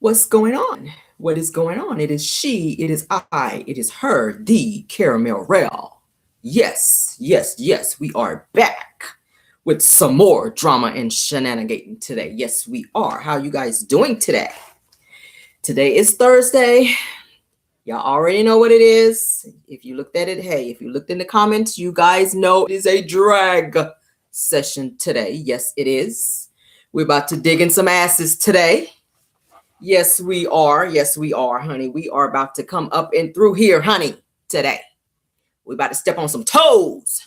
What's going on? What is going on? It is she, it is I, it is her, the Caramel Rell. Yes, yes, yes, we are back with some more drama and shenanigating today. Yes, we are. How you guys doing today? Today is Thursday. Y'all already know what it is. If you looked at it, hey, if you looked in the comments, you guys know it is a drag session today. Yes, it is. We're about to dig in some asses today. Yes, we are. Yes, we are, honey. We are about to come up and through here, honey, today. We're about to step on some toes.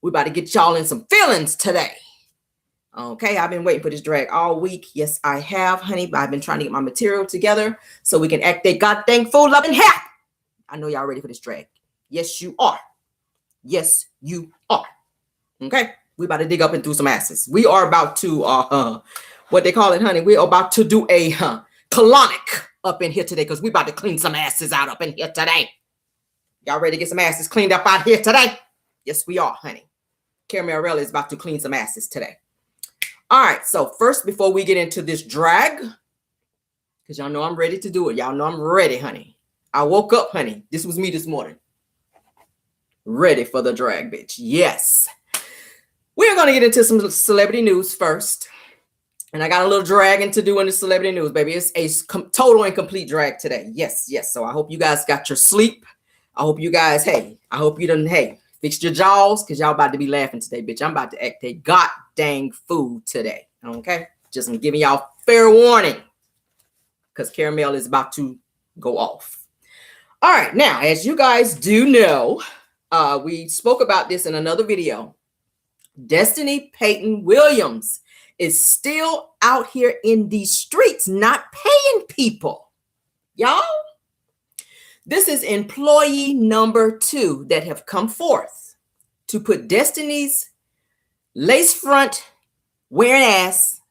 We're about to get y'all in some feelings today. Okay, I've been waiting for this drag all week. Yes, I have, honey, but I've been trying to get my material together so we can act that god dang fool loving hat. I know y'all ready for this drag. Yes, you are. Yes, you are. Okay, we about to dig up and through some asses. We are about to, what they call it, honey, we're about to do a, colonic up in here today because we about to clean some asses out up in here today. Y'all ready to get some asses cleaned up out here today? Yes, we are, honey. Caramel Rell is about to clean some asses today. All right, so first, before we get into this drag, because y'all know I'm ready to do it. Y'all know I'm ready, honey. I woke up, honey. This was me this morning. Ready for the drag, bitch. Yes. We're going to get into some celebrity news first. And I got a little dragging to do in the celebrity news, baby. It's a total and complete drag today. Yes, yes. So I hope you guys got your sleep. I hope you guys, hey, I hope you done, hey, fixed your jaws because y'all about to be laughing today, bitch. I'm about to act a god dang fool today. Okay? Just giving y'all fair warning because Caramel is about to go off. All right. Now, as you guys do know, we spoke about this in another video. Destiny Patton Williams is still out here in these streets not paying people. Y'all, this is employee number 2 that have come forth to put Destiny's lace front wearing ass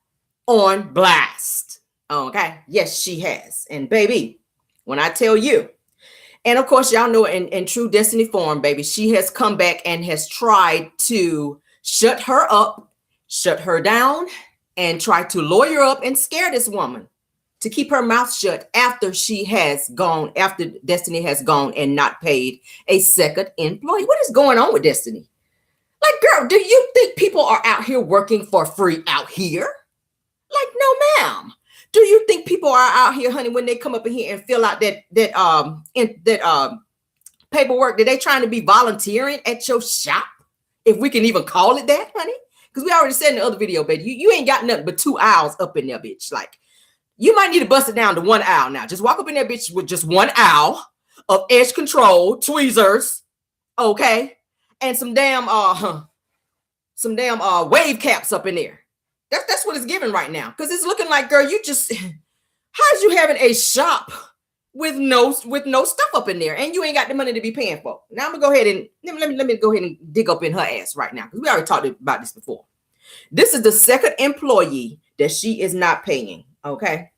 on blast. Okay, yes, she has. And baby, when I tell you, and of course, y'all know in true Destiny form, baby, she has come back and has tried to shut her up, shut her down, and try to lawyer up and scare this woman to keep her mouth shut after she has gone, after Destiny has gone and not paid a second employee. What is going on with Destiny? Like, girl, do you think people are out here working for free out here? Like, no, ma'am. Do you think people are out here, honey, when they come up in here and fill out that paperwork, that they trying to be volunteering at your shop? If we can even call it that, honey. Because we already said in the other video, baby, you ain't got nothing but 2 aisles up in there, bitch. Like, you might need to bust it down to 1 aisle now. Just walk up in there, bitch, with just 1 aisle of edge control, tweezers, okay, and some damn wave caps up in there. That's what it's giving right now. Because it's looking like, girl, you just, how's you having a shop with no stuff up in there, and you ain't got the money to be paying for? Now I'm gonna go ahead and let me go ahead and dig up in her ass right now, because we already talked about this before. This is the second employee that she is not paying, okay?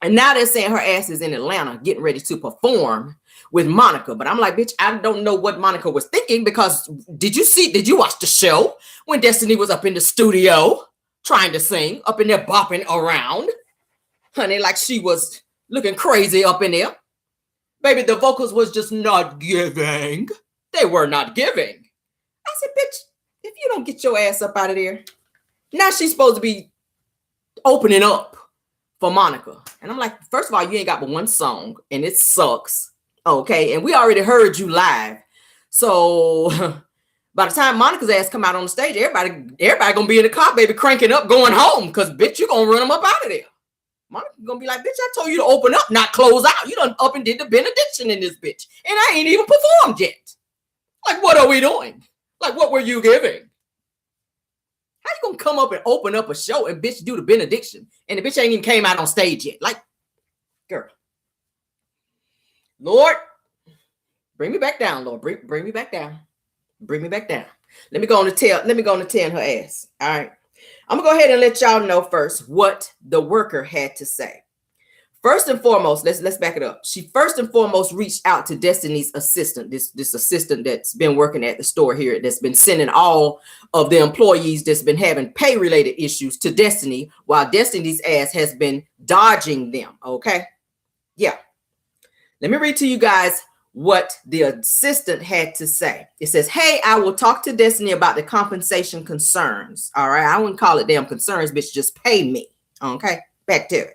And now they're saying her ass is in Atlanta getting ready to perform with Monica. But I'm like, bitch, I don't know what Monica was thinking, because did you watch the show when Destiny was up in the studio trying to sing, up in there bopping around, honey, like she was looking crazy up in there? Baby, the vocals was just not giving. They were not giving. I said, bitch, if you don't get your ass up out of there, now she's supposed to be opening up for Monica. And I'm like, first of all, you ain't got but 1 song, and it sucks. Okay, and we already heard you live. So by the time Monica's ass come out on the stage, everybody gonna be in the car, baby, cranking up, going home, because bitch, you gonna run them up out of there. Monica's gonna be like, bitch, I told you to open up, not close out. You done up and did the benediction in this bitch, and I ain't even performed yet. Like, what are we doing? Like, what were you giving? How you gonna come up and open up a show and bitch do the benediction, and the bitch ain't even came out on stage yet? Like, girl, Lord, bring me back down, Lord. Bring me back down. Bring me back down. Let me go on to tell her ass. All right. I'm gonna go ahead and let y'all know first what the worker had to say. First and foremost, let's back it up. She first and foremost reached out to Destiny's assistant, this assistant that's been working at the store here, that's been sending all of the employees that's been having pay related issues to Destiny, while Destiny's ass has been dodging them. Okay, yeah. Let me read to you guys what the assistant had to say. It says, "Hey, I will talk to Destiny about the compensation concerns." All right, I wouldn't call it damn concerns, bitch. Just pay me. Okay, back to it.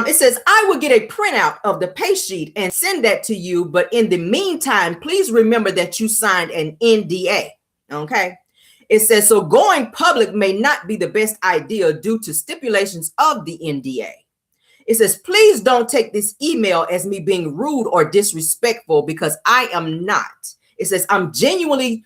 It says, "I will get a printout of the pay sheet and send that to you. But in the meantime, please remember that you signed an NDA." Okay. It says, "So going public may not be the best idea due to stipulations of the NDA." It says, "Please don't take this email as me being rude or disrespectful, because I am not." It says, I'm genuinely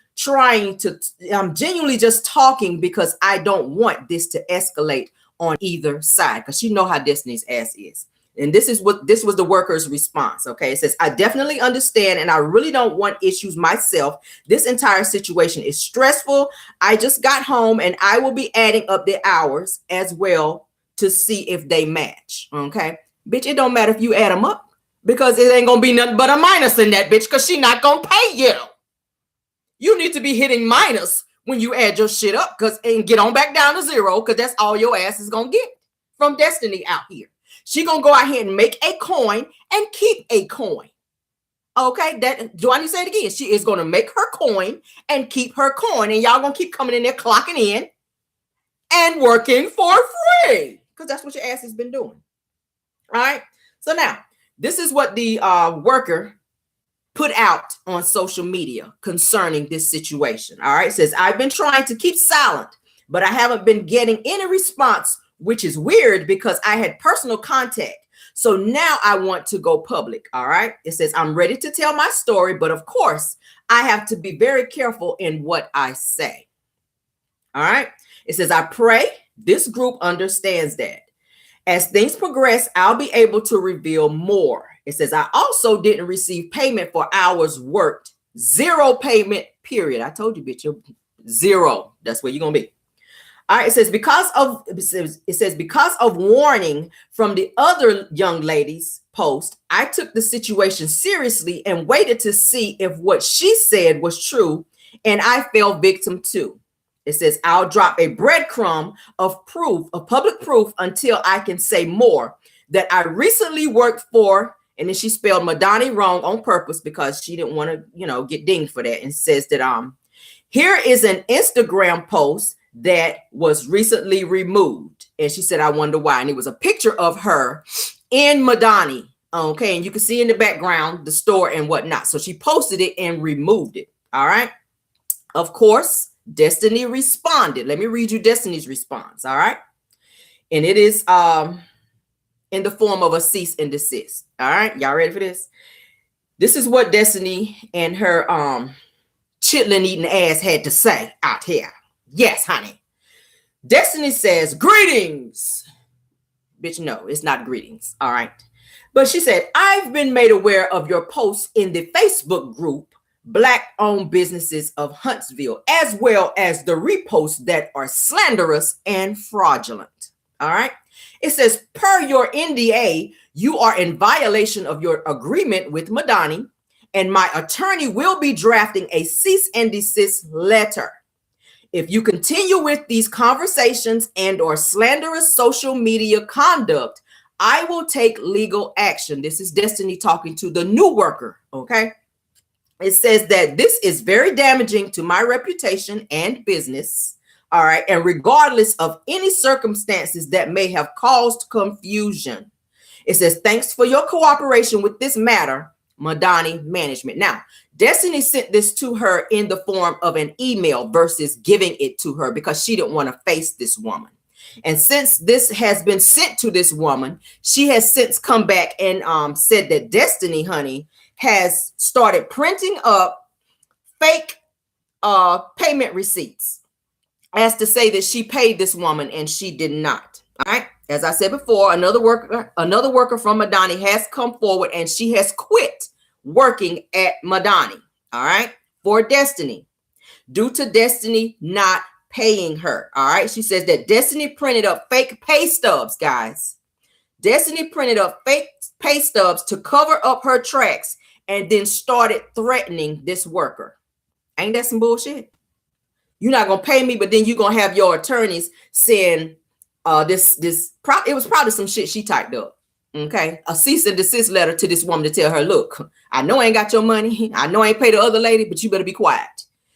just talking because I don't want this to escalate on either side," because you know how Destiny's ass is. And this was the worker's response. Okay. It says, "I definitely understand and I really don't want issues myself. This entire situation is stressful. I just got home and I will be adding up the hours as well to see if they match." Okay. Bitch, it don't matter if you add them up, because it ain't gonna be nothing but a minus in that bitch, because she not gonna pay you. You need to be hitting minus when you add your shit up, and get on back down to zero, because that's all your ass is gonna get from Destiny out here. She gonna go out here and make a coin and keep a coin. Okay, do I need to say it again? She is gonna make her coin and keep her coin, and y'all gonna keep coming in there, clocking in and working for free, because that's what your ass has been doing. All right. So now this is what the worker put out on social media concerning this situation. All right. It says, "I've been trying to keep silent, but I haven't been getting any response, which is weird because I had personal contact. So now I want to go public." All right. It says, "I'm ready to tell my story, but of course I have to be very careful in what I say." All right. It says, "I pray this group understands that. As things progress, I'll be able to reveal more." It says, "I also didn't receive payment for hours worked. Zero payment, period." I told you, bitch, you're zero. That's where you're going to be. All right. It says, because of warning from the other young lady's post, I took the situation seriously and waited to see if what she said was true, and I fell victim too. It says, I'll drop a breadcrumb of public proof until I can say more, that I recently worked for," and then she spelled Madani wrong on purpose because she didn't want to, get dinged for that. And says that, "Here is an Instagram post that was recently removed." And she said, "I wonder why." And it was a picture of her in Madani. Okay. And you can see in the background, the store and whatnot. So she posted it and removed it. All right. Of course, Destiny responded. Let me read you Destiny's response. All right. And it is in the form of a cease and desist. All right. Y'all ready for this? This is what Destiny and her chitlin eating ass had to say out here. Yes, honey. Destiny says, "Greetings." Bitch, no, it's not greetings. All right. But she said, "I've been made aware of your posts in the Facebook group Black-owned businesses of Huntsville, as well as the reposts that are slanderous and fraudulent." All right. It says, "Per your NDA, you are in violation of your agreement with Madani, and my attorney will be drafting a cease and desist letter. If you continue with these conversations and or slanderous social media conduct, I will take legal action." This is Destiny talking to the new worker. Okay. It says that this is very damaging to my reputation and business. All right. And regardless of any circumstances that may have caused confusion. It says, "Thanks for your cooperation with this matter, Madani Management." Now, Destiny sent this to her in the form of an email versus giving it to her because she didn't want to face this woman. And since this has been sent to this woman, she has since come back and said that Destiny, honey, has started printing up fake payment receipts as to say that she paid this woman, and she did not. All right. As I said before, another worker from Madani has come forward, and she has quit working at Madani. All right. For Destiny, due to Destiny not paying her. All right. She says that Destiny printed up fake pay stubs, guys. Destiny printed up fake pay stubs to cover up her tracks and then started threatening this worker. Ain't that some bullshit? You're not gonna pay me, but then you're gonna have your attorneys saying it was probably some shit she typed up. Okay, a cease and desist letter to this woman to tell her, look, I know I ain't got your money. I know I ain't paid the other lady, but you better be quiet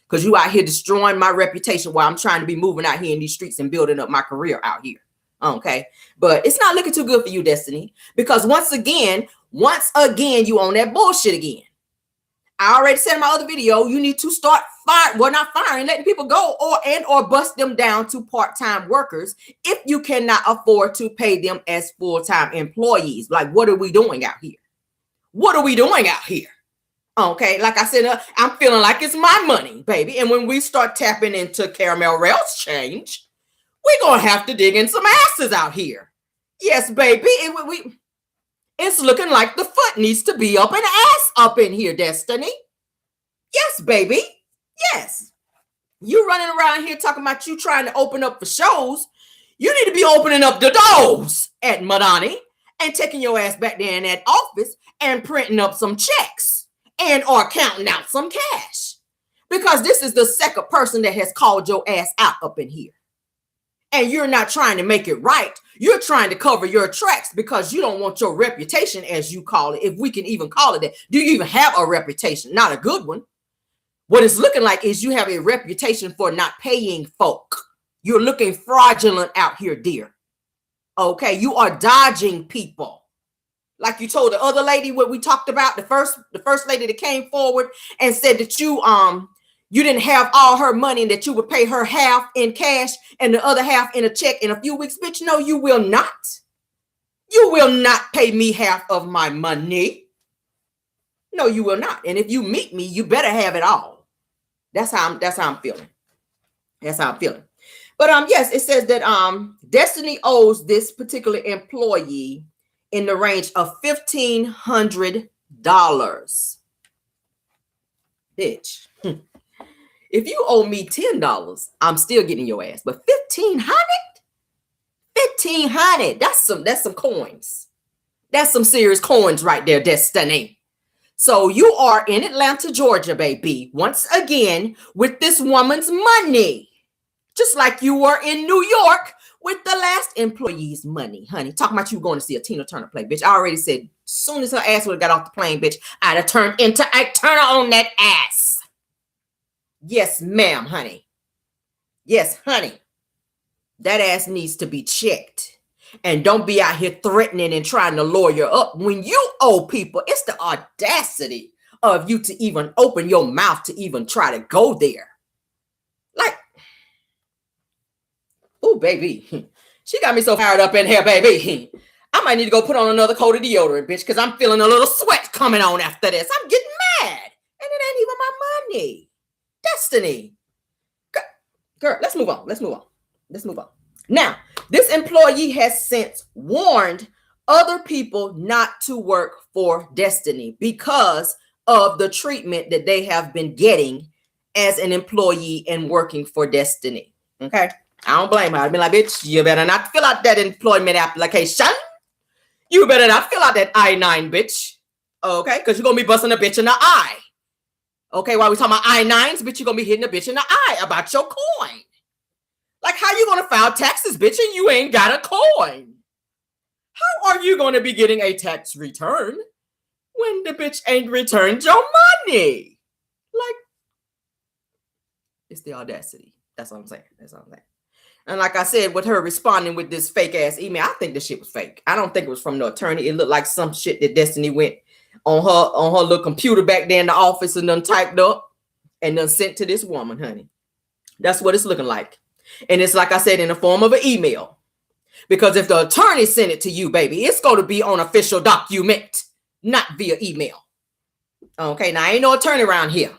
because you out here destroying my reputation while I'm trying to be moving out here in these streets and building up my career out here. Okay, but it's not looking too good for you, Destiny, because once again, you on that bullshit again. I already said in my other video, you need to start not firing, letting people go or bust them down to part-time workers if you cannot afford to pay them as full-time employees. Like, what are we doing out here? What are we doing out here? Okay, like I said, I'm feeling like it's my money, baby. And when we start tapping into Caramel Rell's change, we're going to have to dig in some asses out here. Yes, baby. It's looking like the foot needs to be up and ass up in here, Destiny. Yes, baby. Yes. You running around here talking about you trying to open up for shows. You need to be opening up the doors at Madani and taking your ass back there in that office and printing up some checks and or counting out some cash. Because this is the second person that has called your ass out up in here. And you're not trying to make it right. You're trying to cover your tracks because you don't want your reputation, as you call it, if we can even call it that. Do you even have a reputation? Not a good one. What it's looking like is you have a reputation for not paying folk. You're looking fraudulent out here, dear. Okay, you are dodging people. Like you told the other lady what we talked about, the first lady that came forward and said that you didn't have all her money and that you would pay her half in cash and the other half in a check in a few weeks. Bitch, no, you will not. You will not pay me half of my money. No, you will not. And if you meet me, you better have it all. That's how I'm feeling. That's how I'm feeling. But yes, it says that Destiny owes this particular employee in the range of $1,500. Bitch. If you owe me $10, I'm still getting your ass. But $1,500? That's some coins. That's some serious coins right there, Destiny. So you are in Atlanta, Georgia, baby, once again with this woman's money. Just like you were in New York with the last employee's money, honey. Talking about you going to see a Tina Turner play, bitch. I already said, as soon as her ass would have got off the plane, bitch, I'd have turned into a Turner on that ass. Yes, ma'am, honey. Yes, honey. That ass needs to be checked. And don't be out here threatening and trying to lawyer up. When you owe people, it's the audacity of you to even open your mouth to even try to go there. Like, oh, baby. She got me so fired up in here, baby. I might need to go put on another coat of deodorant, bitch, because I'm feeling a little sweat coming on after this. I'm getting mad. And it ain't even my money. Destiny. Girl, let's move on. Now, this employee has since warned other people not to work for Destiny because of the treatment that they have been getting as an employee and working for Destiny. Okay? I don't blame her. I'd be like, bitch, you better not fill out that employment application. You better not fill out that I-9, bitch. Okay? Because you're going to be busting a bitch in the eye. Okay, while we talking about I-9s, bitch, you're going to be hitting a bitch in the eye about your coin. Like, how you going to file taxes, bitch, and you ain't got a coin? How are you going to be getting a tax return when the bitch ain't returned your money? Like, it's the audacity. That's what I'm saying. And like I said, with her responding with this fake-ass email, I think this shit was fake. I don't think it was from the attorney. It looked like some shit that Destiny went on her little computer back there in the office and done typed up and done sent to this woman, honey. That's what it's looking like. And it's like I said, in the form of an email. Because if the attorney sent it to you, baby, it's going to be on official document, not via email. Okay, now I ain't no attorney around here.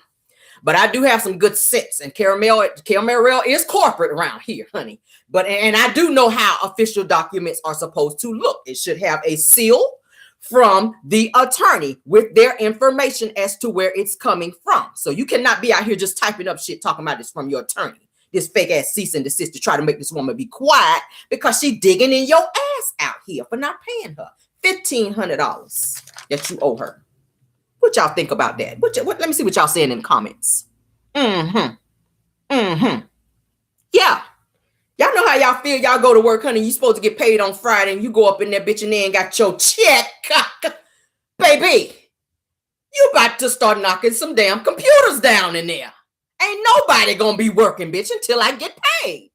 But I do have some good sense. And Caramel Rell is corporate around here, honey. And I do know how official documents are supposed to look. It should have a seal from the attorney with their information as to where it's coming from. So you cannot be out here just typing up shit talking about this from your attorney. this fake ass cease and desist to try to make this woman be quiet because she digging in your ass out here for not paying her $1,500 that you owe her. What y'all think about that? Let me see what y'all saying in the comments. Yeah. Y'all know how y'all feel. Y'all go to work, honey. You supposed to get paid on Friday, and you go up in that bitch and they ain't got your check. Baby, you about to start knocking some damn computers down in there. Ain't nobody gonna be working, bitch, until I get paid.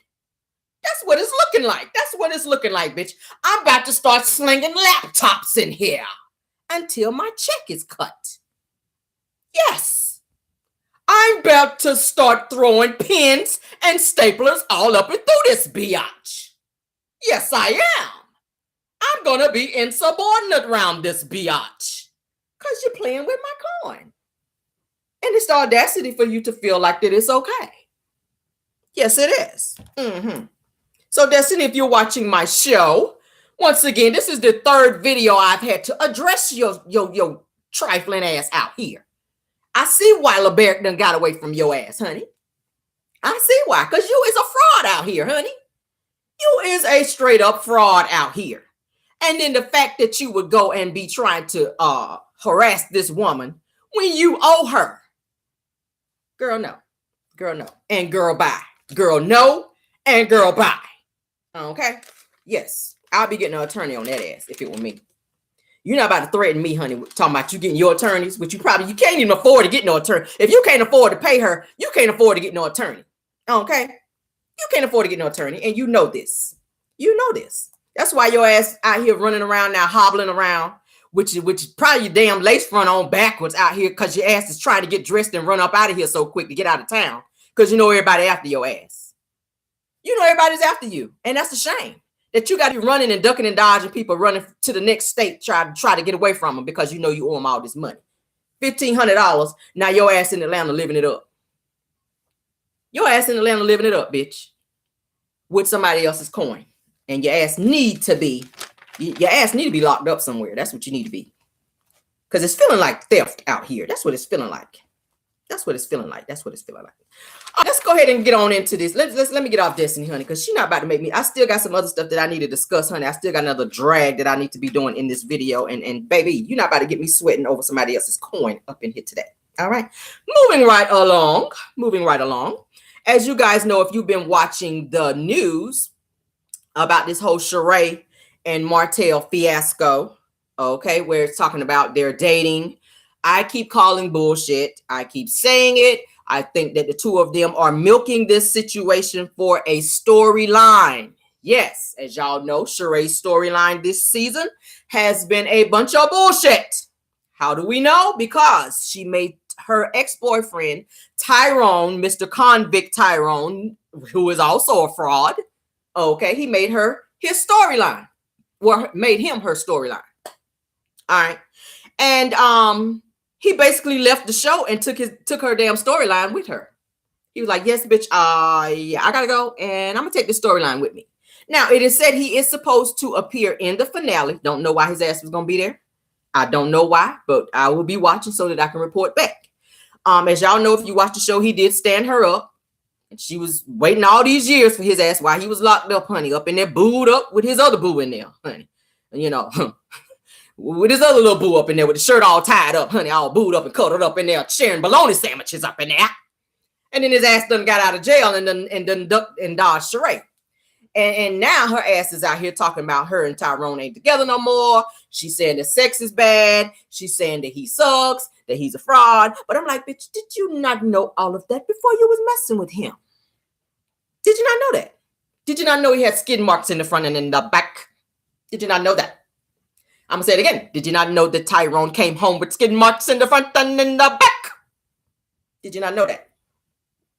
That's what it's looking like. That's what it's looking like, bitch. I'm about to start slinging laptops in here until my check is cut. Yes. I'm about to start throwing pins and staplers all up and through this biatch. Yes, I am. I'm going to be insubordinate around this biatch because you're playing with my coin. And it's the audacity for you to feel like that it's okay. Yes, it is. So, Destiny, if you're watching my show, once again, this is the third video I've had to address your trifling ass out here. I see why LeBerick done got away from your ass, honey. I see why, because you is a fraud out here, honey. You is a straight up fraud out here. And then the fact that you would go and be trying to harass this woman when you owe her. Girl, no. Girl, no. And girl, bye. Girl, no. And girl, bye. Okay? Yes. I'll be getting an attorney on that ass if it were me. You're not about to threaten me, honey, talking about you getting your attorneys, which you can't even afford to get no attorney. If you can't afford to pay her, you can't afford to get no attorney. Okay? You can't afford to get no attorney, and you know this. You know this. That's why your ass out here running around now, hobbling around, which is probably your damn lace front on backwards out here because your ass is trying to get dressed and run up out of here so quick to get out of town because you know everybody after your ass. You know everybody's after you, and that's a shame. That you got to be running and ducking and dodging people running to the next state try to get away from them because you know you owe them all this money. $1,500. Now your ass in Atlanta living it up. Your ass in Atlanta living it up, bitch. With somebody else's coin. And your ass need to be locked up somewhere. That's what you need to be. Because it's feeling like theft out here. That's what it's feeling like. That's what it's feeling like. That's what it's feeling like. Let's go ahead and get on into this. Let me get off Destiny, honey, because she's not about to make me. I still got some other stuff that I need to discuss, honey. I still got another drag that I need to be doing in this video. And baby, you're not about to get me sweating over somebody else's coin up in here today. All right. Moving right along. As you guys know, if you've been watching the news about this whole Sheree and Martell fiasco, okay, where it's talking about their dating. I keep calling bullshit. I keep saying it. I think that the two of them are milking this situation for a storyline. Yes, as y'all know, Sheree's storyline this season has been a bunch of bullshit. How do we know? Because she made her ex-boyfriend, Tyrone, Mr. Convict Tyrone, who is also a fraud, okay, he made her his storyline. Well, made him her storyline. All right. And he basically left the show and took her damn storyline with her. He was like, yes, bitch, yeah, I gotta go, and I'm gonna take the storyline with me. Now, it is said he is supposed to appear in the finale. Don't know why his ass was gonna be there. I don't know why, but I will be watching so that I can report back. As y'all know, if you watch the show, he did stand her up. And she was waiting all these years for his ass while he was locked up, honey, up in there, booed up with his other boo in there, honey. And you know, with his other little boo up in there with the shirt all tied up, honey, all booed up and cuddled up in there, sharing bologna sandwiches up in there. And then his ass done got out of jail and done ducked and dodged Sheree. And now her ass is out here talking about her and Tyrone ain't together no more. She's saying that sex is bad. She's saying that he sucks, that he's a fraud. But I'm like, bitch, did you not know all of that before you was messing with him? Did you not know that? Did you not know he had skid marks in the front and in the back? Did you not know that? I'm going to say it again. Did you not know that Tyrone came home with skid marks in the front and in the back? Did you not know that?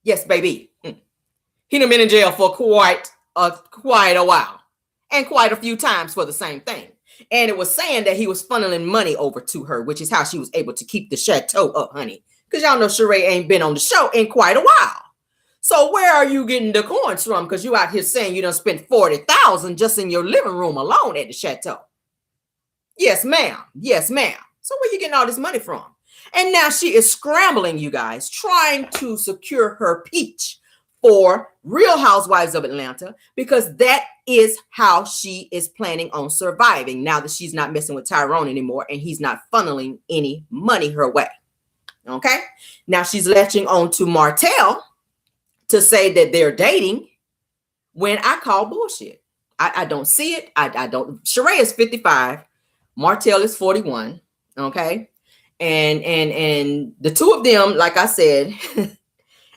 Yes, baby. He done been in jail for quite a while. And quite a few times for the same thing. And it was saying that he was funneling money over to her, which is how she was able to keep the chateau up, honey. Because y'all know Sheree ain't been on the show in quite a while. So where are you getting the coins from? Because you out here saying you done spent $40,000 just in your living room alone at the chateau. Yes, ma'am. Yes, ma'am. So where you getting all this money from? And now she is scrambling, you guys, trying to secure her peach for Real Housewives of Atlanta because that is how she is planning on surviving now that she's not messing with Tyrone anymore and he's not funneling any money her way. Okay. Now she's latching on to Martell to say that they're dating when I call bullshit. I don't see it. I don't. Sheree is 55. Martell is 41. Okay. And the two of them, like I said,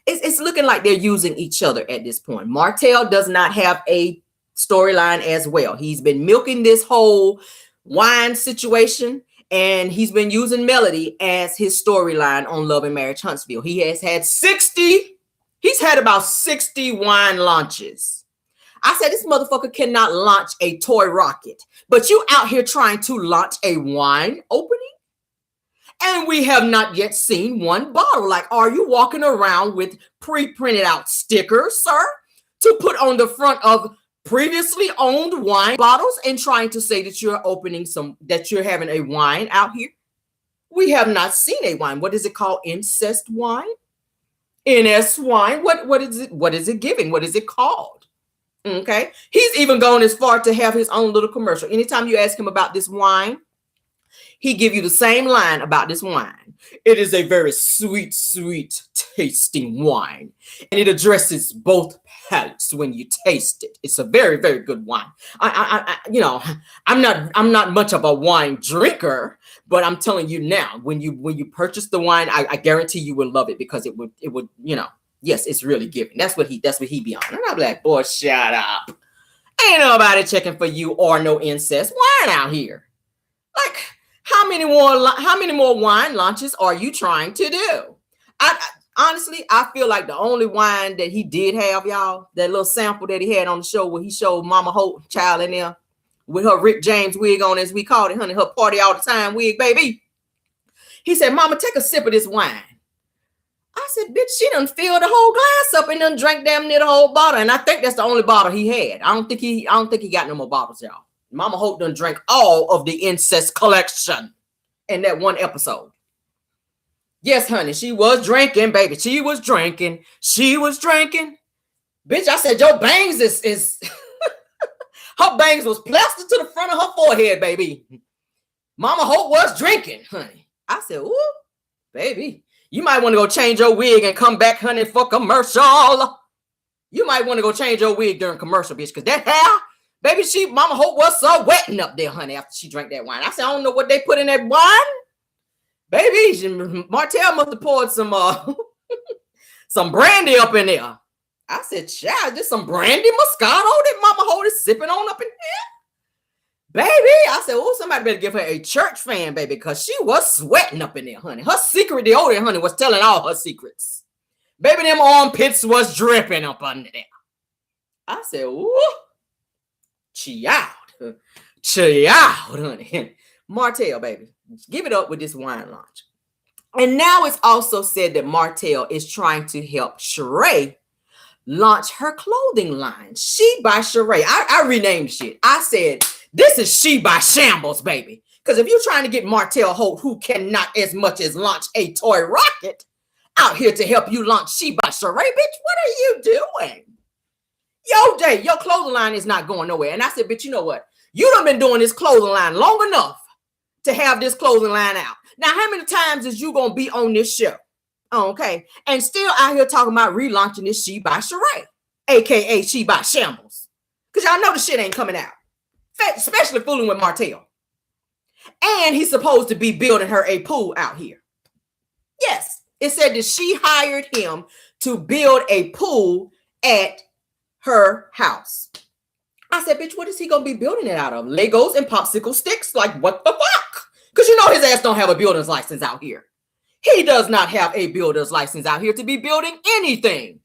it's looking like they're using each other at this point. Martell does not have a storyline as well. He's been milking this whole wine situation, and he's been using Melody as his storyline on Love and Marriage Huntsville. He has had 60, he's had about 60 wine launches. I said, this motherfucker cannot launch a toy rocket, but you out here trying to launch a wine opening? And we have not yet seen one bottle. Like, are you walking around with pre-printed out stickers, sir, to put on the front of previously owned wine bottles and trying to say that you're opening that you're having a wine out here? We have not seen a wine. What is it called? Incest wine? NS wine? What is it? What is it giving? What is it called? Okay. He's even gone as far to have his own little commercial. Anytime you ask him about this wine, he give you the same line about this wine. It is a very sweet, sweet tasting wine. And it addresses both palates when you taste it. It's a very, very good wine. I'm not much of a wine drinker, but I'm telling you now, when you purchase the wine, I guarantee you will love it because it would, yes, it's really giving. That's what he be on. And I'm like, boy, shut up. Ain't nobody checking for you or no incest wine out here. Like, how many more wine launches are you trying to do? Honestly, I feel like the only wine that he did have, y'all, that little sample that he had on the show where he showed Mama Hope child in there with her Rick James wig on, as we called it, honey, her party all the time wig, baby. He said, Mama, take a sip of this wine. I said, bitch, she done filled the whole glass up and done drank damn near the whole bottle. And I think that's the only bottle he had. I don't think he got no more bottles, y'all. Mama Hope done drank all of the incest collection in that one episode. Yes, honey, she was drinking, baby. She was drinking. Bitch, I said, your bangs is her bangs was plastered to the front of her forehead, baby. Mama Hope was drinking, honey. I said, ooh, baby, you might want to go change your wig and come back, honey, for commercial. You might want to go change your wig during commercial, bitch, because that hair, baby, Mama Hope was so wetting up there, honey, after she drank that wine. I said, I don't know what they put in that wine. Baby, Martell must have poured some some brandy up in there. I said, child, just some brandy Moscato that Mama Hope is sipping on up in here. Baby, I said, oh, somebody better give her a church fan, baby, because she was sweating up in there, honey. Her secret deodorant, honey, was telling all her secrets. Baby, them armpits was dripping up under there. I said, ooh. Child, honey. Martell, baby, give it up with this wine launch. And now it's also said that Martell is trying to help Sheree launch her clothing line. She by Sheree. I renamed shit. I said, this is She by Shambles, baby. Because if you're trying to get Martell Holt, who cannot as much as launch a toy rocket, out here to help you launch She by Sheree, bitch, what are you doing? Yo, Jay, your clothing line is not going nowhere. And I said, bitch, you know what? You done been doing this clothing line long enough to have this clothing line out. Now, how many times is you going to be on this show? Okay. And still out here talking about relaunching this She by Sheree, a.k.a. She by Shambles. Because y'all know the shit ain't coming out. Especially fooling with Martell. And he's supposed to be building her a pool out here. Yes. It said that she hired him to build a pool at her house. I said, bitch, what is he going to be building it out of? Legos and popsicle sticks? Like, what the fuck? Because you know his ass don't have a builder's license out here. He does not have a builder's license out here to be building anything,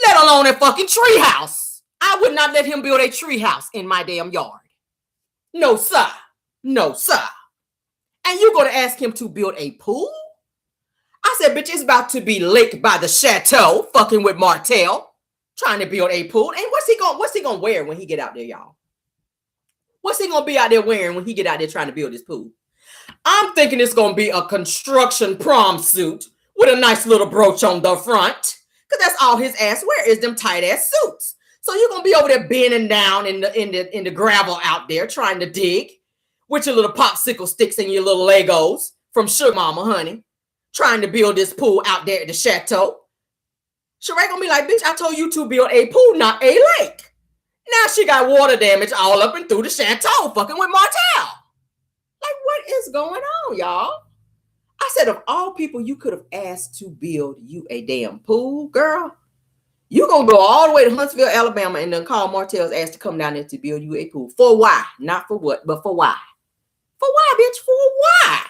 let alone a fucking tree house. I would not let him build a tree house in my damn yard. No, sir. No, sir. And you're going to ask him to build a pool? I said, bitch, it's about to be Lake by the Chateau, fucking with Martell, trying to build a pool. And what's he gonna wear when he get out there, y'all? What's he gonna be out there wearing when he get out there trying to build his pool? I'm thinking it's gonna be a construction prom suit with a nice little brooch on the front. Because that's all his ass wear is them tight ass suits. So you're gonna be over there bending down in the gravel out there trying to dig with your little popsicle sticks and your little Legos from Sugar Mama, honey, trying to build this pool out there at the chateau. Sheree gonna be like, bitch, I told you to build a pool, not a lake. Now she got water damage all up and through the chateau, fucking with Martell. Like, what is going on, y'all? I said, of all people you could have asked to build you a damn pool, girl, you gonna go all the way to Huntsville, Alabama, and then call Martell's ass to come down there to build you a pool. For why? Not for what, but for why? For why, bitch? For why?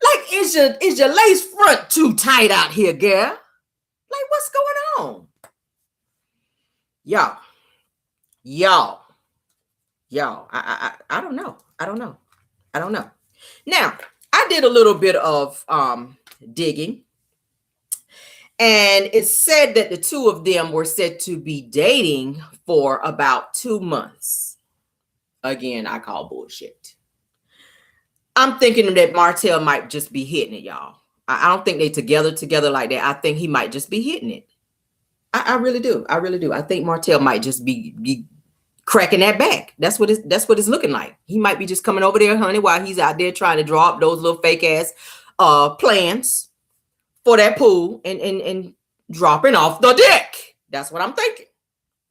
Like, is your lace front too tight out here, girl? Like, what's going on? Y'all, I don't know. I don't know. Now, I did a little bit of digging, and it said that the two of them were said to be dating for about 2 months. Again, I call bullshit. I'm thinking that Martell might just be hitting it, y'all. I don't think they together like that. I think he might just be hitting it. I really do. I think Martell might just be cracking that back. That's what it's looking like. He might be just coming over there, honey, while he's out there trying to draw up those little fake ass plans for that pool and dropping off the deck. That's what I'm thinking.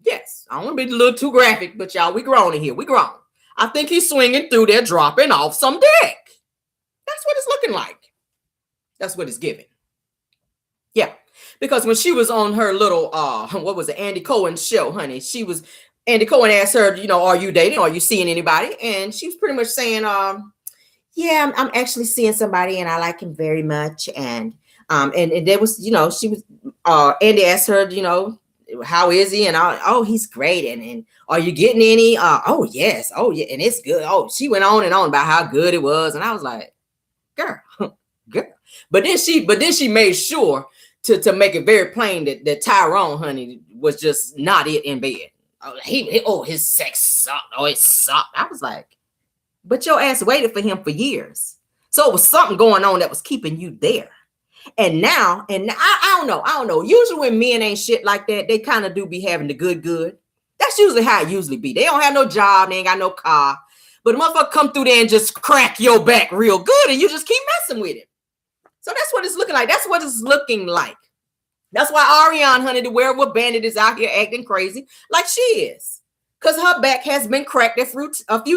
Yes, I don't want to be a little too graphic, but y'all, we grown in here. We grown. I think he's swinging through there, dropping off some deck. That's what it's looking like. That's what it's giving. Yeah, because when she was on her little, what was it, Andy Cohen show, honey, Andy Cohen asked her, are you dating? Are you seeing anybody? And she was pretty much saying, yeah, I'm actually seeing somebody and I like him very much. And there was, Andy asked her, how is he? And he's great. And are you getting any? Oh, yes. Oh, yeah. And it's good. Oh, she went on and on about how good it was. And I was like, girl. But then she made sure to make it very plain that Tyrone, honey, was just not it in bed. His sex sucked. Oh, it sucked. I was like, but your ass waited for him for years. So it was something going on that was keeping you there. And now, I don't know. Usually when men ain't shit like that, they kind of do be having the good. That's usually how it usually be. They don't have no job. They ain't got no car. But the motherfucker come through there and just crack your back real good. And you just keep messing with it. So that's what it's looking like. That's what it's looking like. That's why Ariane, honey, the werewolf bandit, is out here acting crazy like she is. Because her back has been cracked a few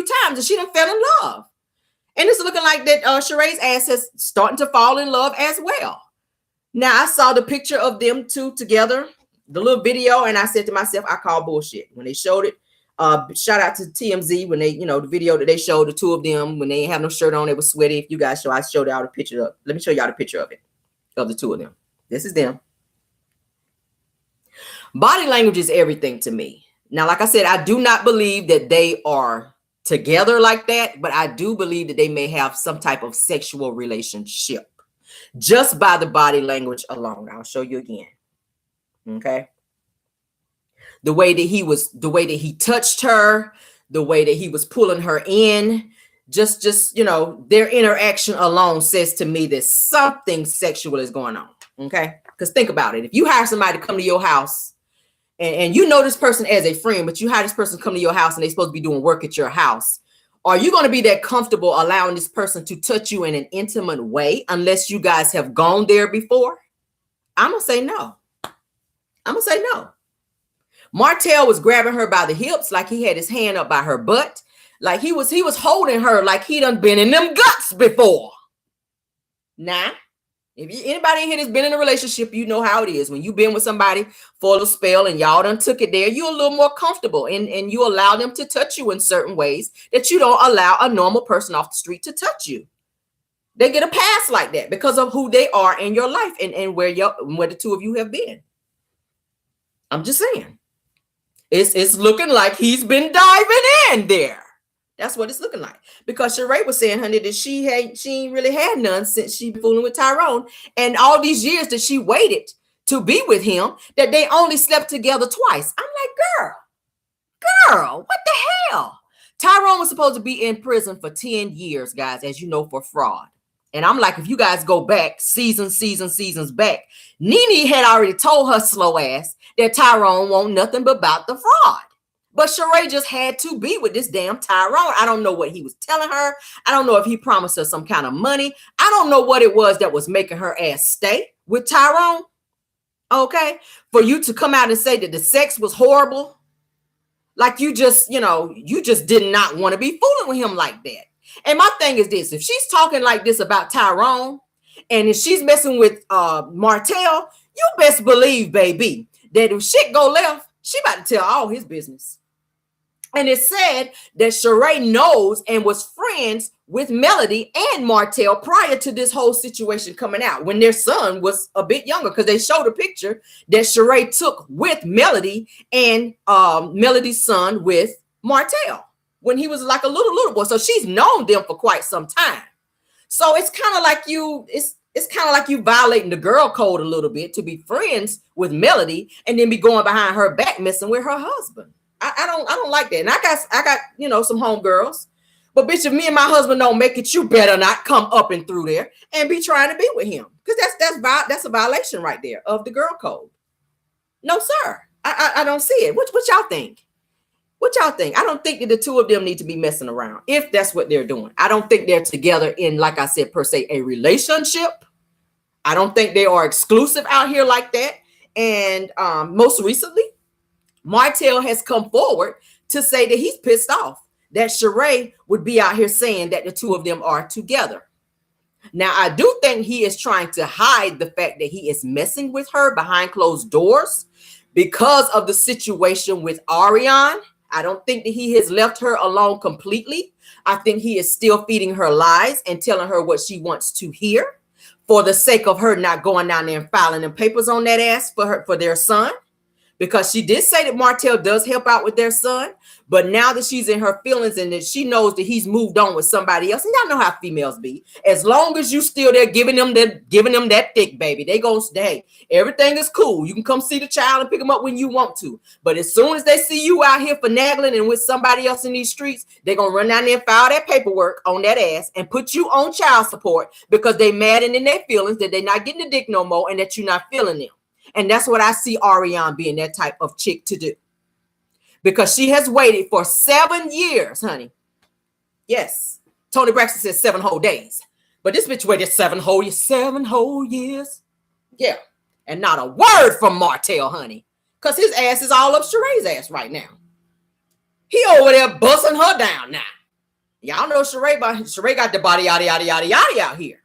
times and she done fell in love. And it's looking like that Sheree's ass is starting to fall in love as well. Now, I saw the picture of them two together, the little video, and I said to myself, I call bullshit. When they showed it, shout out to TMZ when they, the video that they showed the two of them when they didn't have no shirt on, they were sweaty. If you guys I showed y'all the picture of. Let me show y'all the picture of it, of the two of them. This is them. Body language is everything to me. Now, like I said, I do not believe that they are together like that, but I do believe that they may have some type of sexual relationship just by the body language alone. I'll show you again. Okay. The way that he touched her, the way that he was pulling her in, just their interaction alone says to me that something sexual is going on. Okay. Because think about it. If you hire somebody to come to your house and you know this person as a friend, but you hire this person to come to your house and they're supposed to be doing work at your house, are you going to be that comfortable allowing this person to touch you in an intimate way unless you guys have gone there before? I'm going to say no. Martell was grabbing her by the hips like he had his hand up by her butt. Like he was holding her like he done been in them guts before. Now, if anybody in here that's been in a relationship, you know how it is. When you've been with somebody for a little spell and y'all done took it there, you're a little more comfortable and you allow them to touch you in certain ways that you don't allow a normal person off the street to touch you. They get a pass like that because of who they are in your life and where the two of you have been. I'm just saying. It's looking like he's been diving in there. That's what it's looking like. Because Sheree was saying, honey, that she ain't really had none since she been fooling with Tyrone. And all these years that she waited to be with him, that they only slept together twice. I'm like, girl, what the hell? Tyrone was supposed to be in prison for 10 years, guys, as you know, for fraud. And I'm like, if you guys go back seasons back, Nene had already told her slow ass that Tyrone won't nothing but about the fraud. But Sheree just had to be with this damn Tyrone. I don't know what he was telling her. I don't know if he promised her some kind of money. I don't know what it was that was making her ass stay with Tyrone. Okay. For you to come out and say that the sex was horrible. Like you just did not want to be fooling with him like that. And my thing is this, if she's talking like this about Tyrone, and if she's messing with Martell, you best believe, baby, that if shit go left, she about to tell all his business. And it said that Sheree knows and was friends with Melody and Martell prior to this whole situation coming out, when their son was a bit younger, because they showed a picture that Sheree took with Melody and Melody's son with Martell when he was like a little boy. So she's known them for quite some time. So it's kind of like it's kind of like you violating the girl code a little bit to be friends with Melody and then be going behind her back messing with her husband. I don't like that. And I got some homegirls. But bitch, if me and my husband don't make it, you better not come up and through there and be trying to be with him. Because that's a violation right there of the girl code. No, sir. I don't see it. What y'all think? What y'all think? I don't think that the two of them need to be messing around if that's what they're doing. I don't think they're together in, like I said, per se, a relationship. I don't think they are exclusive out here like that. And most recently, Martell has come forward to say that he's pissed off that Sheree would be out here saying that the two of them are together. Now, I do think he is trying to hide the fact that he is messing with her behind closed doors because of the situation with Ariane. I don't think that he has left her alone completely. I think he is still feeding her lies and telling her what she wants to hear for the sake of her not going down there and filing them papers on that ass for their son. Because she did say that Martell does help out with their son, but now that she's in her feelings and that she knows that he's moved on with somebody else, and y'all know how females be. As long as you still there giving them that thick, baby, they go stay. Everything is cool. You can come see the child and pick them up when you want to. But as soon as they see you out here finagling and with somebody else in these streets, they're gonna run down there and file that paperwork on that ass and put you on child support because they mad and in their feelings that they're not getting the dick no more and that you're not feeling them. And that's what I see Ariane being that type of chick to do. Because she has waited for 7 years, honey. Yes. Tony Braxton says 7 whole days. But this bitch waited 7 whole years. 7 whole years. Yeah. And not a word from Martell, honey. Because his ass is all up Sheree's ass right now. He over there busting her down now. Y'all know Sheree got the body yada out here.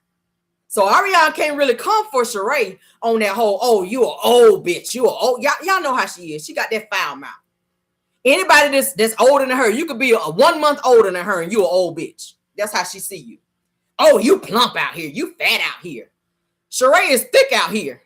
So Ariane can't really come for Sheree on that whole, oh, you an old bitch. You an old. Y'all know how she is. She got that foul mouth. Anybody that's older than her, you could be a 1 month older than her and you an old bitch. That's how she see you. Oh, you plump out here. You fat out here. Sheree is thick out here.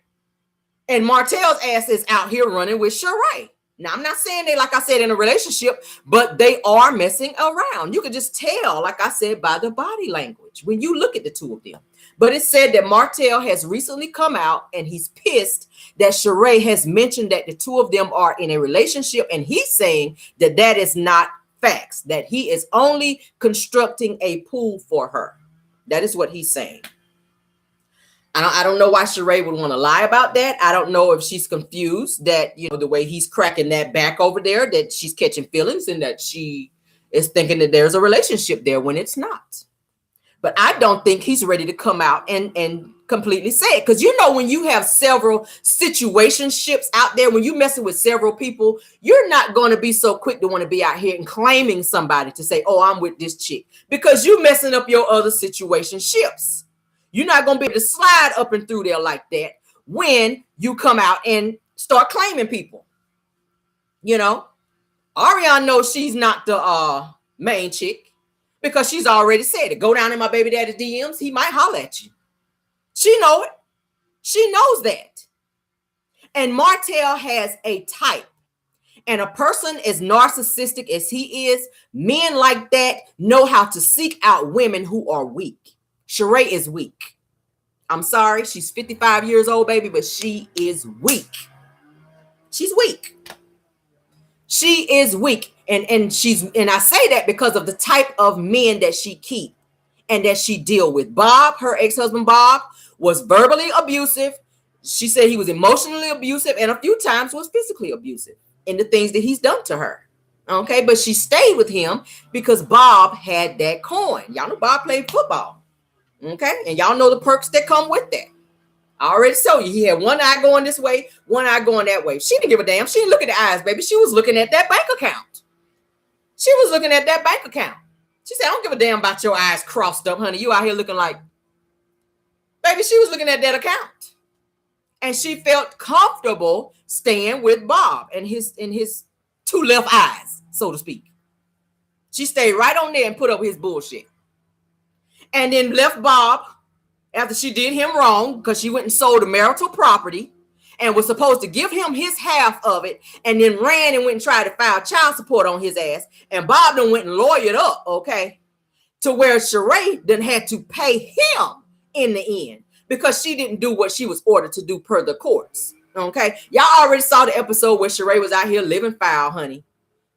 And Martell's ass is out here running with Sheree. Now, I'm not saying they, like I said, in a relationship, but they are messing around. You can just tell, like I said, by the body language when you look at the two of them. But it said that Martell has recently come out and he's pissed that Sheree has mentioned that the two of them are in a relationship. And he's saying that that is not facts, that he is only constructing a pool for her. That is what he's saying. I don't know why Sheree would want to lie about that. I don't know if she's confused that, the way he's cracking that back over there, that she's catching feelings and that she is thinking that there's a relationship there when it's not. But I don't think he's ready to come out and completely say it. Because, when you have several situationships out there, when you're messing with several people, you're not going to be so quick to want to be out here and claiming somebody to say, oh, I'm with this chick. Because you're messing up your other situationships. You're not going to be able to slide up and through there like that when you come out and start claiming people. Ariane knows she's not the main chick because she's already said it. Go down in my baby daddy's DMs. He might holler at you. She know it. She knows that. And Martell has a type. And a person as narcissistic as he is, men like that know how to seek out women who are weak. Sheree is weak. I'm sorry. She's 55 years old, baby, but she is weak. She's weak. She is weak. And I say that because of the type of men that she keeps and that she deal with. Bob, her ex-husband Bob, was verbally abusive. She said he was emotionally abusive and a few times was physically abusive in the things that he's done to her. Okay, but she stayed with him because Bob had that coin. Y'all know Bob played football. Okay, and y'all know the perks that come with that. I already told you he had one eye going this way, one eye going that way. She didn't give a damn. She didn't look at the eyes, baby. She was looking at that bank account. She was looking at that bank account. She said, I don't give a damn about your eyes crossed up, honey. You out here looking like, baby, she was looking at that account. And she felt comfortable staying with Bob and his two left eyes, so to speak. She stayed right on there and put up his bullshit. And then left Bob after she did him wrong because she went and sold the marital property and was supposed to give him his half of it, and then ran and went and tried to file child support on his ass. And Bob then went and lawyered up, okay, to where Sheree then had to pay him in the end because she didn't do what she was ordered to do per the courts, okay? Y'all already saw the episode where Sheree was out here living foul, honey.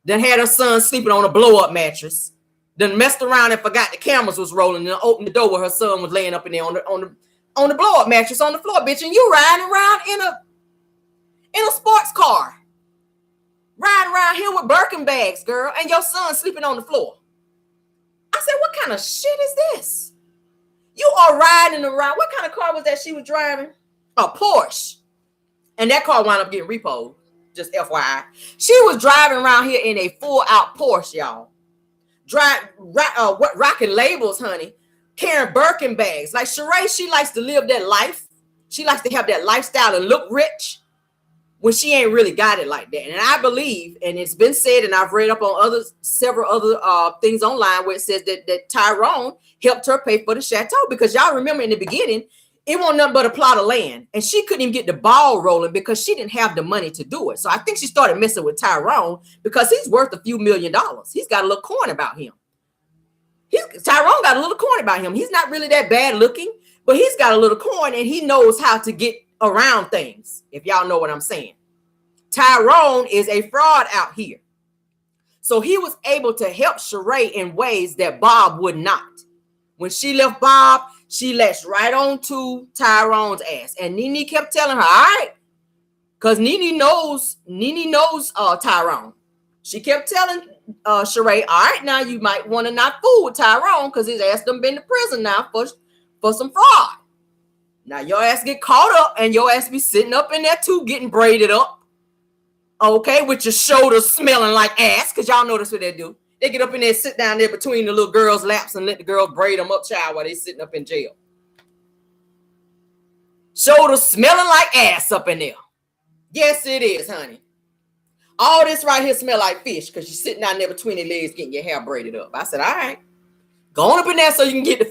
Then had her son sleeping on a blow-up mattress. Then messed around and forgot the cameras was rolling and opened the door where her son was laying up in there on the blow-up mattress on the floor, bitch. And you riding around in a sports car. Riding around here with Birkin bags, girl, and your son sleeping on the floor. I said, what kind of shit is this? You are riding around. What kind of car was that she was driving? A Porsche. And that car wound up getting repoed. Just FYI. She was driving around here in a full-out Porsche, y'all. Rocking labels, honey. Carrying Birkin bags. Like Sheree, she likes to live that life. She likes to have that lifestyle and look rich when she ain't really got it like that. And I believe, and it's been said, and I've read up on several other things online where it says that Tyrone helped her pay for the chateau, because y'all remember in the beginning, it wasn't nothing but a plot of land, and she couldn't even get the ball rolling because she didn't have the money to do it. So I think she started messing with Tyrone because he's worth a few $1 million. He's got a little coin about him. Tyrone got a little coin about him. He's not really that bad looking, but he's got a little coin and he knows how to get around things, if y'all know what I'm saying. Tyrone is a fraud out here. So he was able to help Sheree in ways that Bob would not. When she left Bob, she latched right on to Tyrone's ass. And Nene kept telling her, all right, because Nene knows Tyrone. She kept telling Sheree, all right, now you might want to not fool with Tyrone because his ass done been to prison now for some fraud. Now your ass get caught up and your ass be sitting up in there too, getting braided up. Okay, with your shoulders smelling like ass, because y'all know that's what they do. They get up in there, sit down there between the little girls' laps and let the girls braid them up, child, while they sitting up in jail. Shoulders smelling like ass up in there. Yes, it is, honey. All this right here smell like fish because you're sitting down there between their legs getting your hair braided up. I said, all right. Go on up in there so you can get the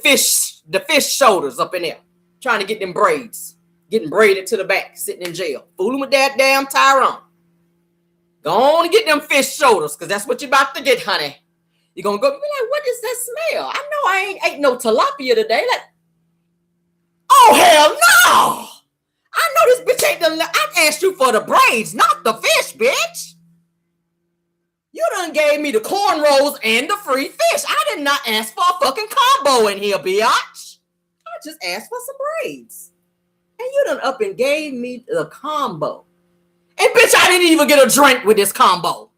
fish shoulders up in there. Trying to get them braids. Getting braided to the back, sitting in jail. Fooling with that damn Tyrone. Go on and get them fish shoulders because that's what you're about to get, honey. You're going to go be like, what is that smell? I know I ain't ate no tilapia today. Like, oh, hell no. I know this bitch ain't done. I asked you for the braids, not the fish, bitch. You done gave me the cornrows and the free fish. I did not ask for a fucking combo in here, biatch. I just asked for some braids. And you done up and gave me the combo. And bitch, I didn't even get a drink with this combo.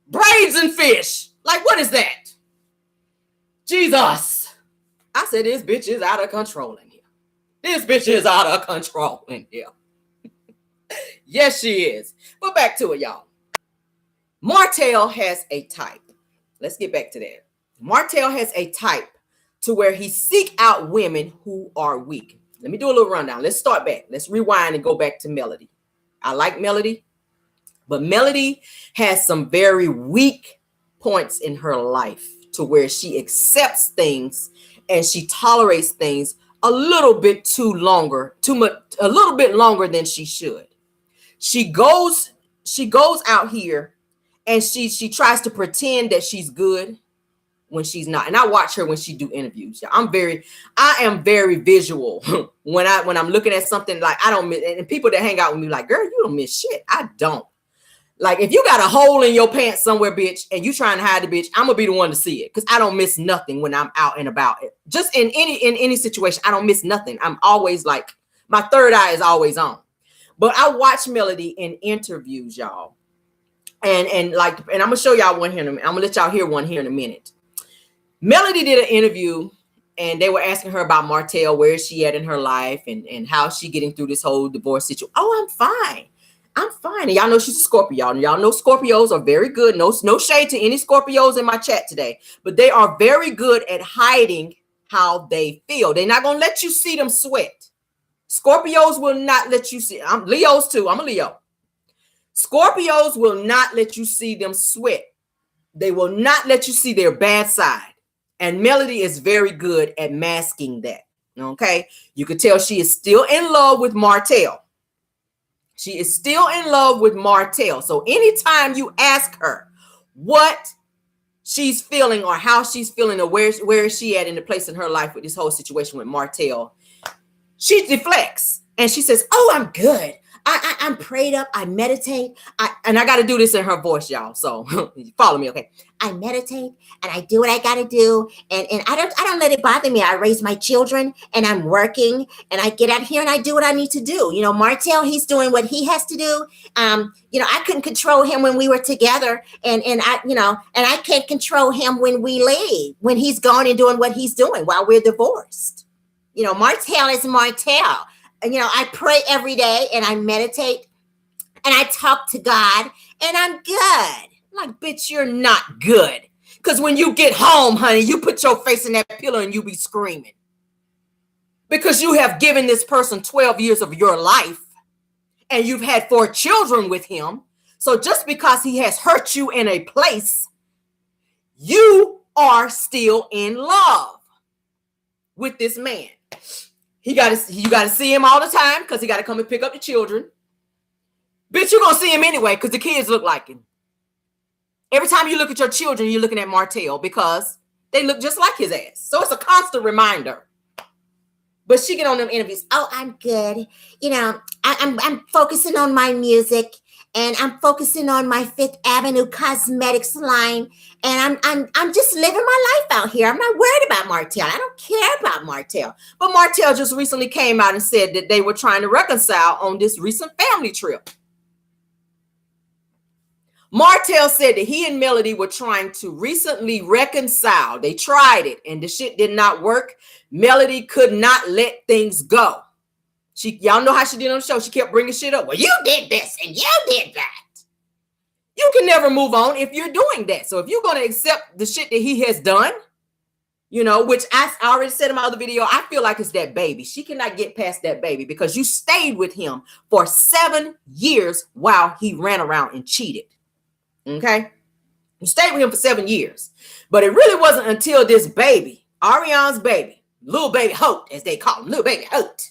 Braids and fish. Like, what is that? Jesus. I said, this bitch is out of control in here. This bitch is out of control in here. Yes, she is. But back to it, y'all. Martell has a type. Let's get back to that. Martell has a type to where he seek out women who are weak. Let me do a little rundown. Let's start back. Let's rewind and go back to Melody. I like Melody, but Melody has some very weak points in her life to where she accepts things and she tolerates things a little bit a little bit longer than she should. She goes out here and she tries to pretend that she's good when she's not. And I watch her when she do interviews. I am very visual when I'm looking at something. Like, I don't miss, and people that hang out with me like, girl, you don't miss shit. I don't. Like, if you got a hole in your pants somewhere, bitch, and you trying to hide the bitch, I'm gonna be the one to see it, because I don't miss nothing when I'm out and about. It just in any situation, I don't miss nothing. I'm always like, my third eye is always on. But I watch Melody in interviews, y'all, and I'm gonna show y'all one here in a minute. I'm gonna let y'all hear one here in a minute. Melody did an interview, and they were asking her about Martell, where is she at in her life, and how is she getting through this whole divorce situation. Oh, I'm fine. I'm fine. And y'all know she's a Scorpio. Y'all know Scorpios are very good. No shade to any Scorpios in my chat today, but they are very good at hiding how they feel. They're not gonna let you see them sweat. Scorpios will not let you see. I'm Leos too. I'm a Leo. Scorpios will not let you see them sweat. They will not let you see their bad side. And Melody is very good at masking that. Okay. You could tell she is still in love with Martell. She is still in love with Martell. So anytime you ask her what she's feeling or how she's feeling or where is she at in the place in her life with this whole situation with Martell, she deflects and she says, oh, I'm good. I'm prayed up. I meditate. And I got to do this in her voice, y'all. So follow me, okay? I meditate and I do what I got to do. And I don't let it bother me. I raise my children and I'm working and I get out here and I do what I need to do. You know, Martell, he's doing what he has to do. You know, I couldn't control him when we were together, and I, you know, and I can't control him when we leave, when he's gone and doing what he's doing while we're divorced. You know, Martell is Martell. And, you know, I pray every day and I meditate and I talk to God and I'm good. I'm like, bitch, you're not good. Because when you get home, honey, you put your face in that pillow and you be screaming. Because you have given this person 12 years of your life and you've had 4 children with him. So just because he has hurt you in a place, you are still in love with this man. You got to see him all the time because he got to come and pick up the children. Bitch, you're going to see him anyway because the kids look like him. Every time you look at your children, you're looking at Martell because they look just like his ass. So it's a constant reminder. But she get on them interviews. Oh, I'm good. You know, I'm focusing on my music and I'm focusing on my Fifth Avenue cosmetics line. And I'm just living my life out here. I'm not worried about Martell. I don't care about Martell. But Martell just recently came out and said that they were trying to reconcile on this recent family trip. Martell said that he and Melody were trying to recently reconcile. They tried it and the shit did not work. Melody could not let things go. Y'all know how she did on the show. She kept bringing shit up. Well, you did this and you did that. You can never move on if you're doing that. So if you're going to accept the shit that he has done, you know, which I already said in my other video, I feel like it's that baby. She cannot get past that baby because you stayed with him for 7 years while he ran around and cheated. Okay? You stayed with him for 7 years. But it really wasn't until this baby, Ariana's baby, little baby Holt, as they call him, little baby Holt,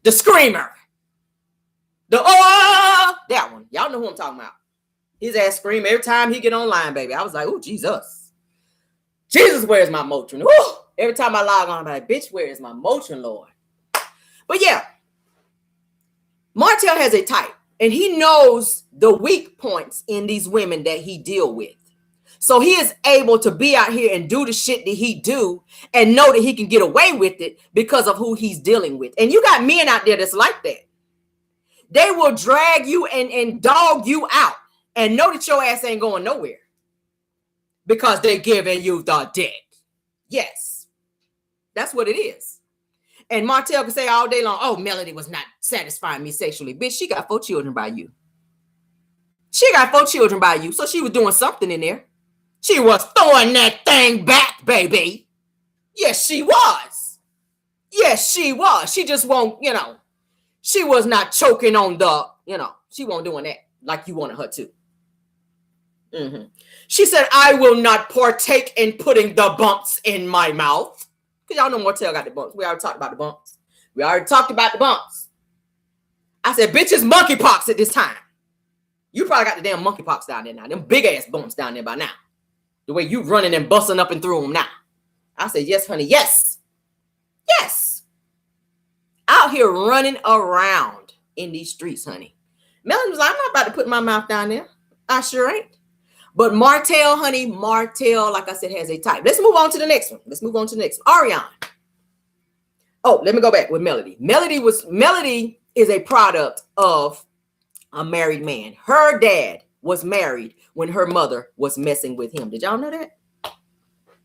the screamer, that one. Y'all know who I'm talking about. His ass scream every time he get online, baby. I was like, oh, Jesus. Jesus, where's my Motrin? Woo! Every time I log on, I'm like, bitch, where is my Motrin, Lord? But yeah, Martell has a type, and he knows the weak points in these women that he deal with. So he is able to be out here and do the shit that he do and know that he can get away with it because of who he's dealing with. And you got men out there that's like that. They will drag you and dog you out and know that your ass ain't going nowhere because they're giving you the dick. Yes, that's what it is. And Martell can say all day long, oh, Melody was not satisfying me sexually. Bitch, she got 4 children by you. She got 4 children by you. So she was doing something in there. She was throwing that thing back, baby. Yes, she was. Yes, she was. She just won't, you know, she was not choking on the, you know, she won't doing that like you wanted her to. Mm-hmm. She said, I will not partake in putting the bumps in my mouth. Because y'all know Martell got the bumps. We already talked about the bumps. I said, bitch, it's monkeypox at this time. You probably got the damn monkeypox down there now. Them big ass bumps down there by now. The way you running and busting up and through them now. I said, yes, honey, yes. Yes. Out here running around in these streets, honey. Melanie was like, I'm not about to put my mouth down there. I sure ain't. But Martell, honey, Martell, like I said, has a type. Let's move on to the next one. Ariane. Oh, let me go back with Melody. Melody is a product of a married man. Her dad was married when her mother was messing with him. Did y'all know that?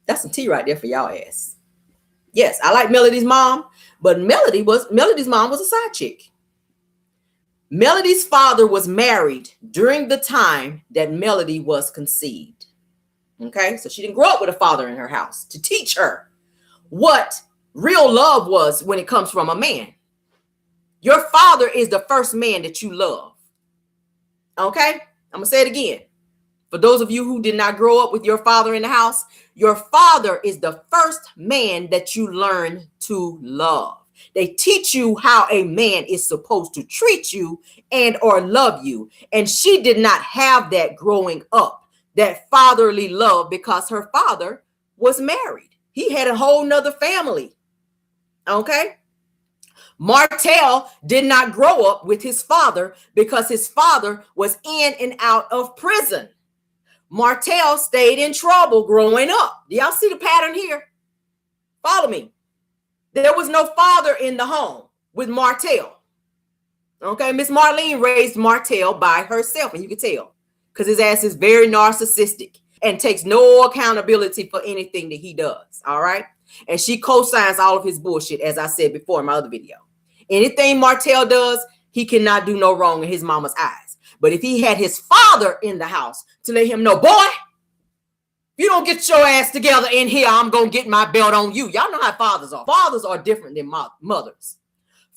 That's some tea right there for y'all ass. Yes, I like Melody's mom, but Melody's mom was a side chick. Melody's father was married during the time that Melody was conceived. Okay, so she didn't grow up with a father in her house to teach her what real love was when it comes from a man. Your father is the first man that you love. Okay, I'm gonna say it again. For those of you who did not grow up with your father in the house, your father is the first man that you learn to love. They teach you how a man is supposed to treat you and or love you. And she did not have that growing up, that fatherly love, because her father was married. He had a whole nother family. Okay. Martell did not grow up with his father because his father was in and out of prison. Martell stayed in trouble growing up. Do y'all see the pattern here? Follow me. There was no father in the home with Martell. Okay, Miss Marlene raised Martell by herself, and you can tell because his ass is very narcissistic and takes no accountability for anything that he does. All right, and she co-signs all of his bullshit, as I said before in my other video. Anything Martell does, he cannot do no wrong in his mama's eyes. But if he had his father in the house to let him know, boy, you don't get your ass together in here, I'm going to get my belt on you. Y'all know how fathers are. Fathers are different than mothers.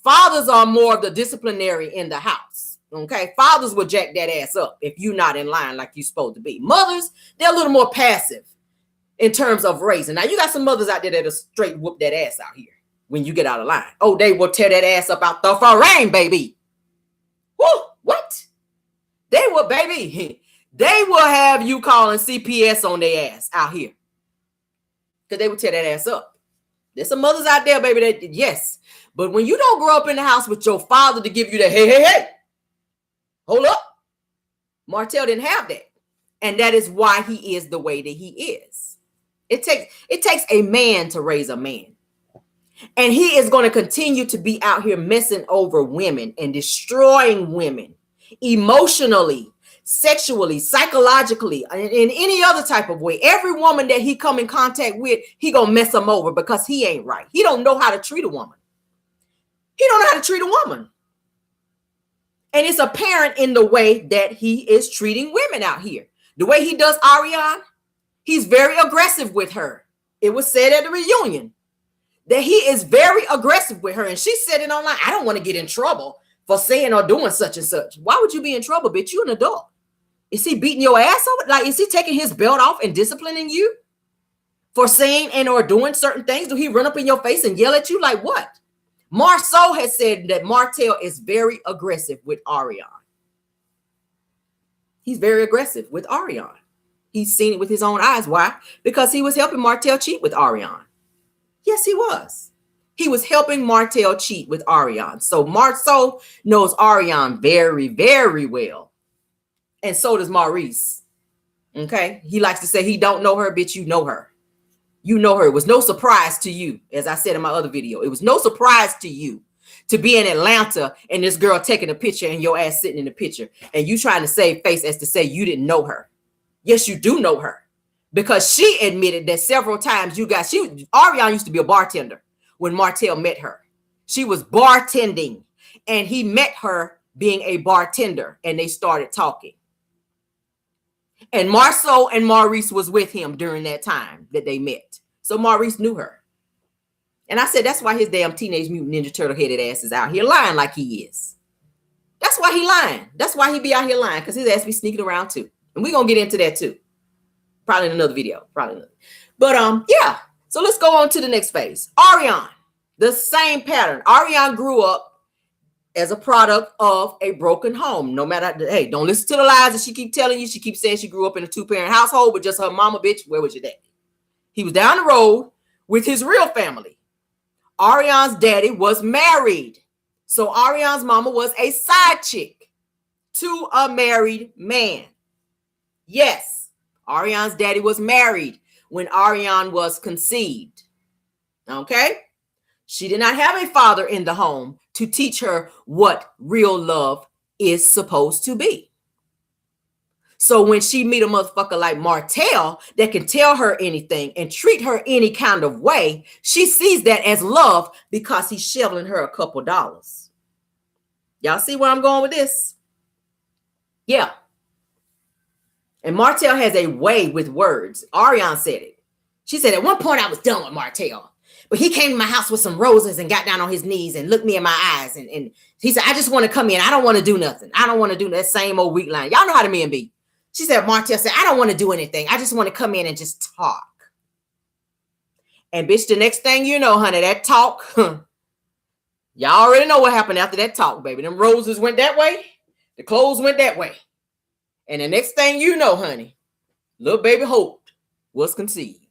Fathers are more of the disciplinary in the house. Okay. Fathers will jack that ass up if you're not in line like you're supposed to be. Mothers, they're a little more passive in terms of raising. Now, you got some mothers out there that'll straight whoop that ass out here when you get out of line. Oh, they will tear that ass up out the frame, baby. Woo, what? They will, baby. They will have you calling CPS on their ass out here. Because they will tear that ass up. There's some mothers out there, baby, that, yes. But when you don't grow up in the house with your father to give you the hey, hold up. Martell didn't have that. And that is why he is the way that he is. It takes a man to raise a man. And he is going to continue to be out here messing over women and destroying women emotionally, sexually, psychologically, and in any other type of way. Every woman that he come in contact with, he gonna mess them over because he ain't right. He don't know how to treat a woman. He don't know how to treat a woman. And it's apparent in the way that he is treating women out here. The way he does Ariane, he's very aggressive with her. It was said at the reunion that he is very aggressive with her. And she said it online. I don't want to get in trouble for saying or doing such and such. Why would you be in trouble, bitch? You an adult. Is he beating your ass over? Like, is he taking his belt off and disciplining you for saying and or doing certain things? Do he run up in your face and yell at you? Like what? Marceau has said that Martell is very aggressive with Ariane. He's very aggressive with Ariane. He's seen it with his own eyes. Why? Because he was helping Martell cheat with Ariane. Yes, he was. He was helping Martell cheat with Ariane. So Marceau knows Ariane very, very well. And so does Maurice. Okay. He likes to say he don't know her, bitch. You know her. You know her. It was no surprise to you. As I said in my other video, it was no surprise to you to be in Atlanta and this girl taking a picture and your ass sitting in the picture and you trying to save face as to say you didn't know her. Yes, you do know her because she admitted that several times Ariane used to be a bartender when Martell met her. She was bartending and he met her being a bartender and they started talking. And Marceau and Maurice was with him during that time that they met. So Maurice knew her. And I said, that's why his damn Teenage Mutant Ninja Turtle headed ass is out here lying like he is. That's why he lying. That's why he be out here lying, because his ass be sneaking around too. And we're going to get into that too. Probably in another video. But yeah. So let's go on to the next phase. Ariane, the same pattern. Ariane grew up as a product of a broken home. No matter, hey, don't listen to the lies that she keep telling you. She keeps saying she grew up in a 2-parent household with just her mama, bitch. Where was your daddy? He was down the road with his real family. Ariane's daddy was married. So Ariane's mama was a side chick to a married man. Yes, Ariane's daddy was married when Ariane was conceived. Okay? She did not have a father in the home to teach her what real love is supposed to be. So when she meet a motherfucker like Martell that can tell her anything and treat her any kind of way, she sees that as love because he's shoveling her a couple dollars. Y'all see where I'm going with this? Yeah. And Martell has a way with words. Ariane said it. She said, at one point I was done with Martell, but he came to my house with some roses and got down on his knees and looked me in my eyes. And he said, I just want to come in. I don't want to do nothing. I don't want to do that same old weak line. Y'all know how the men be. She said, Martell said, I don't want to do anything. I just want to come in and just talk. And bitch, the next thing you know, honey, that talk, y'all already know what happened after that talk, baby. Them roses went that way. The clothes went that way. And the next thing you know, honey, little baby Hope was conceived.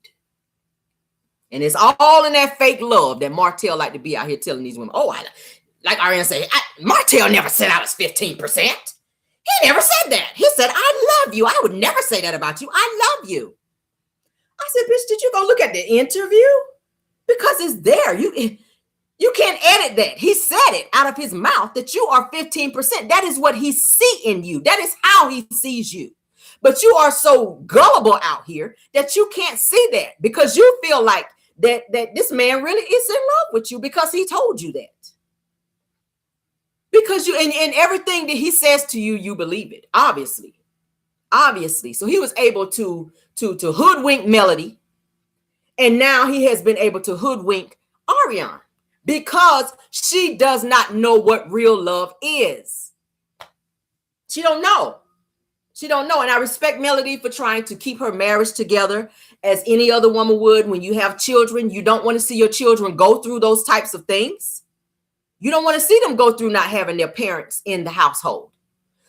And it's all in that fake love that Martell like to be out here telling these women. Oh, like Ariane said, Martell never said I was 15%. He never said that. He said, I love you. I would never say that about you. I love you. I said, bitch, did you go look at the interview? Because it's there. You can't edit that. He said it out of his mouth that you are 15%. That is what he see in you. That is how he sees you. But you are so gullible out here that you can't see that because you feel like that this man really is in love with you because he told you that. Because you and everything that he says to you, you believe it. Obviously. So he was able to hoodwink Melody. And now he has been able to hoodwink Ariane because she does not know what real love is. She don't know. And I respect Melody for trying to keep her marriage together as any other woman would. When you have children, you don't want to see your children go through those types of things. You don't want to see them go through not having their parents in the household.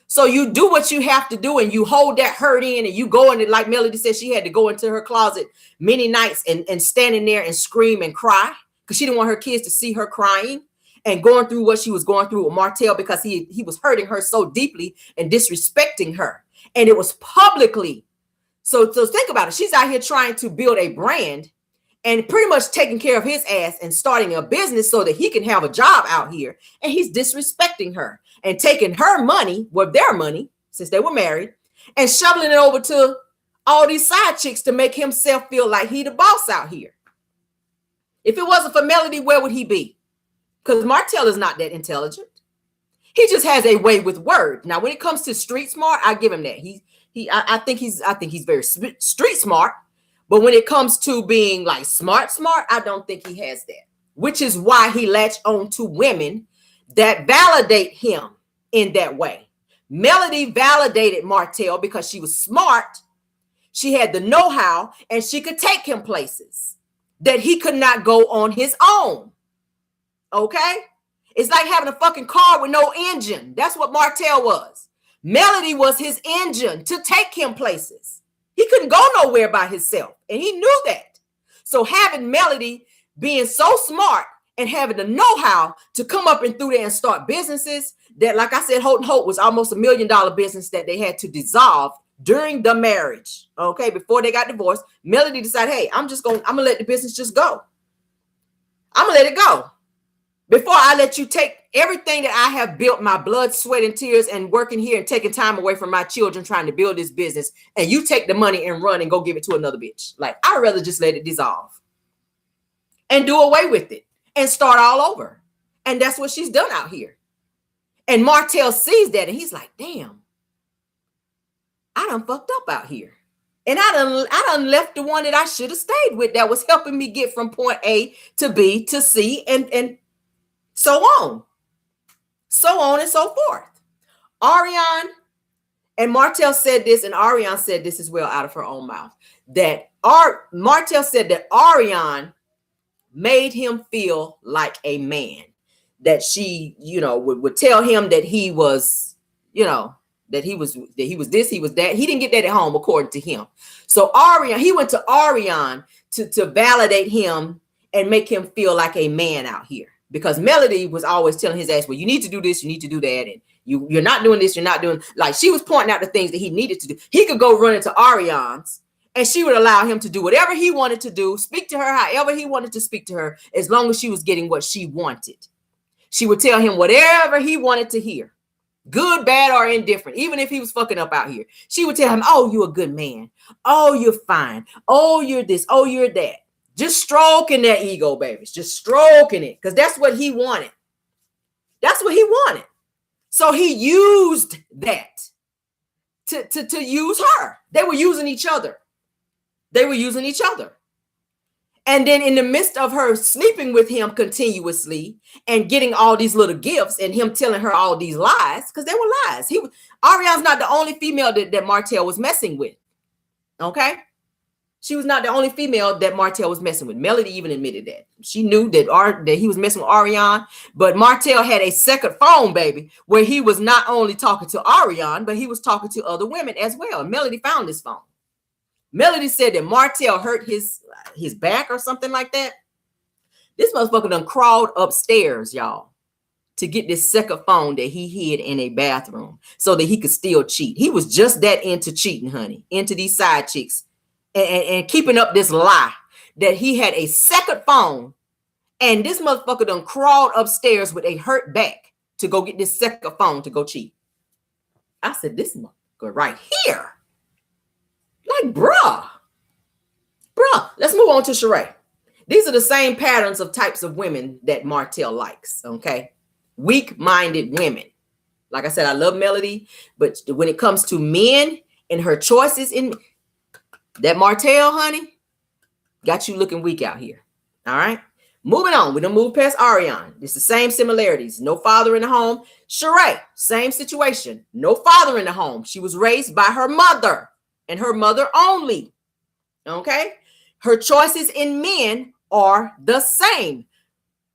So you do what you have to do and you hold that hurt in and you go in it. Like Melody said, she had to go into her closet many nights and standing there and scream and cry because she didn't want her kids to see her crying and going through what she was going through with Martell because he was hurting her so deeply and disrespecting her. And it was publicly. So think about it. She's out here trying to build a brand and pretty much taking care of his ass and starting a business so that he can have a job out here. And he's disrespecting her and taking her money, well, their money, since they were married, and shoveling it over to all these side chicks to make himself feel like he the boss out here. If it wasn't for Melody, where would he be? Because Martell is not that intelligent. He just has a way with words. Now, when it comes to street smart, I give him that. I think he's very street smart. But when it comes to being like smart, I don't think he has that. Which is why he latched on to women that validate him in that way. Melody validated Martell because she was smart. She had the know-how and she could take him places that he could not go on his own. Okay? It's like having a fucking car with no engine. That's what Martell was. Melody was his engine to take him places. He couldn't go nowhere by himself. And he knew that. So having Melody being so smart and having the know-how to come up and through there and start businesses that, like I said, Houghton Hope was almost $1 million business that they had to dissolve during the marriage. Okay, before they got divorced, Melody decided, hey, I'm gonna let the business just go. I'm gonna let it go. Before I let you take everything that I have built, my blood, sweat, and tears, and working here and taking time away from my children trying to build this business, and you take the money and run and go give it to another bitch. Like, I'd rather just let it dissolve and do away with it and start all over. And that's what she's done out here. And Martell sees that and he's like, damn, I done fucked up out here. And I done left the one that I should have stayed with that was helping me get from point A to B to C and so on and so forth. Ariane and Martell said this, and Ariane said this as well out of her own mouth, that Martell said that Ariane made him feel like a man, that she, would tell him that he was, that he was this, he was that. He didn't get that at home, according to him. So he went to Ariane to validate him and make him feel like a man out here. Because Melody was always telling his ass, well, you need to do this, you need to do that. And, You're not doing this. You're not doing, like, she was pointing out the things that he needed to do. He could go run into Ariane's and she would allow him to do whatever he wanted to do, speak to her however he wanted to speak to her, as long as she was getting what she wanted. She would tell him whatever he wanted to hear, good, bad, or indifferent. Even if he was fucking up out here, she would tell him, oh, you're a good man. Oh, you're fine. Oh, you're this. Oh, you're that. Just stroking that ego, babies. Just stroking it, because that's what he wanted. That's what he wanted. So he used that to use her. They were using each other. They were using each other. And then in the midst of her sleeping with him continuously and getting all these little gifts and him telling her all these lies, because they were lies. Ariane's not the only female that Martell was messing with. Okay? She was not the only female that Martell was messing with. Melody even admitted that. She knew that he was messing with Ariane, but Martell had a second phone, baby, where he was not only talking to Ariane, but he was talking to other women as well. And Melody found this phone. Melody said that Martell hurt his back or something like that. This motherfucker done crawled upstairs, y'all, to get this second phone that he hid in a bathroom so that he could still cheat. He was just that into cheating, honey, into these side chicks and keeping up this lie that he had a second phone, and this motherfucker done crawled upstairs with a hurt back to go get this second phone to go cheat. I said, this motherfucker right here. Like, bruh, let's move on to Sheree. These are the same patterns of types of women that Martell likes, okay? Weak-minded women. Like I said, I love Melody, but when it comes to men and her choices in that Martell, honey, got you looking weak out here, all right? Moving on, we don't move past Ariane. It's the same similarities. No father in the home. Sheree, same situation. No father in the home. She was raised by her mother and her mother only, okay? Her choices in men are the same.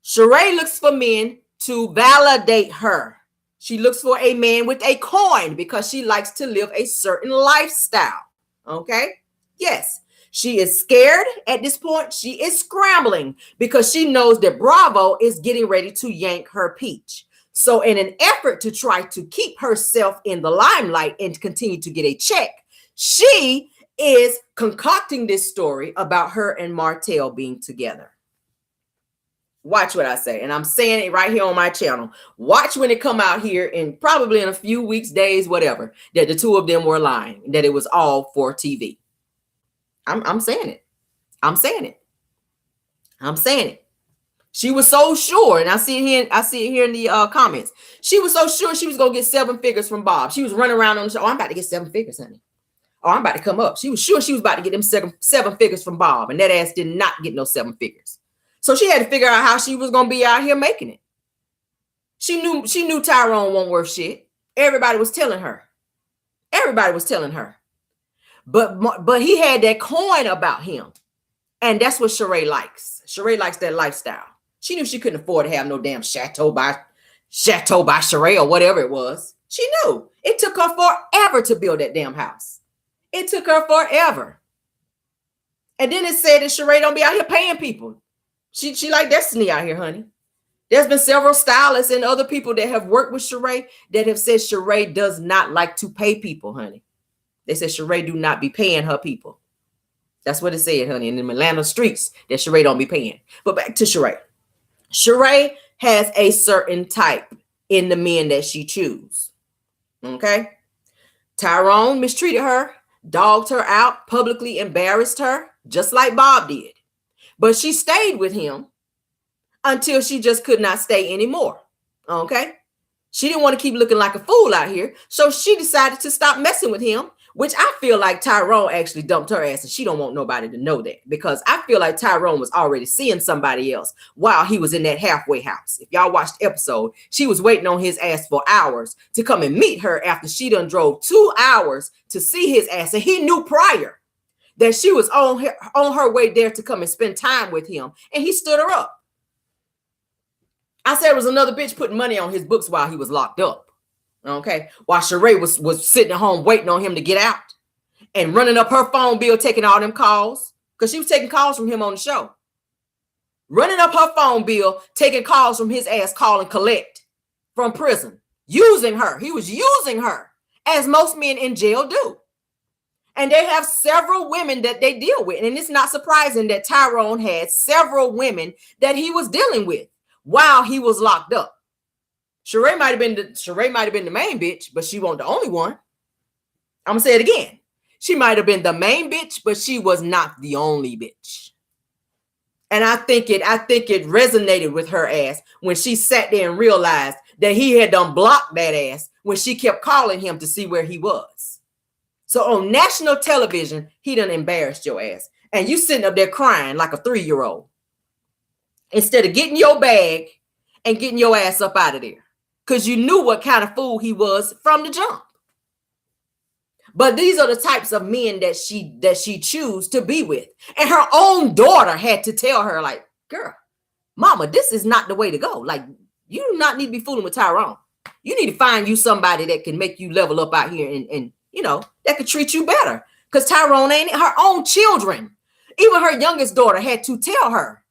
Sheree looks for men to validate her. She looks for a man with a coin because she likes to live a certain lifestyle, okay? Yes, she is scared at this point. She is scrambling because she knows that Bravo is getting ready to yank her peach. So in an effort to try to keep herself in the limelight and continue to get a check, she is concocting this story about her and Martell being together. Watch what I say. And I'm saying it right here on my channel. Watch when it come out here in probably in a few weeks, days, whatever, that the two of them were lying, that it was all for TV. I'm saying it. I'm saying it. I'm saying it. She was so sure, and I see it here in the comments. She was so sure she was gonna get 7 figures from Bob. She was running around on the show. Oh, I'm about to get 7 figures, honey. Oh, I'm about to come up. She was sure she was about to get them seven figures from Bob, and that ass did not get no 7 figures. So she had to figure out how she was gonna be out here making it. She knew Tyrone wasn't worth shit. Everybody was telling her. Everybody was telling her. But he had that coin about him, and that's what Sheree likes. Sheree likes that lifestyle. She knew she couldn't afford to have no damn chateau by Sheree or whatever it was. She knew it took her forever to build that damn house. It took her forever. And then it said that Sheree don't be out here paying people. She like Destiny out here, honey. There's been several stylists and other people that have worked with Sheree that have said Sheree does not like to pay people, honey. They said Sheree do not be paying her people. That's what it said, honey, in the Atlanta streets, that Sheree don't be paying. But back to Sheree. Sheree has a certain type in the men that she chooses. Okay? Tyrone mistreated her, dogged her out, publicly embarrassed her, just like Bob did. But she stayed with him until she just could not stay anymore. Okay? She didn't want to keep looking like a fool out here, so she decided to stop messing with him, which I feel like Tyrone actually dumped her ass, and she don't want nobody to know that, because I feel like Tyrone was already seeing somebody else while he was in that halfway house. If y'all watched the episode, she was waiting on his ass for hours to come and meet her after she done drove 2 hours to see his ass, and he knew prior that she was on her way there to come and spend time with him, and he stood her up. I said it was another bitch putting money on his books while he was locked up. Okay, while Sheree was sitting at home waiting on him to get out and running up her phone bill, taking all them calls, because she was taking calls from him on the show. Running up her phone bill, taking calls from his ass, calling collect from prison. Using her. He was using her, as most men in jail do. And they have several women that they deal with. And it's not surprising that Tyrone had several women that he was dealing with while he was locked up. Sheree might have been the main bitch, but she wasn't the only one. I'm gonna say it again. She might have been the main bitch, but she was not the only bitch. And I think it resonated with her ass when she sat there and realized that he had done blocked that ass when she kept calling him to see where he was. So on national television, he done embarrassed your ass. And you sitting up there crying like a 3-year-old. Instead of getting your bag and getting your ass up out of there. Because you knew what kind of fool he was from the jump. But these are the types of men that she choose to be with. And her own daughter had to tell her, like, girl, mama, this is not the way to go. Like, you do not need to be fooling with Tyrone. You need to find you somebody that can make you level up out here and you know, that could treat you better. Because Tyrone ain't her own children. Even her youngest daughter had to tell her.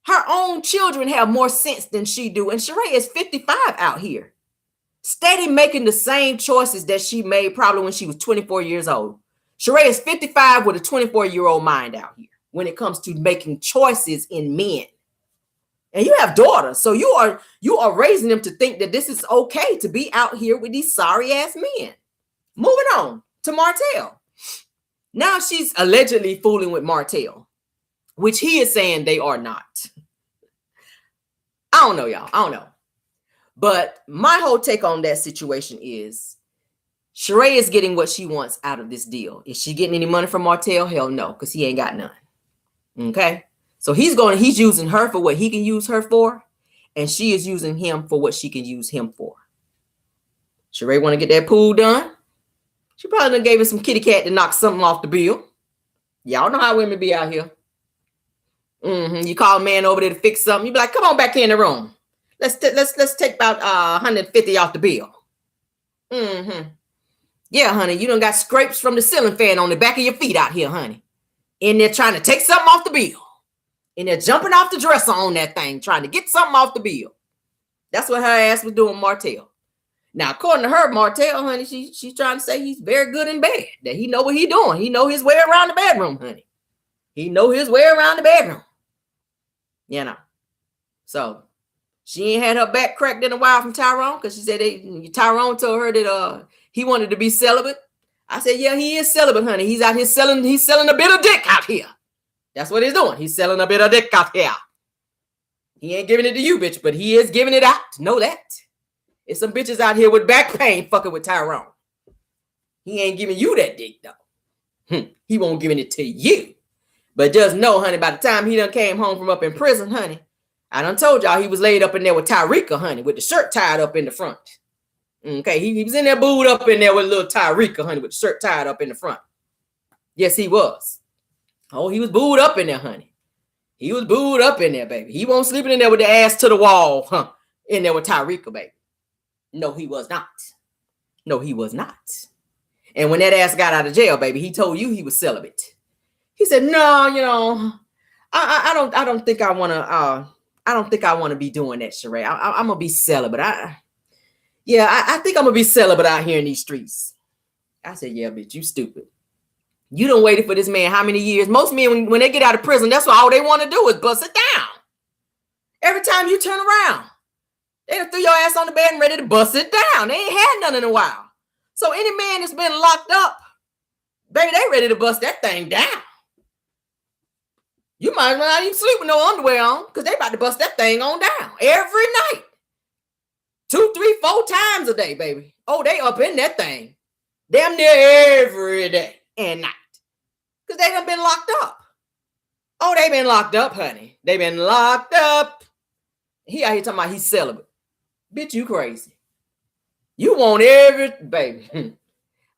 Her own children have more sense than she do. And Sheree is 55 out here. Steady making the same choices that she made probably when she was 24 years old. Sheree is 55 with a 24-year-old mind out here when it comes to making choices in men. And you have daughters, so you are raising them to think that this is okay to be out here with these sorry ass men. Moving on to Martell. Now she's allegedly fooling with Martell, which he is saying they are not. I don't know, y'all. I don't know. But my whole take on that situation is Sheree is getting what she wants out of this deal. Is she getting any money from Martell? Hell no, because he ain't got none. Okay. So he's using her for what he can use her for, and she is using him for what she can use him for. Sheree want to get that pool done. She probably done gave him some kitty cat to knock something off the bill. Y'all know how women be out here. You call a man over there to fix something. You be like, come on back in the room. Let's take about 150 off the bill. Yeah, honey, you done got scrapes from the ceiling fan on the back of your feet out here, honey. In there trying to take something off the bill. In there jumping off the dresser on that thing, trying to get something off the bill. That's what her ass was doing, Martell. Now, according to her, Martell, honey, she's trying to say he's very good in bed. That he know what he doing. He know his way around the bedroom, honey. He know his way around the bedroom. You know. So she ain't had her back cracked in a while from Tyrone because she said Tyrone told her that he wanted to be celibate. I said, yeah, he is celibate, honey. He's out here selling a bit of dick out here. That's what he's doing. He's selling a bit of dick out here. He ain't giving it to you, bitch, but he is giving it out. Know that. It's some bitches out here with back pain fucking with Tyrone. He ain't giving you that dick, though. He won't giving it to you. But just know, honey, by the time he done came home from up in prison, honey, I done told y'all he was laid up in there with Tyreeka, honey, with the shirt tied up in the front. Okay, he was in there booed up in there with little Tyreeka, honey, with the shirt tied up in the front. Yes, he was. Oh, he was booed up in there, honey. He was booed up in there, baby. He wasn't sleeping in there with the ass to the wall, in there with Tyreeka, baby. No, he was not. No, he was not. And when that ass got out of jail, baby, he told you he was celibate. He said, no, you know, I don't think I want to be doing that, Sheree. I'm gonna be celibate. I think I'm gonna be celibate out here in these streets. I said, yeah, bitch, you stupid. You done waited for this man how many years? Most men, when they get out of prison, that's all they want to do is bust it down. Every time you turn around, they done threw your ass on the bed and ready to bust it down. They ain't had none in a while. So any man that's been locked up, baby, they ready to bust that thing down. You might as well not even sleep with no underwear on because they about to bust that thing on down every night. 2, 3, 4 times a day, baby. Oh, they up in that thing. Damn near every day and night. Because they done been locked up. Oh, they been locked up, honey. They been locked up. He out here talking about he's celibate. Bitch, you crazy. You want every, baby.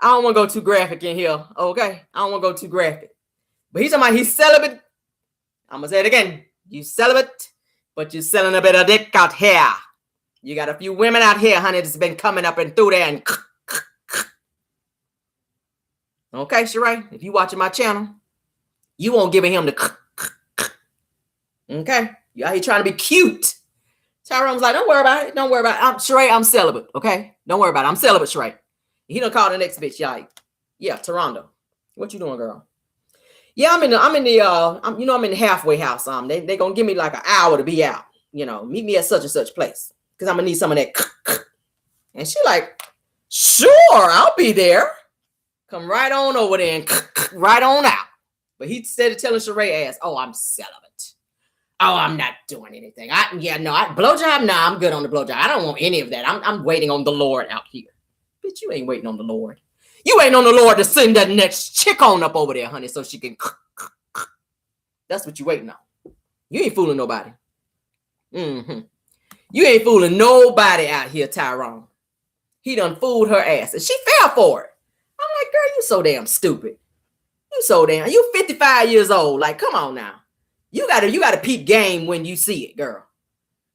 I don't want to go too graphic in here, okay? I don't want to go too graphic. But he's talking about he's celibate. I'm going to say it again. You celibate, but you're selling a bit of dick out here. You got a few women out here, honey, that's been coming up and through there and okay, Sheree, if you watching my channel, you won't give him the okay? You out here trying to be cute. Tyrone was like, don't worry about it. Don't worry about it. Sheree, I'm celibate. Okay. Don't worry about it. I'm celibate, Sheree. He done called the next bitch. Like, yeah, Toronto. What you doing, girl? Yeah, I'm in the I'm in the halfway house. They gonna give me like an hour to be out. Meet me at such and such place. Cause I'm gonna need some of that. And she like, sure, I'll be there. Come right on over there and right on out. But he said telling Sheree ass, oh, I'm celibate. Oh, I'm not doing anything. Blowjob? Nah, I'm good on the blowjob. I don't want any of that. I'm waiting on the Lord out here. Bitch, you ain't waiting on the Lord. You ain't on the Lord to send that next chick on up over there, honey, so she can. That's what you waiting on. You ain't fooling nobody. You ain't fooling nobody out here, Tyrone. He done fooled her ass, and she fell for it. I'm like, girl, you so damn stupid. You 55 years old. Like, come on now. You gotta peep game when you see it, girl.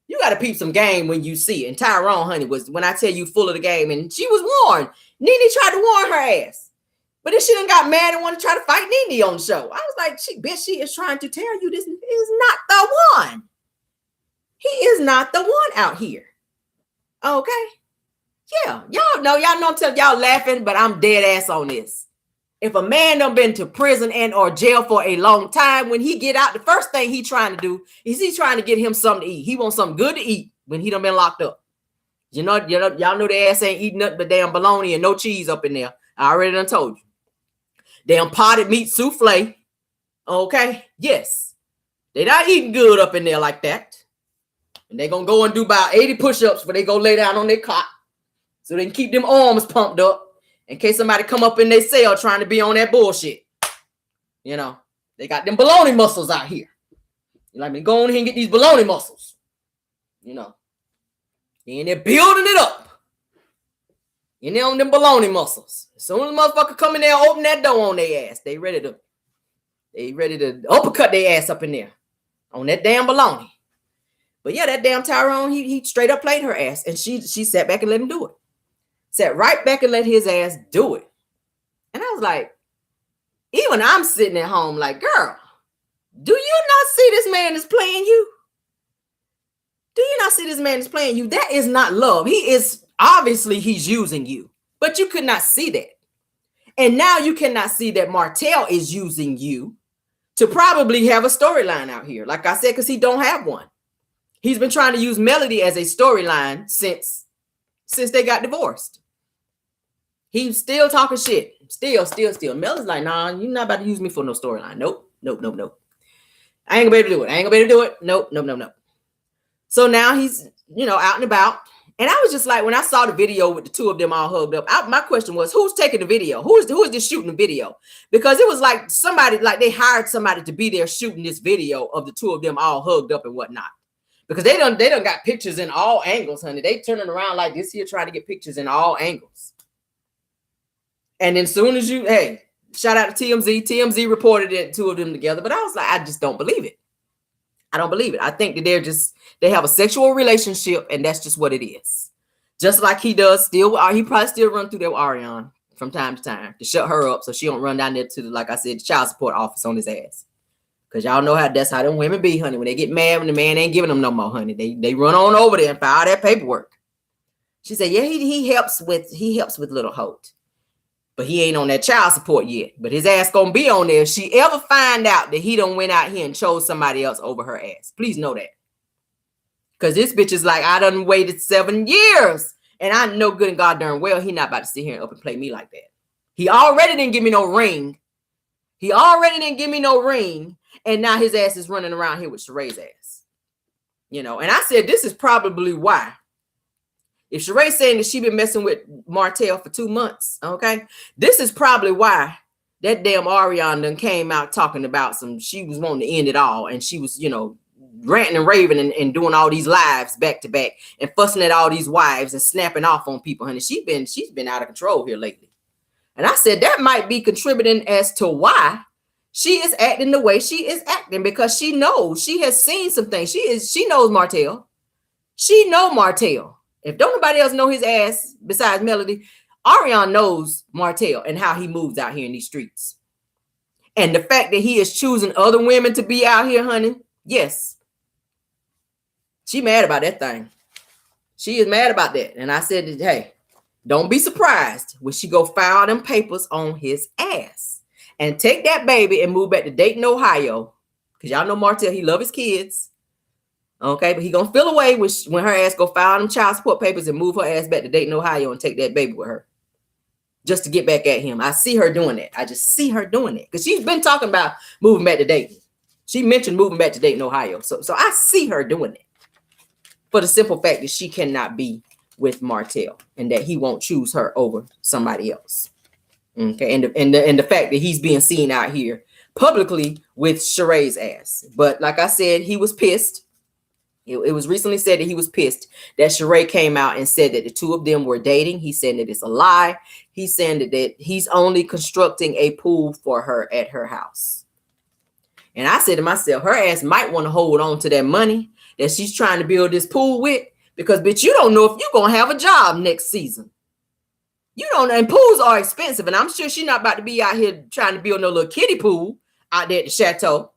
You gotta peep some game when you see it. And Tyrone, honey, was when I tell you full of the game, and she was warned. Nene tried to warn her ass. But then she done got mad and wanted to try to fight Nene on the show. I was like, she is trying to tell you this is not the one. He is not the one out here. Okay? Yeah, y'all know I'm telling y'all laughing, but I'm dead ass on this. If a man done been to prison and or jail for a long time, when he get out, the first thing he trying to do is he trying to get him something to eat. He wants something good to eat when he done been locked up. Y'all know the ass ain't eating nothing but damn bologna and no cheese up in there. I already done told you. Damn potted meat souffle. Okay? Yes. They not eating good up in there like that. And they gonna go and do about 80 push-ups before they go lay down on their cot. So they can keep them arms pumped up in case somebody come up in their cell trying to be on that bullshit. They got them bologna muscles out here. You like me? Go on here and get these bologna muscles. And they're building it up. And they're on them bologna muscles. As soon as the motherfucker come in there and open that door on their ass, they ready to uppercut their ass up in there on that damn bologna. But yeah, that damn Tyrone, he straight up played her ass, and she sat back and let him do it. Sat right back and let his ass do it. And I was like, even I'm sitting at home like, girl, do you not see this man is playing you? Do you not see this man is playing you? That is not love. He's using you, but you could not see that. And now you cannot see that Martell is using you to probably have a storyline out here. Like I said, because he don't have one. He's been trying to use Melody as a storyline since they got divorced. He's still talking shit. Still. Melody's like, nah, you're not about to use me for no storyline. Nope. I ain't gonna be able to do it. Nope. So now he's, out and about. And I was just like, when I saw the video with the two of them all hugged up, my question was, who's taking the video? Who is this shooting the video? Because it was like somebody, like they hired somebody to be there shooting this video of the two of them all hugged up and whatnot. Because they done got pictures in all angles, honey. They turning around like this here trying to get pictures in all angles. And then soon as shout out to TMZ. TMZ reported it, two of them together. But I was like, I just don't believe it. I don't believe it. I think that they have a sexual relationship, and that's just what it is. Just like he does he probably still run through there with Ariana from time to time to shut her up so she don't run down there to like I said, the child support office on his ass. Because y'all know that's how them women be, honey. When they get mad when the man ain't giving them no more, honey, they run on over there and file that paperwork. She said, yeah, he helps with little Holt. But he ain't on that child support yet. But his ass gonna be on there if she ever find out that he done went out here and chose somebody else over her ass. Please know that. Because this bitch is like, I done waited 7 years. And I know good and God darn well he not about to sit here and up and play me like that. He already didn't give me no ring. And now his ass is running around here with Sheree's ass. And I said, this is probably why. If Sheree's saying that she been messing with Martell for 2 months, okay, this is probably why that damn Ariana done came out talking about she was wanting to end it all. And she was, ranting and raving and doing all these lives back to back and fussing at all these wives and snapping off on people. Honey, she's been out of control here lately. And I said that might be contributing as to why she is acting the way she is acting, because she knows, she has seen some things. She knows Martell. She know Martell. If don't nobody else know his ass besides Melody, Ariana knows Martell and how he moves out here in these streets. And the fact that he is choosing other women to be out here, honey, yes. She mad about that thing. She is mad about that. And I said, hey, don't be surprised when she go file them papers on his ass and take that baby and move back to Dayton, Ohio. Because y'all know Martell, he love his kids. Okay, but he gonna feel away when her ass go file them child support papers and move her ass back to Dayton, Ohio and take that baby with her. Just to get back at him. I see her doing that. I just see her doing it. Because she's been talking about moving back to Dayton. She mentioned moving back to Dayton, Ohio. So I see her doing it. For the simple fact that she cannot be with Martell and that he won't choose her over somebody else. Okay, and the fact that he's being seen out here publicly with Sheree's ass. But like I said, he was pissed. It was recently said that he was pissed that Sheree came out and said that the two of them were dating. He's saying that it's a lie. He's saying that he's only constructing a pool for her at her house. And I said to myself, her ass might want to hold on to that money that she's trying to build this pool with, because bitch, you don't know if you're gonna have a job next season. You don't, and pools are expensive, and I'm sure she's not about to be out here trying to build no little kiddie pool out there at the chateau.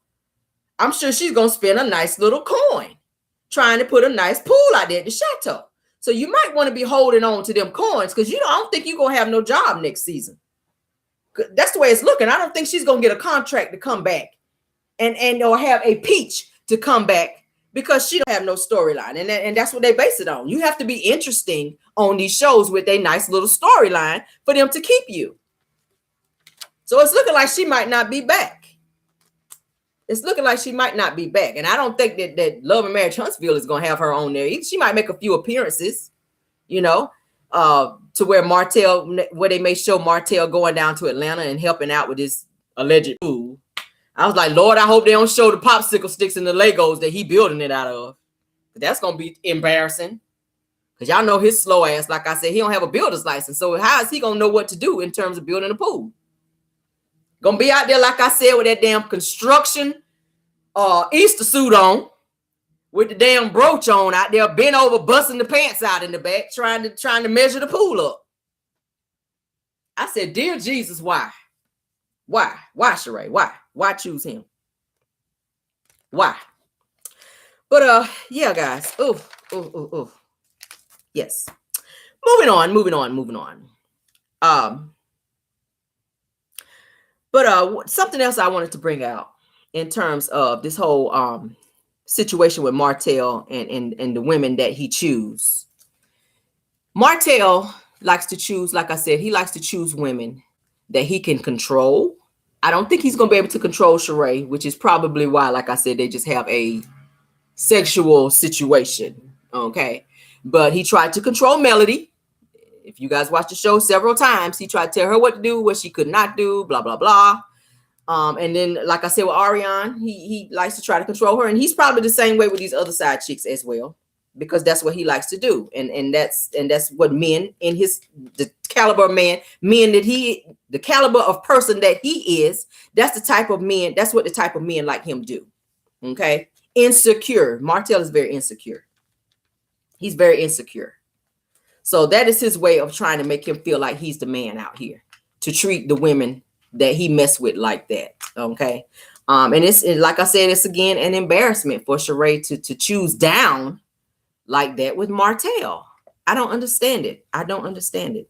I'm sure she's gonna spend a nice little coin trying to put a nice pool out there at the chateau. So you might want to be holding on to them coins, because I don't think you're gonna have no job next season. That's the way it's looking. I don't think she's gonna get a contract to come back and or have a peach to come back, because she don't have no storyline. And that's what they base it on. You have to be interesting on these shows with a nice little storyline for them to keep you. So it's looking like she might not be back. It's looking like she might not be back. And I don't think that Love and Marriage Huntsville is going to have her on there. She might make a few appearances, to where they may show Martell going down to Atlanta and helping out with this alleged pool. I was like, Lord, I hope they don't show the popsicle sticks and the Legos that he building it out of. That's going to be embarrassing. Because y'all know his slow ass, like I said, he don't have a builder's license. So how is he going to know what to do in terms of building a pool? Going to be out there, like I said, with that damn construction Easter suit on, with the damn brooch on out there, bent over, busting the pants out in the back, trying to measure the pool up. I said, dear Jesus, why? Why, Sheree? Why choose him? Why? But yeah, guys. Oh. Yes. Moving on. But something else I wanted to bring out in terms of this whole situation with Martell and the women that he choose. Martell likes to choose, like I said, he likes to choose women that he can control. I don't think he's going to be able to control Sheree, which is probably why, like I said, they just have a sexual situation. Okay. But he tried to control Melody. If you guys watch the show several times, he tried to tell her what to do, what she could not do, blah, blah, blah. And then, like I said, with Ariane, he likes to try to control her. And he's probably the same way with these other side chicks as well, because that's what he likes to do. And that's what men in the caliber of the caliber of person that he is, that's the type of men, that's what the type of men like him do. Okay. Insecure. Martell is very insecure. He's very insecure. So that is his way of trying to make him feel like he's the man out here, to treat the women that he messed with like that. Okay. And it's like I said, it's again an embarrassment for Sheree to choose down like that with Martell. I don't understand it. I don't understand it,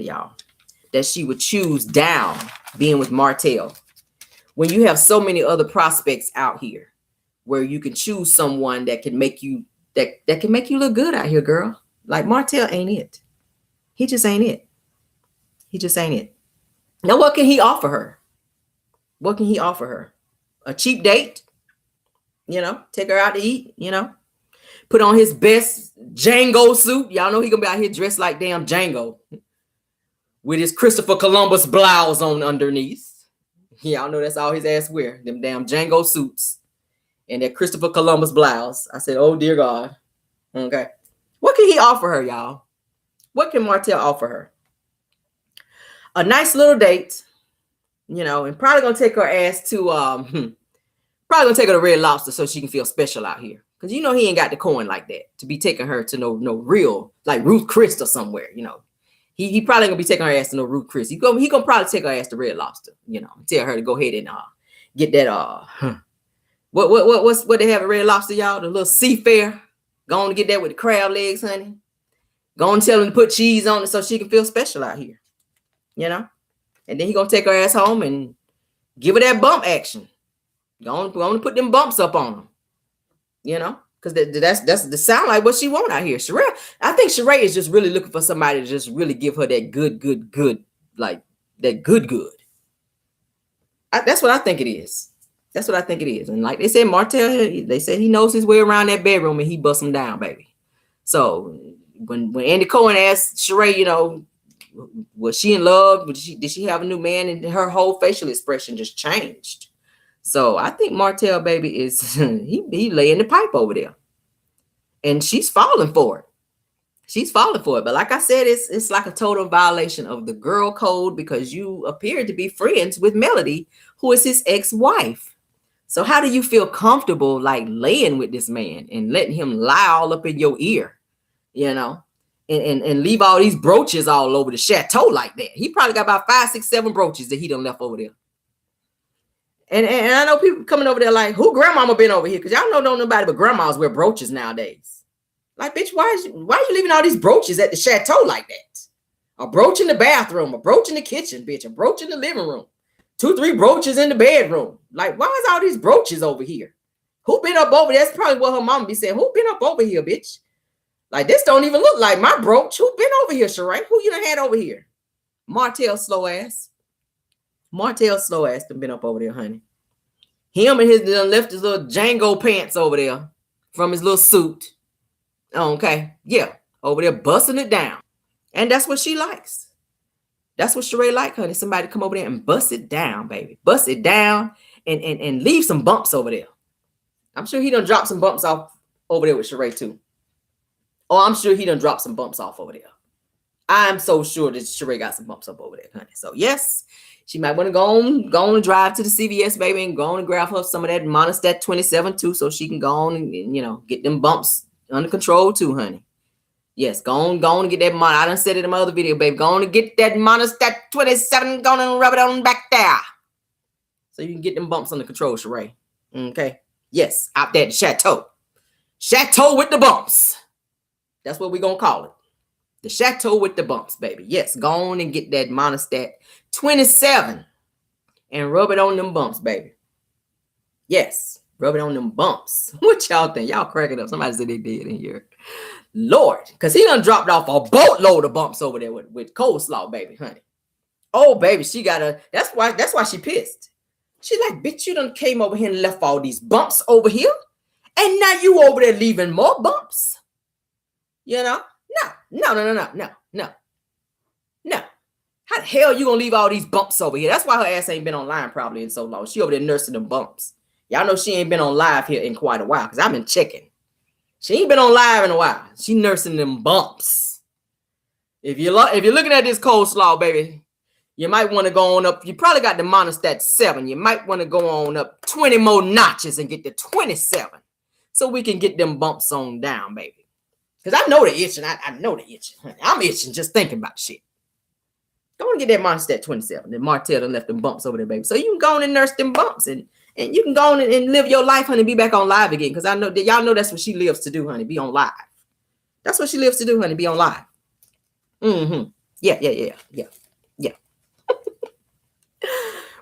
y'all. That she would choose down being with Martell when you have so many other prospects out here where you can choose someone that can make you that can make you look good out here, girl. Like Martell ain't it. He just ain't it. Now, what can he offer her? A cheap date? Take her out to eat, put on his best Django suit. Y'all know he gonna be out here dressed like damn Django with his Christopher Columbus blouse on underneath. Y'all know that's all his ass wear, them damn Django suits and that Christopher Columbus blouse. I said, oh dear God. Okay. What can he offer her, y'all? What can Martell offer her? A nice little date, and probably gonna take her ass to probably gonna take her to Red Lobster so she can feel special out here. Because he ain't got the coin like that to be taking her to no real, like Ruth Chris or somewhere, He probably gonna be taking her ass to no Ruth Chris. He gonna probably take her ass to Red Lobster, tell her to go ahead and get that What they have at Red Lobster, y'all? The little seafair. Go on to get that with the crab legs, honey. Go on and tell him to put cheese on it so she can feel special out here. You know? And then he gonna take her ass home and give her that bump action. Go on and put them bumps up on him. You know? Because that's the sound like what she want out here. Sheree, I think Sheree is just really looking for somebody to just really give her that good, like that good. That's what I think it is. That's what I think it is. And like they said, Martell, they said he knows his way around that bedroom and he busts them down, baby. So when Andy Cohen asked Sheree, you know, was she in love? Did she have a new man? And her whole facial expression just changed. So I think Martell, baby, is he laying the pipe over there. And she's falling for it. She's falling for it. But like I said, it's like a total violation of the girl code because you appear to be friends with Melody, who is his ex-wife. So how do you feel comfortable like laying with this man and letting him lie all up in your ear, you know, and leave all these brooches all over the chateau like that? He probably got about 5, 6, 7 brooches that he done left over there. And I know people coming over there like, who grandmama been over here? Because y'all know nobody but grandmas wear brooches nowadays. Like, bitch, why are you leaving all these brooches at the chateau like that? A brooch in the bathroom, a brooch in the kitchen, bitch, a brooch in the living room. 2, 3 brooches in the bedroom. Like, why is all these brooches over here? Who been up over there? That's probably what her mama be saying. Who been up over here, bitch? Like, this don't even look like my brooch. Who been over here, Sheree? Who you done had over here? Martell slow ass. Martell slow ass done been up over there, honey. Him and his done left his little Django pants over there from his little suit. Okay. Yeah. Over there busting it down. And that's what she likes. That's what Sheree like, honey. Somebody come over there and bust it down, baby. Bust it down and leave some bumps over there. I'm sure he done dropped some bumps off over there with Sheree too. Oh, I'm sure he done dropped some bumps off over there. I'm so sure that Sheree got some bumps up over there, honey. So yes, she might want to go on and drive to the CVS, baby, and go on and grab her some of that Monistat 27 too, so she can go on and, you know, get them bumps under control too, honey. Yes, go on and get that money. I done said it in my other video, baby. Go on and get that Monistat 27. Go on and rub it on back there. So you can get them bumps under control, Sheree. Okay. Yes, out there at the chateau. Chateau with the bumps. That's what we're going to call it. The chateau with the bumps, baby. Yes, go on and get that Monistat 27 and rub it on them bumps, baby. Yes, rub it on them bumps. What y'all think? Y'all cracking up. Somebody said they did in here. Lord, because he done dropped off a boatload of bumps over there with coleslaw, baby, honey. Oh, baby, she got a, that's why she pissed. She like, bitch, you done came over here and left all these bumps over here. And now you over there leaving more bumps. You know? No. How the hell you gonna leave all these bumps over here? That's why her ass ain't been online probably in so long. She over there nursing them bumps. Y'all know she ain't been on live here in quite a while because I've been checking. She ain't been on live in a while. She nursing them bumps. If you're looking at this coleslaw, baby, you might want to go on up. You probably got the Monistat 7. You might want to go on up 20 more notches and get the 27 so we can get them bumps on down, baby. Because I know they're itching. I know they're itching. I'm itching just thinking about shit. Go and get that Monistat 27. Then Martell done left them bumps over there, baby. So you can go on and nurse them bumps and you can go on and live your life, honey, be back on live again. Because I know that y'all know that's what she lives to do, honey, be on live. That's what she lives to do, honey, be on live. Mm-hmm. Yeah.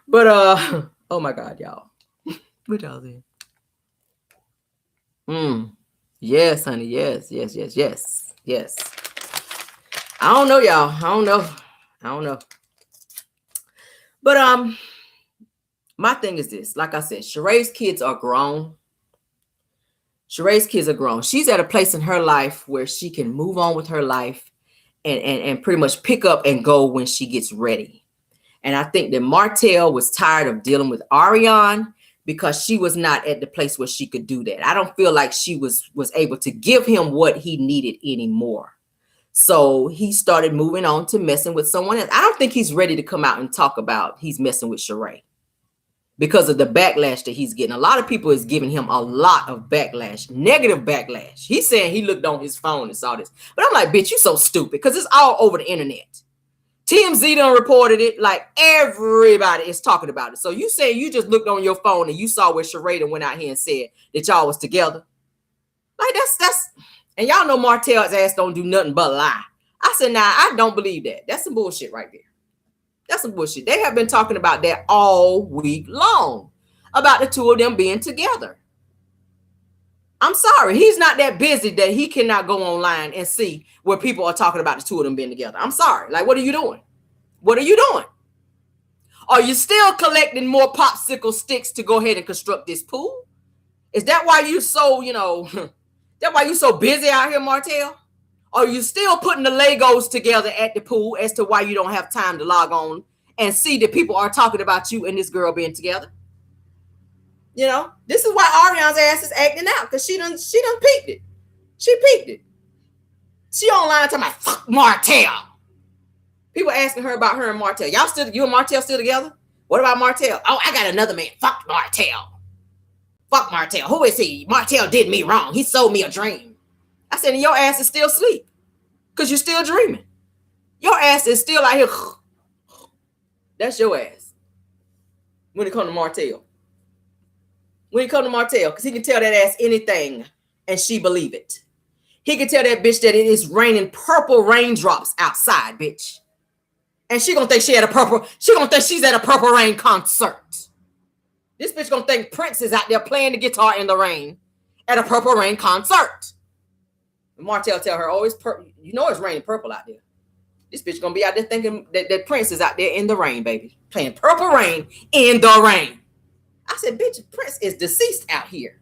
But, oh my God, y'all. What y'all saying? Yes, honey, yes. I don't know, y'all. I don't know. But, my thing is this, like I said, Sheree's kids are grown. She's at a place in her life where she can move on with her life and pretty much pick up and go when she gets ready. And I think that Martell was tired of dealing with Ariane because she was not at the place where she could do that. I don't feel like she was able to give him what he needed anymore. So he started moving on to messing with someone else. I don't think he's ready to come out and talk about he's messing with Sheree, because of the backlash that he's getting. A lot of people is giving him a lot of backlash, negative backlash. He's saying he looked on his phone and saw this. But I'm like, bitch, you so stupid because it's all over the internet. TMZ done reported it. Like, everybody is talking about it. So you say you just looked on your phone and you saw where Sheree went out here and said that y'all was together. Like, that's and y'all know Martell's ass don't do nothing but lie. I said, nah, I don't believe that. That's some bullshit right there. That's some bullshit. They have been talking about that all week long, about the two of them being together. I'm sorry. He's not that busy that he cannot go online and see where people are talking about the two of them being together. I'm sorry. Like, what are you doing? What are you doing? Are you still collecting more popsicle sticks to go ahead and construct this pool? Is that why you so, that why you so busy out here, Martell? Are you still putting the Legos together at the pool as to why you don't have time to log on and see that people are talking about you and this girl being together? This is why Ariana's ass is acting out, because she done peeped it. She peeped it. She online talking about fuck Martell. People asking her about her and Martell. You and Martell still together? What about Martell? Oh, I got another man. Fuck Martell. Fuck Martell. Who is he? Martell did me wrong. He sold me a dream. I said, and your ass is still asleep because you're still dreaming. Your ass is still out here. That's your ass. When it comes to Martell. When it comes to Martell, because he can tell that ass anything and she believe it. He can tell that bitch that it is raining purple raindrops outside, bitch. And she gonna think she's at a Purple Rain concert. This bitch gonna think Prince is out there playing the guitar in the rain at a Purple Rain concert. And Martell tell her, oh, it's raining purple out there. This bitch gonna be out there thinking that Prince is out there in the rain, baby. Playing Purple Rain in the rain. I said, bitch, Prince is deceased out here.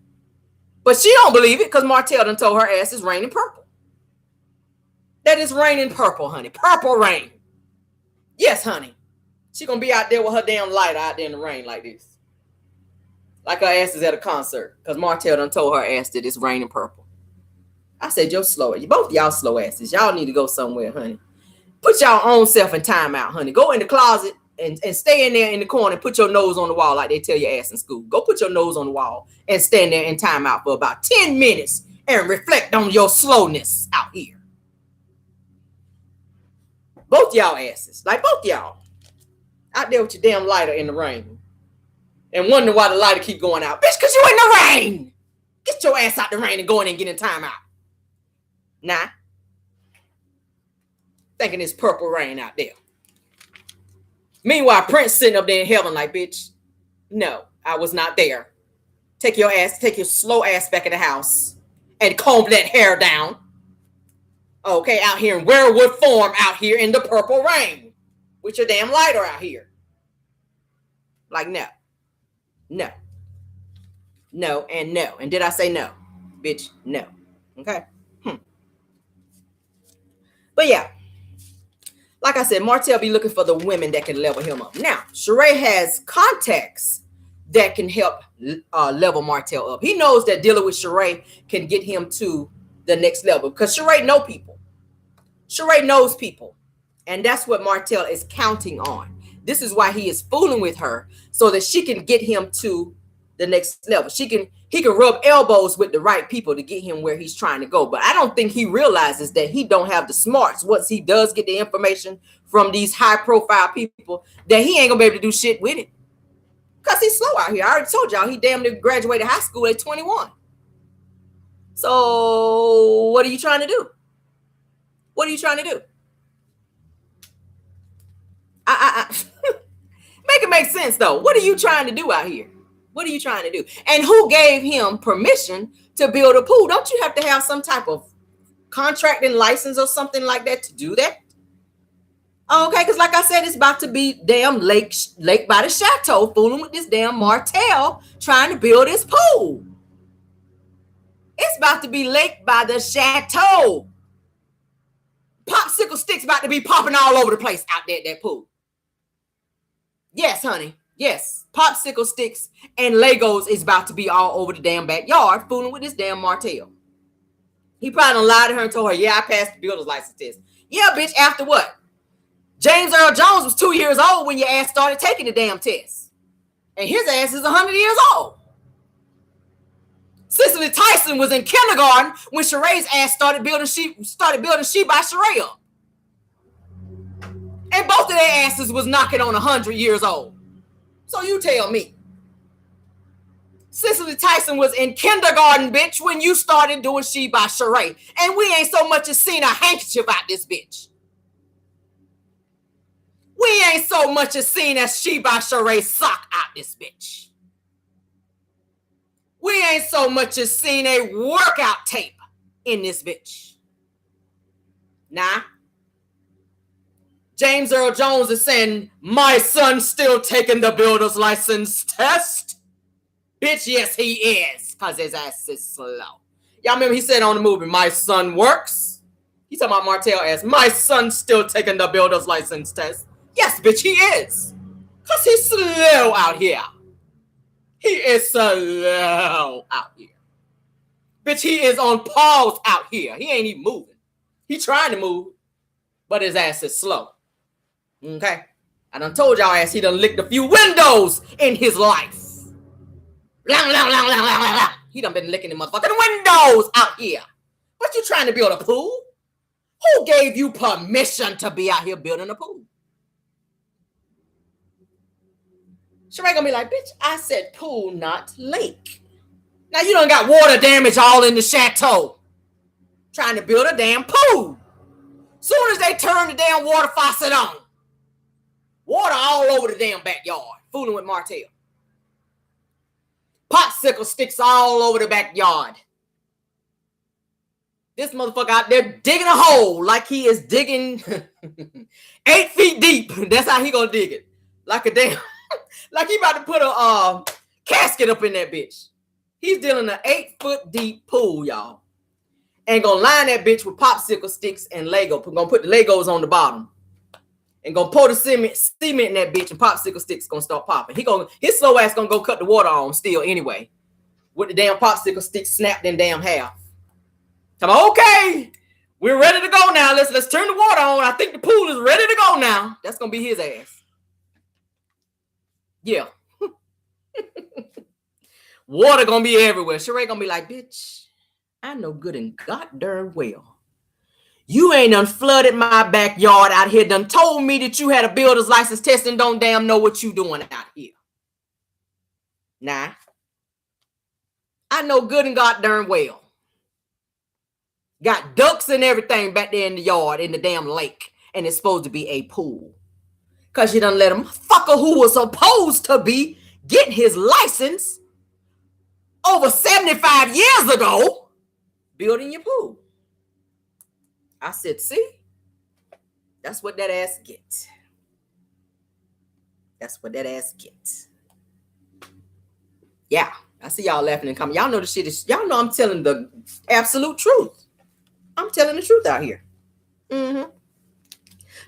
But she don't believe it because Martell done told her ass it's raining purple. That is raining purple, honey. Purple rain. Yes, honey. She gonna be out there with her damn lighter out there in the rain like this. Like her ass is at a concert. Because Martell done told her ass that it's raining purple. I said, you're slow. Both y'all slow asses. Y'all need to go somewhere, honey. Put y'all own self in timeout, honey. Go in the closet and stay in there in the corner and put your nose on the wall like they tell your ass in school. Go put your nose on the wall and stand there in timeout for about 10 minutes and reflect on your slowness out here. Both y'all asses. Like both y'all. Out there with your damn lighter in the rain. And wonder why the lighter keep going out. Bitch, because you in the rain. Get your ass out the rain and go in and get in timeout. Nah. Thinking it's purple rain out there. Meanwhile, Prince sitting up there in heaven like, bitch, no, I was not there. Take your slow ass back in the house and comb that hair down. Okay, out here in werewolf form out here in the purple rain with your damn lighter out here. Like, no. No. No and no. And did I say no? Bitch, no. Okay? But yeah. Like I said, Martell be looking for the women that can level him up. Now, Sheree has contacts that can help level Martell up. He knows that dealing with Sheree can get him to the next level because Sheree knows people. Sheree knows people. And that's what Martell is counting on. This is why he is fooling with her so that she can get him to the next level. He can rub elbows with the right people to get him where he's trying to go. But I don't think he realizes that he don't have the smarts once he does get the information from these high profile people that he ain't gonna be able to do shit with it. Because he's slow out here. I already told y'all he damn near graduated high school at 21. So what are you trying to do? What are you trying to do? Make it make sense though. What are you trying to do out here? What are you trying to do? And who gave him permission to build a pool? Don't you have to have some type of contracting license or something like that to do that? Okay, because like I said, it's about to be damn Lake by the Chateau fooling with this damn Martell trying to build his pool. It's about to be Lake by the Chateau. Popsicle sticks about to be popping all over the place out there at that pool. Yes, honey. Yes. Popsicle sticks and Legos is about to be all over the damn backyard fooling with this damn Martell. He probably done lied to her and told her, yeah, I passed the builder's license test. Yeah, bitch, after what? James Earl Jones was 2 years old when your ass started taking the damn test. And his ass is 100 years old. Cicely Tyson was in kindergarten when Sheree's ass started building She by Sheree up. And both of their asses was knocking on 100 years old. So you tell me. Cicely Tyson was in kindergarten, bitch, when you started doing She by Sheree. And we ain't so much as seen a handkerchief out this bitch. We ain't so much as seen as She by Sheree sock out this bitch. We ain't so much as seen a workout tape in this bitch. Nah. James Earl Jones is saying, my son's still taking the builder's license test. Bitch, yes, he is. Because his ass is slow. Y'all remember he said on the movie, my son works? He's talking about Martell ass. My son's still taking the builder's license test. Yes, bitch, he is. Because he's slow out here. He is slow out here. Bitch, he is on pause out here. He ain't even moving. He trying to move, but his ass is slow. Okay? I done told y'all ass he done licked a few windows in his life. He done been licking the motherfucking windows out here. What you trying to build a pool? Who gave you permission to be out here building a pool? Sheree gonna be like, bitch, I said pool, not lake. Now you done got water damage all in the chateau. Trying to build a damn pool. Soon as they turn the damn water faucet on, water all over the damn backyard. Fooling with Martell. Popsicle sticks all over the backyard. This motherfucker out there digging a hole like he is digging 8 feet deep. That's how he gonna dig it. Like a damn, like he about to put a casket up in that bitch. He's dealing an 8-foot deep pool, y'all. And gonna line that bitch with popsicle sticks and Lego. Gonna put the Legos on the bottom. And gonna pour the cement in that bitch, and popsicle sticks gonna start popping. His slow ass gonna go cut the water on still anyway. With the damn popsicle stick snapped in damn half. I'm okay. We're ready to go now. Let's turn the water on. I think the pool is ready to go now. That's gonna be his ass. Yeah. Water gonna be everywhere. Sheree gonna be like, bitch, I know good and goddamn well. You ain't done flooded my backyard out here, done told me that you had a builder's license test and don't damn know what you doing out here. Nah. I know good and goddamn well. Got ducks and everything back there in the yard, in the damn lake. And it's supposed to be a pool. Because you done let a motherfucker who was supposed to be getting his license over 75 years ago building your pool. I said, see? That's what that ass gets. That's what that ass gets. Yeah. I see y'all laughing and coming. Y'all know the shit is, y'all know I'm telling the absolute truth. I'm telling the truth out here. Mm-hmm.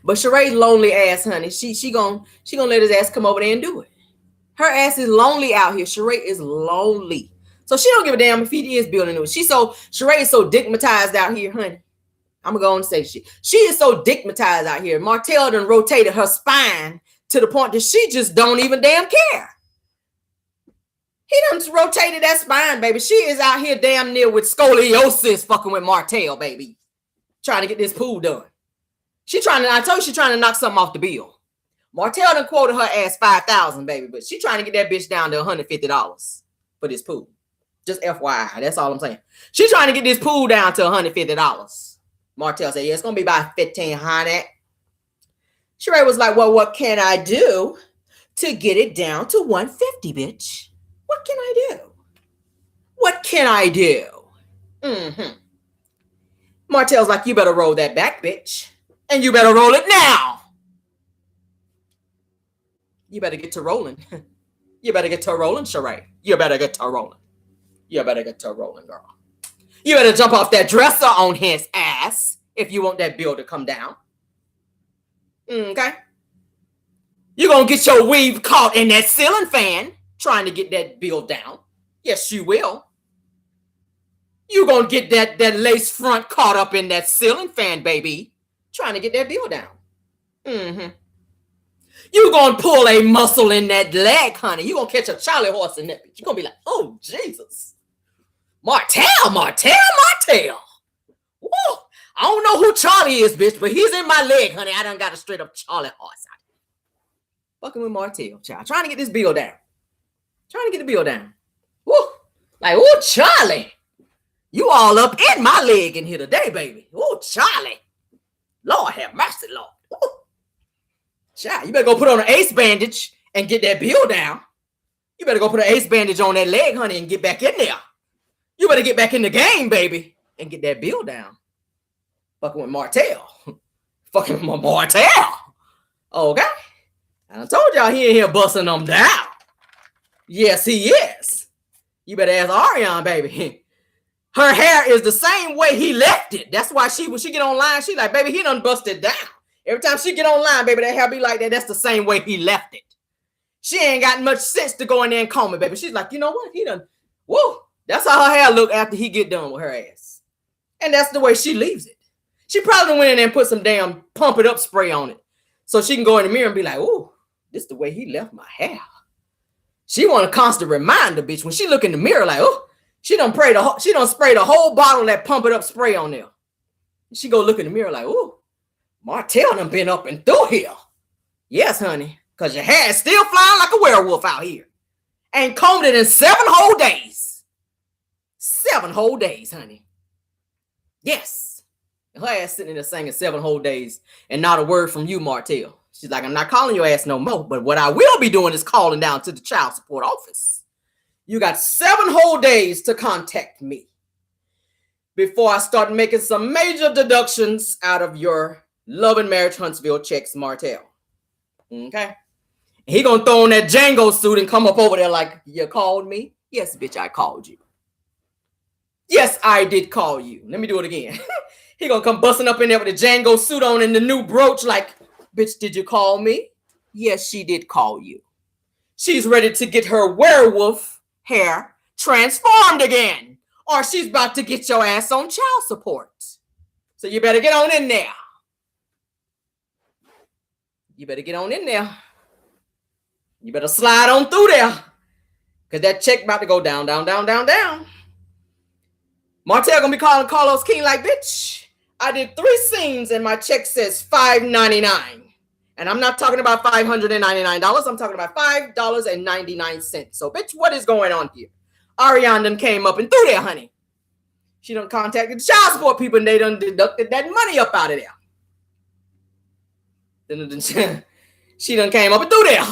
But Sheree's lonely ass, honey. She gonna let his ass come over there and do it. Her ass is lonely out here. Sheree is lonely. So she don't give a damn if he is building it. Sheree is so digmatized out here, honey. I'm gonna go on and say she is so digmatized out here. Martell done rotated her spine to the point that she just don't even damn care. He done rotated that spine, baby. She is out here damn near with scoliosis fucking with Martell, baby. Trying to get this pool done. I told you she trying to knock something off the bill. Martell done quoted her ass $5,000, baby, but she trying to get that bitch down to $150 for this pool. Just FYI, that's all I'm saying. She trying to get this pool down to $150. Martell said, yeah, it's going to be about $1,500. Sheree was like, well, what can I do to get it down to $150, bitch? What can I do? What can I do? Mm-hmm. Martell's like, you better roll that back, bitch. And you better roll it now. You better get to rolling. You better get to rolling, Sheree. You better get to rolling. You better get to rolling, girl. You better jump off that dresser on his ass if you want that bill to come down. Okay? You're going to get your weave caught in that ceiling fan trying to get that bill down. Yes, you will. You're going to get that lace front caught up in that ceiling fan, baby, trying to get that bill down. Mm-hmm. You're going to pull a muscle in that leg, honey. You're going to catch a Charlie horse in that bitch. You're going to be like, oh, Jesus. Martell. Woo! I don't know who Charlie is, bitch, but he's in my leg, honey. I done got a straight up Charlie horse out here. Fucking with Martell, child. Trying to get this bill down. Trying to get the bill down. Woo. Like, ooh, Charlie. You all up in my leg in here today, baby. Ooh, Charlie. Lord have mercy, Lord. Ooh. Child, you better go put on an ace bandage and get that bill down. You better go put an ace bandage on that leg, honey, and get back in there. You better get back in the game, baby, and get that bill down. Fucking with Martell. Fucking with Martell. Okay? I told y'all he in here busting them down. Yes, he is. You better ask Ariane, baby. Her hair is the same way he left it. That's why when she get online, she like, baby, he done busted down. Every time she get online, baby, that hair be like that. That's the same way he left it. She ain't got much sense to go in there and comb it, baby. She's like, you know what? He done, woo. That's how her hair look after he get done with her ass. And that's the way she leaves it. She probably went in there and put some damn pump it up spray on it. So she can go in the mirror and be like, ooh, this is the way he left my hair. She want a constant reminder, bitch. When she look in the mirror like, oh, she done spray the whole bottle of that pump it up spray on there. She go look in the mirror like, ooh, Martell done been up and through here. Yes, honey. Because your hair is still flying like a werewolf out here. Ain't combed it in 7 whole days. 7 whole days, honey. Yes. Her ass sitting there singing 7 whole days and not a word from you, Martell. She's like, I'm not calling your ass no more. But what I will be doing is calling down to the child support office. You got 7 whole days to contact me before I start making some major deductions out of your Love and Marriage Huntsville checks, Martell. Okay? He gonna throw on that Django suit and come up over there like, you called me? Yes, bitch, I called you. Yes, I did call you. Let me do it again. He gonna come busting up in there with the Django suit on and the new brooch like, bitch, did you call me? Yes, she did call you. She's ready to get her werewolf hair transformed again. Or she's about to get your ass on child support. So you better get on in there. You better get on in there. You better slide on through there. Because that check about to go down, down, down, down, down. Martell gonna be calling Carlos King like, bitch, I did 3 scenes and my check says $5.99. And I'm not talking about $599. I'm talking about $5.99. So, bitch, what is going on here? Ariane done came up and through there, honey. She done contacted the child support people and they done deducted that money up out of there. She done came up and through there.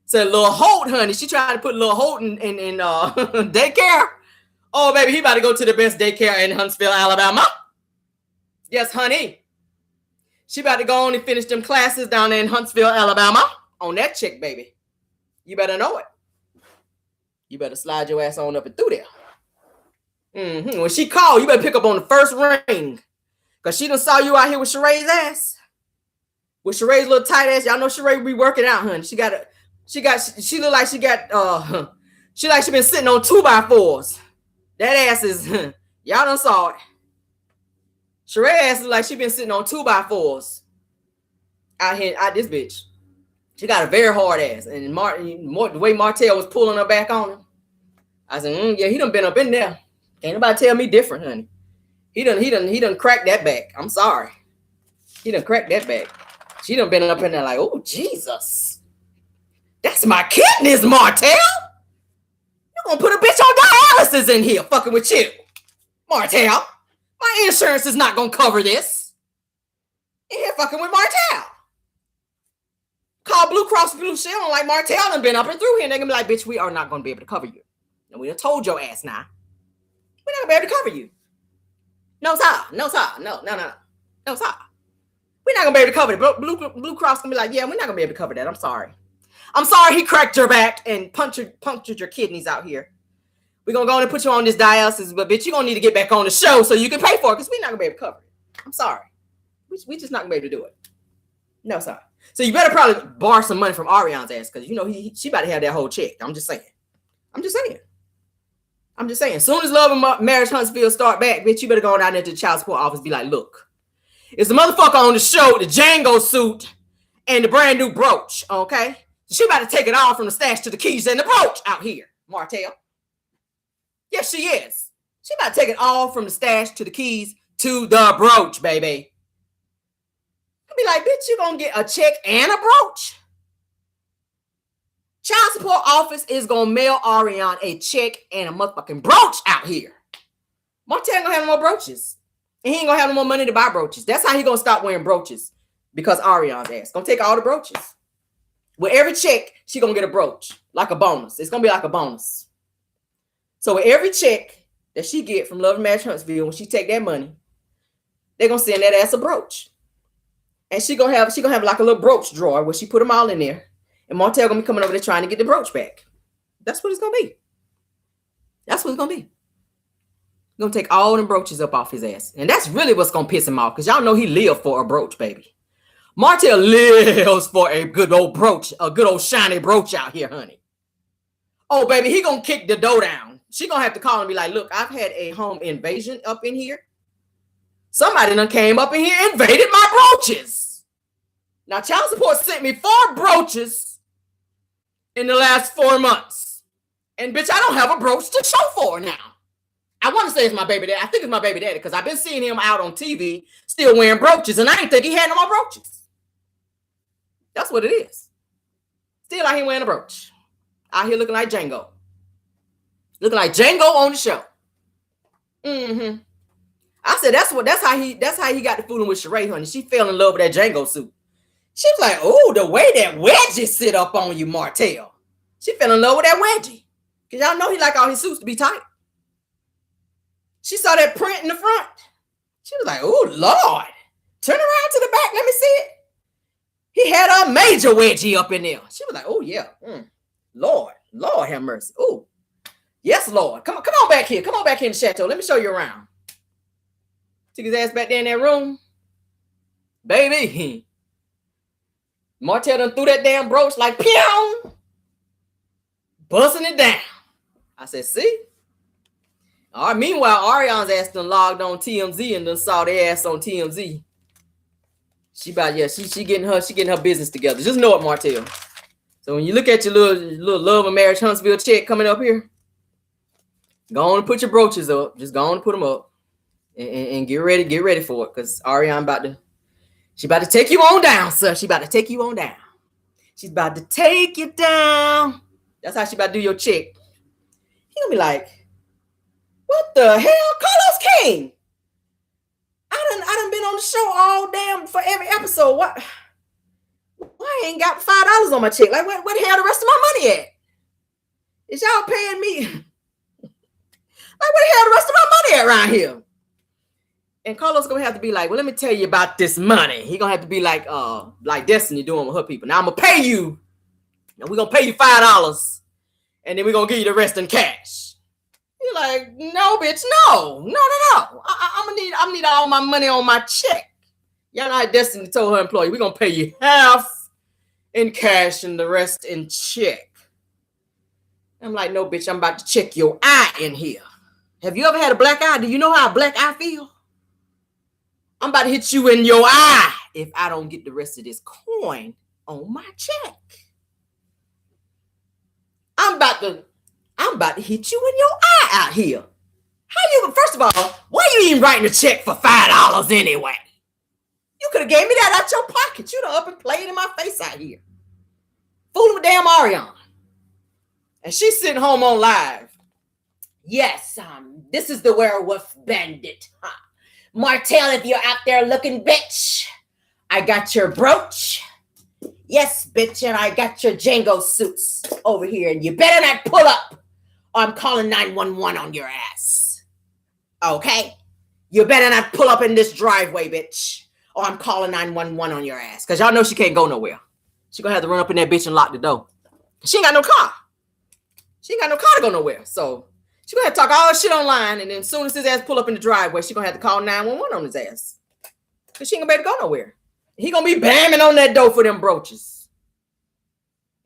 Said Lil Holt, honey. She tried to put Lil Holt in daycare. Oh, baby, he about to go to the best daycare in Huntsville, Alabama. Yes, honey. She about to go on and finish them classes down there in Huntsville, Alabama. On that chick, baby. You better know it. You better slide your ass on up and through there. When she called, you better pick up on the first ring. Because she done saw you out here with Sheree's ass. With Sheree's little tight ass. Y'all know Sheree be working out, honey. She look like she been sitting on 2x4s. That ass is, y'all done saw it. Sheree ass look like she been sitting on 2x4s. Out here, out this bitch. She got a very hard ass. And the way Martell was pulling her back on him, I said, yeah, he done been up in there. Can't nobody tell me different, honey. He done cracked that back. I'm sorry. He done cracked that back. She done been up in there like, oh, Jesus. That's my kidneys, Martell. You gonna put a bitch on dialysis in here fucking with you. Martell, my insurance is not gonna cover this. In here fucking with Martell. Call Blue Cross Blue Shield like Martell and been up and through here. And they're gonna be like, bitch, we are not gonna be able to cover you. And we done told your ass now. We're not gonna be able to cover you. No, sir. No, sir. No, sir. We're not gonna be able to cover it. Blue Cross gonna be like, yeah, we're not gonna be able to cover that. I'm sorry. I'm sorry he cracked your back and punctured your kidneys out here. We're gonna go and put you on this dialysis, but bitch, you're gonna need to get back on the show so you can pay for it because we're not gonna be able to cover it. I'm sorry. We just not gonna be able to do it. No, sir. So you better probably borrow some money from Ariane's ass because you know she about to have that whole check. I'm just saying. As soon as Love and Marriage Huntsville start back, bitch, you better go down there to the child support office and be like, look, it's the motherfucker on the show, the Django suit, and the brand new brooch, okay? So she about to take it all from the stash to the keys and the brooch out here, Martell. Yes, she is. She about to take it all from the stash to the keys to the brooch, baby. I'll be like, bitch, you gonna get a check and a brooch? Child support office is gonna mail Ariane a check and a motherfucking brooch out here. Martell ain't gonna have no more brooches. And he ain't gonna have no more money to buy brooches. That's how he gonna stop wearing brooches. Because Ariane's ass gonna take all the brooches. With every check, she gonna get a brooch. Like a bonus. It's gonna be like a bonus. So with every check that she get from Love and Marriage Huntsville, when she take that money, they're gonna send that ass a brooch. And she gonna have like a little brooch drawer where she put them all in there. And Martell gonna be coming over there trying to get the brooch back. That's what it's gonna be. That's what it's gonna be. Gonna take all them brooches up off his ass. And that's really what's gonna piss him off. Because y'all know he live for a brooch, baby. Martell lives for a good old brooch. A good old shiny brooch out here, honey. Oh, baby, he gonna kick the door down. She gonna have to call and be like, look, I've had a home invasion up in here. Somebody done came up in here and invaded my brooches. Now, child support sent me 4 brooches in the last 4 months. And bitch, I don't have a brooch to show for now. I want to say it's my baby daddy. I think it's my baby daddy because I've been seeing him out on TV still wearing brooches, and I didn't think he had no more brooches. That's what it is. Still out here wearing a brooch. Out here looking like Django. Looking like Django on the show. Mm-hmm. I said that's how he got to fooling with Sheree, honey. She fell in love with that Django suit. She was like, oh, the way that wedgie sit up on you, Martell. She fell in love with that wedgie. Because y'all know he like all his suits to be tight. She saw that print in the front. She was like, oh, Lord. Turn around to the back. Let me see it. He had a major wedgie up in there. She was like, oh, yeah. Lord have mercy. Oh, yes, Lord. Come on back here. Come on back here in the chateau. Let me show you around. Took his ass back there in that room. Baby. Martell done threw that damn brooch like, pew! Busting it down. I said, see? All right, meanwhile, Ariane's ass done logged on TMZ and done saw their ass on TMZ. She getting her business together. Just know it, Martell. So when you look at your little Love and Marriage Huntsville check coming up here, go on and put your brooches up. Just go on and put them up. And get ready for it. Because Ariane about to take you on down, sir. She about to take you on down. She's about to take you down. That's how she about to do your check. He gonna be like, what the hell? Carlos King. I done been on the show all damn for every episode. Why I ain't got $5 on my check? Like, where the hell the rest of my money at? Is y'all paying me? Like, where the hell the rest of my money at around here? And Carlos gonna have to be like, well, let me tell you about this money. He gonna have to be like Destiny doing with her people. Now I'm gonna pay you. Now we're gonna pay you $5, and then we're gonna give you the rest in cash. You're like, no, bitch, no. I'm gonna need all my money on my check. Y'all know how Destiny told her employee, we're gonna pay you half in cash and the rest in check. I'm like, no, bitch, I'm about to check your eye in here. Have you ever had a black eye? Do you know how a black eye feel? I'm about to hit you in your eye if I don't get the rest of this coin on my check. I'm about to hit you in your eye out here. First of all, why are you even writing a check for $5 anyway? You could have gave me that out your pocket. You done up and played in my face out here. Fooling with damn Ariane. And she's sitting home on live. Yes, this is the werewolf bandit. Martell, if you're out there looking, bitch, I got your brooch. Yes, bitch, and I got your Django suits over here, and you better not pull up, or I'm calling 911 on your ass. Okay? You better not pull up in this driveway, bitch, or I'm calling 911 on your ass, because y'all know she can't go nowhere. She gonna have to run up in that bitch and lock the door. She ain't got no car. She ain't got no car to go nowhere, so she gonna have to talk all shit online, and then as soon as his ass pull up in the driveway, she gonna have to call 911 on his ass. Because she ain't gonna be able to go nowhere. He gonna be bamming on that door for them brooches.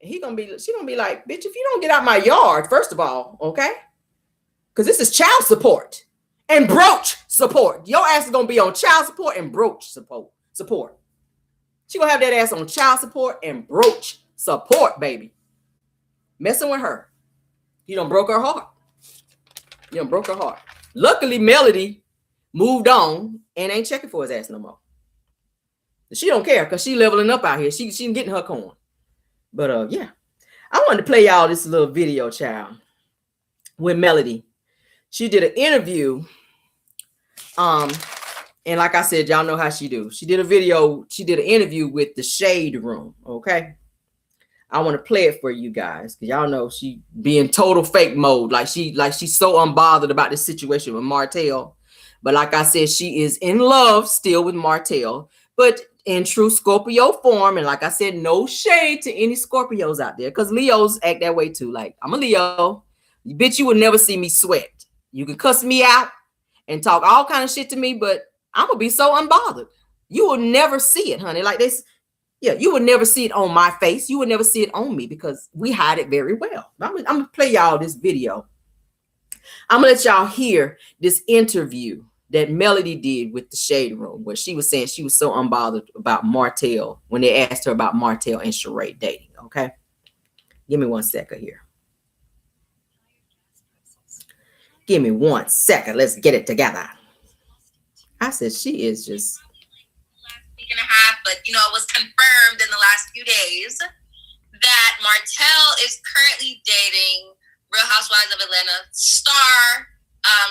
And she gonna be like, bitch, if you don't get out my yard, first of all, okay? Because this is child support and brooch support. Your ass is gonna be on child support and brooch support. She gonna have that ass on child support and brooch support, baby. Messing with her. You done broke her heart. Luckily, Melody moved on, and ain't checking for his ass no more. She don't care because she leveling up out here. She getting her coin. But yeah, I wanted to play y'all this little video, child, with Melody. She did an interview. And like I said, y'all know how she do. She did a video. She did an interview with the Shade Room. Okay. I want to play it for you guys because y'all know she be in total fake mode. Like she's so unbothered about this situation with Martell. But like I said, she is in love still with Martell, but in true Scorpio form. And like I said, no shade to any Scorpios out there because Leos act that way too. Like, I'm a Leo. Bitch, you will never see me sweat. You can cuss me out and talk all kind of shit to me, but I'm going to be so unbothered. You will never see it, honey. Like this. Yeah, you would never see it on my face. You would never see it on me because we hide it very well. I'm going to play y'all this video. I'm going to let y'all hear this interview that Melody did with the Shade Room where she was saying she was so unbothered about Martell when they asked her about Martell and Sheree dating, okay? Give me 1 second here. Give me 1 second. Let's get it together. I said she is just... and a half, but it was confirmed in the last few days that Martell is currently dating Real Housewives of Atlanta star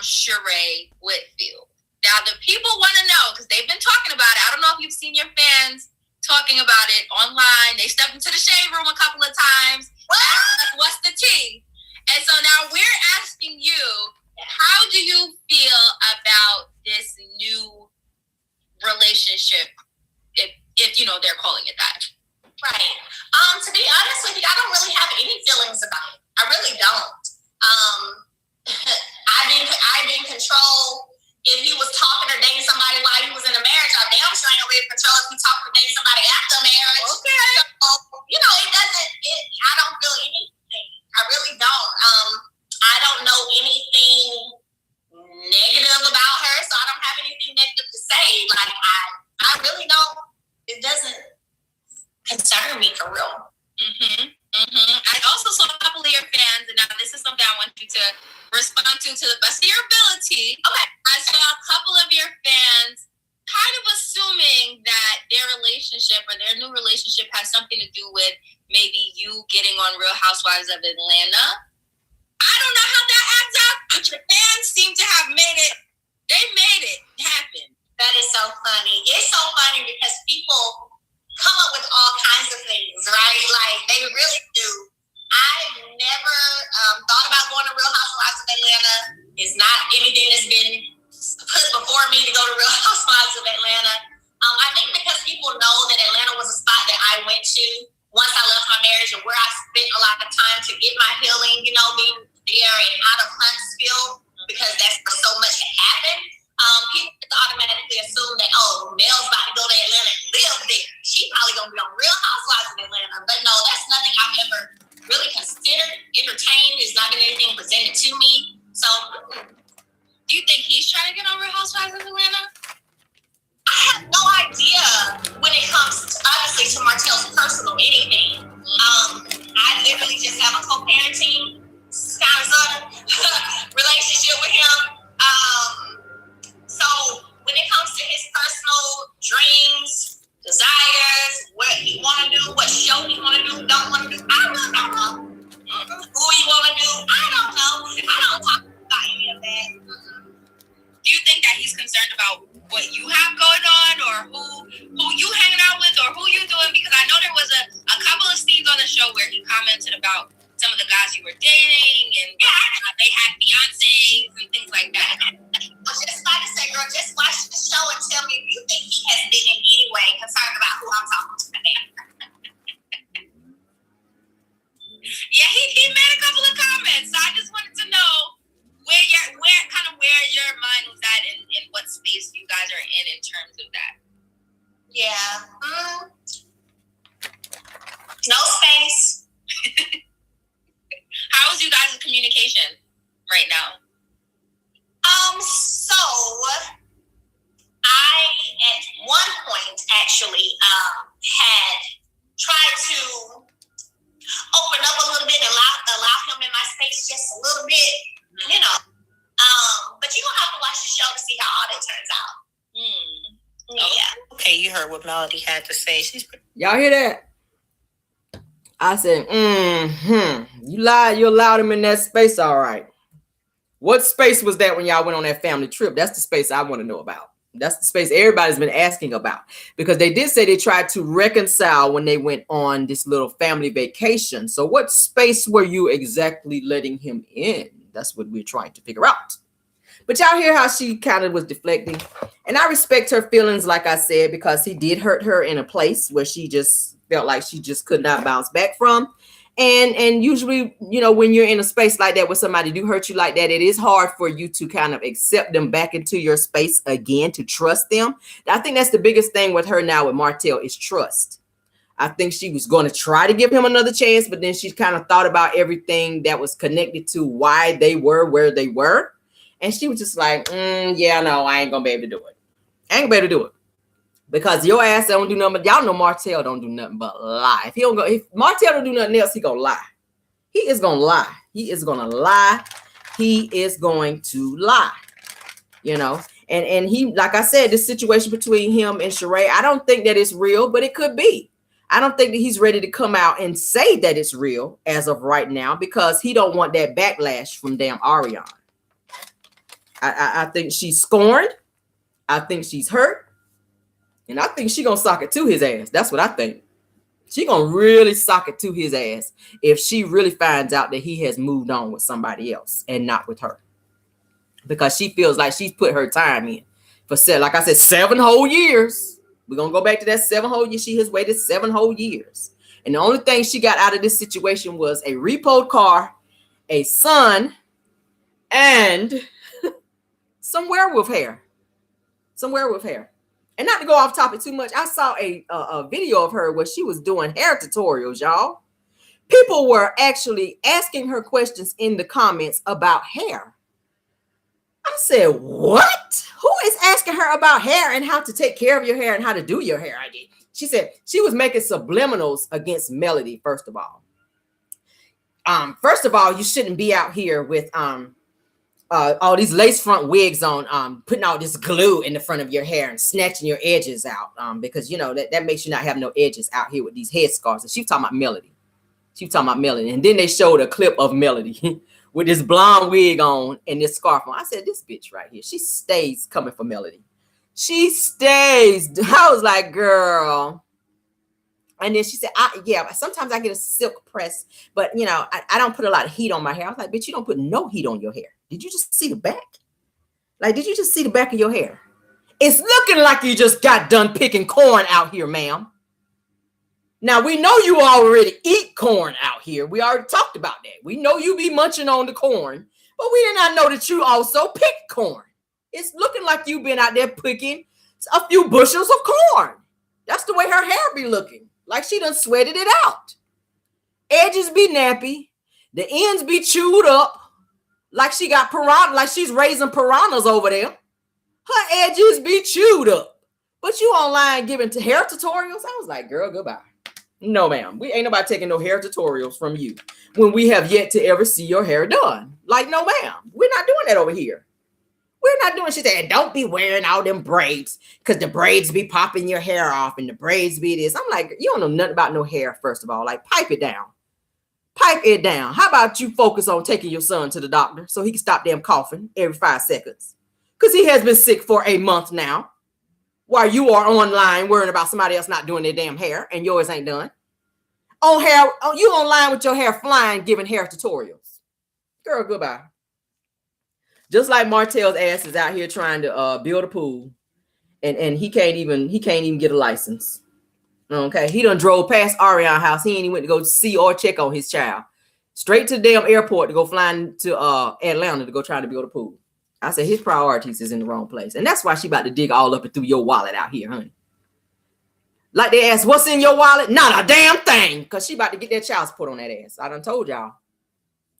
Sheree Whitfield. Now the people want to know because they've been talking about it. I don't know if you've seen your fans talking about it online. They stepped into the Shade Room a couple of times. What's the tea? And so now we're asking you, how do you feel about this new relationship? If they're calling it that. Right. To be honest with you, I don't really have any feelings about it. I really don't. I've been in control. If he was talking or dating somebody while he was in a marriage, I damn sure ain't gonna be in control if he talking or dating somebody after marriage. Okay. So, I don't feel anything. I really don't. I don't know anything negative about her, so I don't have anything negative to say. Like, I really don't. It doesn't concern me for real. I also saw a couple of your fans, and now this is something I want you to respond to the best of your ability. Okay. I saw a couple of your fans kind of assuming that their relationship or their new relationship has something to do with maybe you getting on Real Housewives of Atlanta. I don't know how that adds up, but your fans seem to have made it happen. That is so funny. It's so funny because people come up with all kinds of things, right? Like, they really do. I've never thought about going to Real Housewives of Atlanta. It's not anything that's been put before me to go to Real Housewives of Atlanta. I think because people know that Atlanta was a spot that I went to once I left my marriage and where I spent a lot of time to get my healing, being there and out of Huntsville because that's where so much had happened. People automatically assume that, Mel's about to go to Atlanta and live there. She probably gonna be on Real Housewives of Atlanta. But no, that's nothing I've ever really considered, entertained. It's not been anything presented to me. So, do you think he's trying to get on Real Housewives of Atlanta? I have no idea when it comes obviously to Martell's personal anything. I literally just have a co-parenting kind of relationship with him. So when it comes to his personal dreams, desires, what he want to do, what show he want to do, don't want to do, I really don't know. Who he want to do, I don't know. I don't talk about any of that. Do you think that he's concerned about what you have going on, or who you hanging out with, or who you doing? Because I know there was a couple of scenes on the show where he commented about some of the guys you were dating, and they had fiancés and things like that. I was just about to say, girl, just watch the show and tell me if you think he has been in any way concerned about who I'm talking to. Yeah, he made a couple of comments. So I just wanted to know where your mind was at and what space you guys are in terms of that. Yeah. No space. How is you guys' communication right now? So I at one point actually had tried to open up a little bit and allow him in my space just a little bit, But you're gonna have to watch the show to see how all it turns out. Yeah. Okay, you heard what Melody had to say. Y'all hear that? I said, you lied. You allowed him in that space, all right. What space was that when y'all went on that family trip? That's the space I want to know about. That's the space everybody's been asking about, because they did say they tried to reconcile when they went on this little family vacation. So what space were you exactly letting him in? That's what we're trying to figure out. But y'all hear how she kind of was deflecting. And I respect her feelings, like I said, because he did hurt her in a place where she just felt like she just could not bounce back from. And usually, you know, when you're in a space like that where somebody do hurt you like that, it is hard for you to kind of accept them back into your space again, to trust them. I think that's the biggest thing with her now with Martell is trust. I think she was going to try to give him another chance, but then she kind of thought about everything that was connected to why they were where they were. And she was just like, yeah, no, I ain't going to be able to do it. I ain't going to be able to do it. Because your ass don't do nothing, but y'all know Martell don't do nothing but lie. If Martell don't do nothing else, he gonna lie. He is gonna lie. He is gonna lie. He is going to lie. You know, and he, like I said, this situation between him and Sheree, I don't think that it's real, but it could be. I don't think that he's ready to come out and say that it's real as of right now, because he don't want that backlash from damn Ariana. I think she's scorned. I think she's hurt. And I think she gonna sock it to his ass. That's what I think. She gonna really sock it to his ass if she really finds out that he has moved on with somebody else and not with her. Because she feels like she's put her time in for, like I said, 7 whole years. We're gonna go back to that 7 whole years. She has waited 7 whole years. And the only thing she got out of this situation was a repoed car, a son, and some werewolf hair. Some werewolf hair. And not to go off topic too much, I saw a video of her where she was doing hair tutorials, y'all. People were actually asking her questions in the comments about hair. I said, what? Who is asking her about hair and how to take care of your hair and how to do your hair? I did. She said she was making subliminals against Melody, first of all. First of all, you shouldn't be out here with all these lace front wigs on, putting all this glue in the front of your hair and snatching your edges out, because, you know, that makes you not have no edges out here with these head scarves. And she was talking about Melody. She was talking about Melody. And then they showed a clip of Melody with this blonde wig on and this scarf on. I said, this bitch right here, she stays coming for Melody. She stays. I was like, girl. And then she said, yeah, sometimes I get a silk press, but, you know, I don't put a lot of heat on my hair. I was like, bitch, you don't put no heat on your hair. Did you just see the back? Like, did you just see the back of your hair? It's looking like you just got done picking corn out here, ma'am. Now, we know you already eat corn out here. We already talked about that. We know you be munching on the corn, but we did not know that you also pick corn. It's looking like you've been out there picking a few bushels of corn. That's the way her hair be looking. Like she done sweated it out. Edges be nappy. The ends be chewed up. Like she got piranha, like she's raising piranhas over there. Her edges be chewed up. But you online giving to hair tutorials? I was like, girl, goodbye. No, ma'am. We ain't nobody taking no hair tutorials from you when we have yet to ever see your hair done. Like, no, ma'am. We're not doing that over here. We're not doing shit that don't be wearing all them braids because the braids be popping your hair off and the braids be this. I'm like, you don't know nothing about no hair, first of all. Like, pipe it down. Pipe it down. How about you focus on taking your son to the doctor so he can stop damn coughing every 5 seconds? Because he has been sick for a month now. While you are online worrying about somebody else not doing their damn hair and yours ain't done. You online with your hair flying giving hair tutorials. Girl, goodbye. Just like Martell's ass is out here trying to build a pool and he can't even get a license. Okay, he done drove past Ariana's house. He ain't even went to go see or check on his child. Straight to the damn airport to go flying to Atlanta to go try to build a pool. I said his priorities is in the wrong place. And that's why she about to dig all up and through your wallet out here, honey. Like they asked, what's in your wallet? Not a damn thing. Because she about to get that child support on that ass. I done told y'all.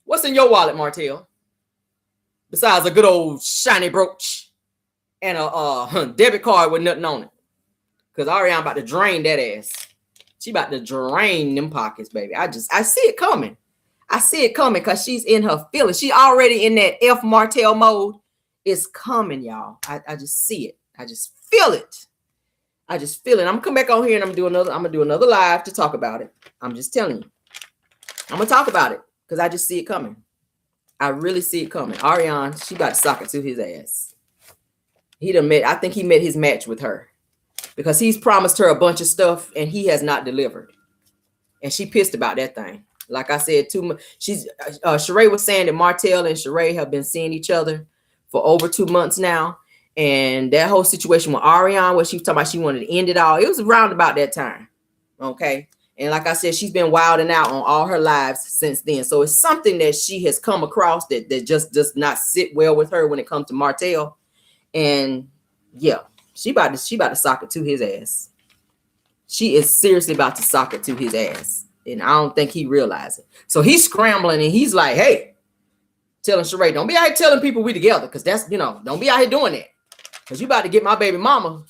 What's in your wallet, Martell? Besides a good old shiny brooch and a debit card with nothing on it. Because Ariana about to drain that ass. She about to drain them pockets, baby. I see it coming. I see it coming because she's in her feelings. She already in that F Martell mode. It's coming, y'all. I just see it. I just feel it. I just feel it. I'm gonna come back on here and I'm gonna do another live to talk about it. I'm just telling you. I'm gonna talk about it because I just see it coming. I really see it coming. Ariane, she about to sock it to his ass. I think he met his match with her because he's promised her a bunch of stuff and he has not delivered. And she pissed about that thing. Like I said, Sheree was saying that Martell and Sheree have been seeing each other for over 2 months now. And that whole situation with Ariane, where she was talking about she wanted to end it all, it was around about that time. Okay. And like I said, she's been wilding out on all her lives since then. So it's something that she has come across that just does not sit well with her when it comes to Martell. And yeah, she about to sock it to his ass. She is seriously about to sock it to his ass. And I don't think he realized it. So he's scrambling and he's like, hey, telling Sheree, don't be out here telling people we together. Because that's, don't be out here doing that. Because you about to get my baby mama.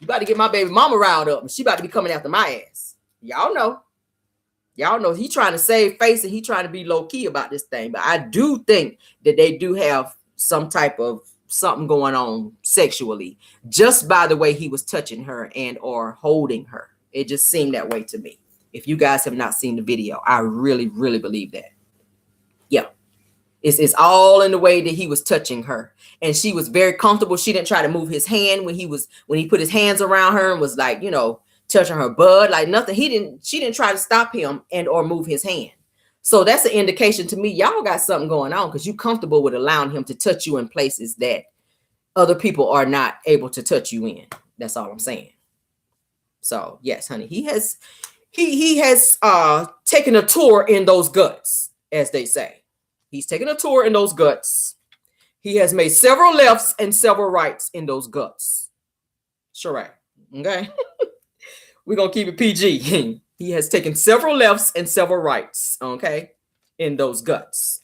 You about to get my baby mama riled up. And she about to be coming after my ass. Y'all know he trying to save face and he trying to be low key about this thing. But I do think that they do have some type of something going on sexually just by the way he was touching her and or holding her. It just seemed that way to me. If you guys have not seen the video, I really, really believe that. Yeah. It's all in the way that he was touching her. And she was very comfortable. She didn't try to move his hand when he put his hands around her and was like, touching her bud, like nothing. She didn't try to stop him and or move his hand. So that's an indication to me, y'all got something going on because you're comfortable with allowing him to touch you in places that other people are not able to touch you in. That's all I'm saying. So yes, honey, he has taken a tour in those guts, as they say. He's taken a tour in those guts. He has made several lefts and several rights in those guts. Sheree, okay? We're going to keep it PG. He has taken several lefts and several rights, okay, in those guts.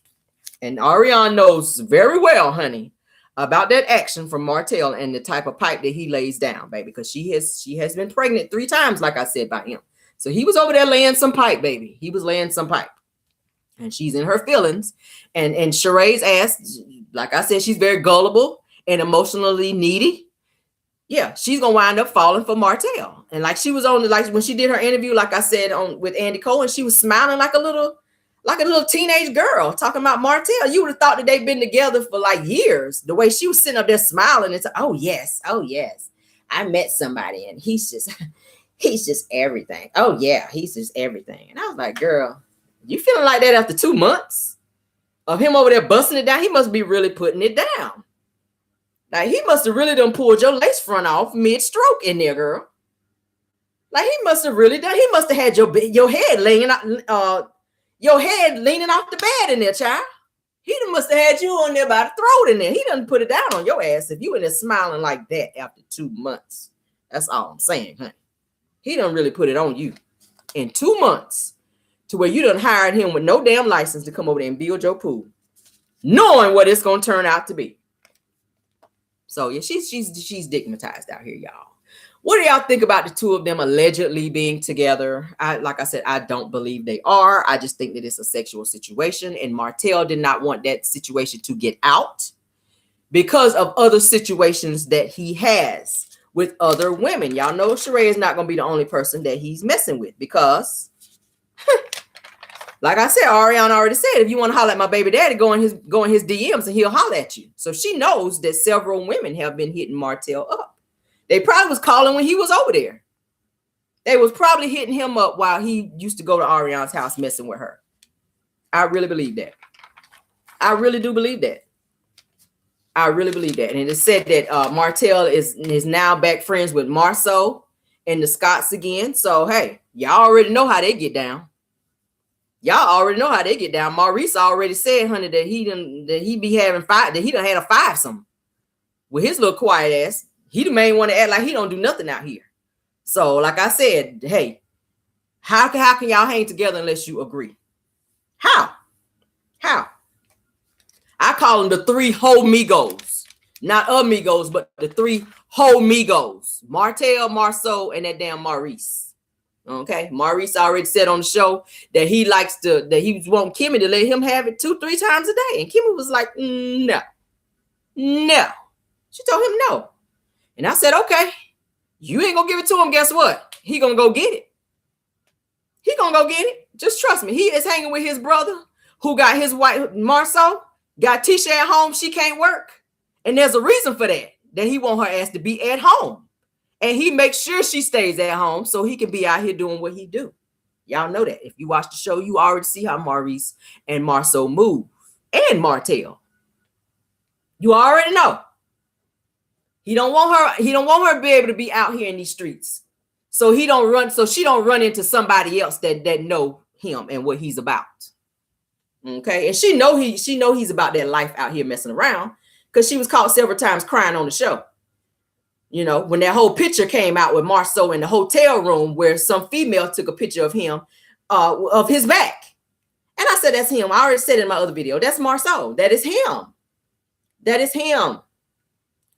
And Ariane knows very well, honey, about that action from Martell and the type of pipe that he lays down, baby, because she has been pregnant 3 times, like I said, by him. So he was over there laying some pipe, baby. He was laying some pipe. And she's in her feelings. And Sheree's ass, like I said, she's very gullible and emotionally needy. Yeah, she's gonna wind up falling for Martell. And like she was on, like when she did her interview, like I said, with Andy Cole, and she was smiling like a little teenage girl talking about Martell. You would have thought that they've been together for like years. The way she was sitting up there smiling, it's oh yes, I met somebody and he's just everything. Oh yeah, he's just everything. And I was like, girl, you feeling like that after 2 months of him over there busting it down? He must be really putting it down. Like he must have really done pulled your lace front off mid-stroke in there, girl. Like he must have really done. He must have had your head leaning off the bed in there, child. He must have had you on there by the throat in there. He done put it down on your ass if you in there smiling like that after 2 months. That's all I'm saying, honey. He done really put it on you in 2 months to where you done hired him with no damn license to come over there and build your pool, knowing what it's gonna turn out to be. So yeah, she's stigmatized out here, y'all. What do y'all think about the two of them allegedly being together? Like I said, I don't believe they are. I just think that it's a sexual situation, and Martell did not want that situation to get out because of other situations that he has with other women. Y'all know Sheree is not going to be the only person that he's messing with because, like I said, Ariane already said, if you want to holler at my baby daddy, go in his DMs and he'll holler at you. So she knows that several women have been hitting Martell up. They probably was calling when he was over there. They was probably hitting him up while he used to go to Ariane's house messing with her. I really believe that. I really do believe that. I really believe that. And it said that Martell is now back friends with Marceau and the Scotts again. So, hey, y'all already know how they get down. Y'all already know how they get down. Maurice already said, honey, that he done had a fivesome with his little quiet ass. He the main one to act like he don't do nothing out here. So, like I said, hey, how can y'all hang together unless you agree? How? I call them the 3 homegos. Not amigos, but the 3 homegos. Martell, Marceau, and that damn Maurice. Okay? Maurice already said on the show that he was wanting Kimmy to let him have it 2-3 times a day. And Kimmy was like, no. No. She told him no. And I said, okay, you ain't gonna give it to him. Guess what? He gonna go get it. He gonna go get it. Just trust me. He is hanging with his brother who got his wife, Marceau, got Tisha at home. She can't work. And there's a reason for that he want her ass to be at home. And he makes sure she stays at home so he can be out here doing what he do. Y'all know that. If you watch the show, you already see how Maurice and Marceau move. And Martell. You already know. He don't want her to be able to be out here in these streets. So she don't run into somebody else that know him and what he's about. Okay. And she know he's about that life out here messing around, because she was caught several times crying on the show. You know, when that whole picture came out with Marceau in the hotel room where some female took a picture of him, of his back. And I said, that's him. I already said in my other video, that's Marceau. That is him. That is him.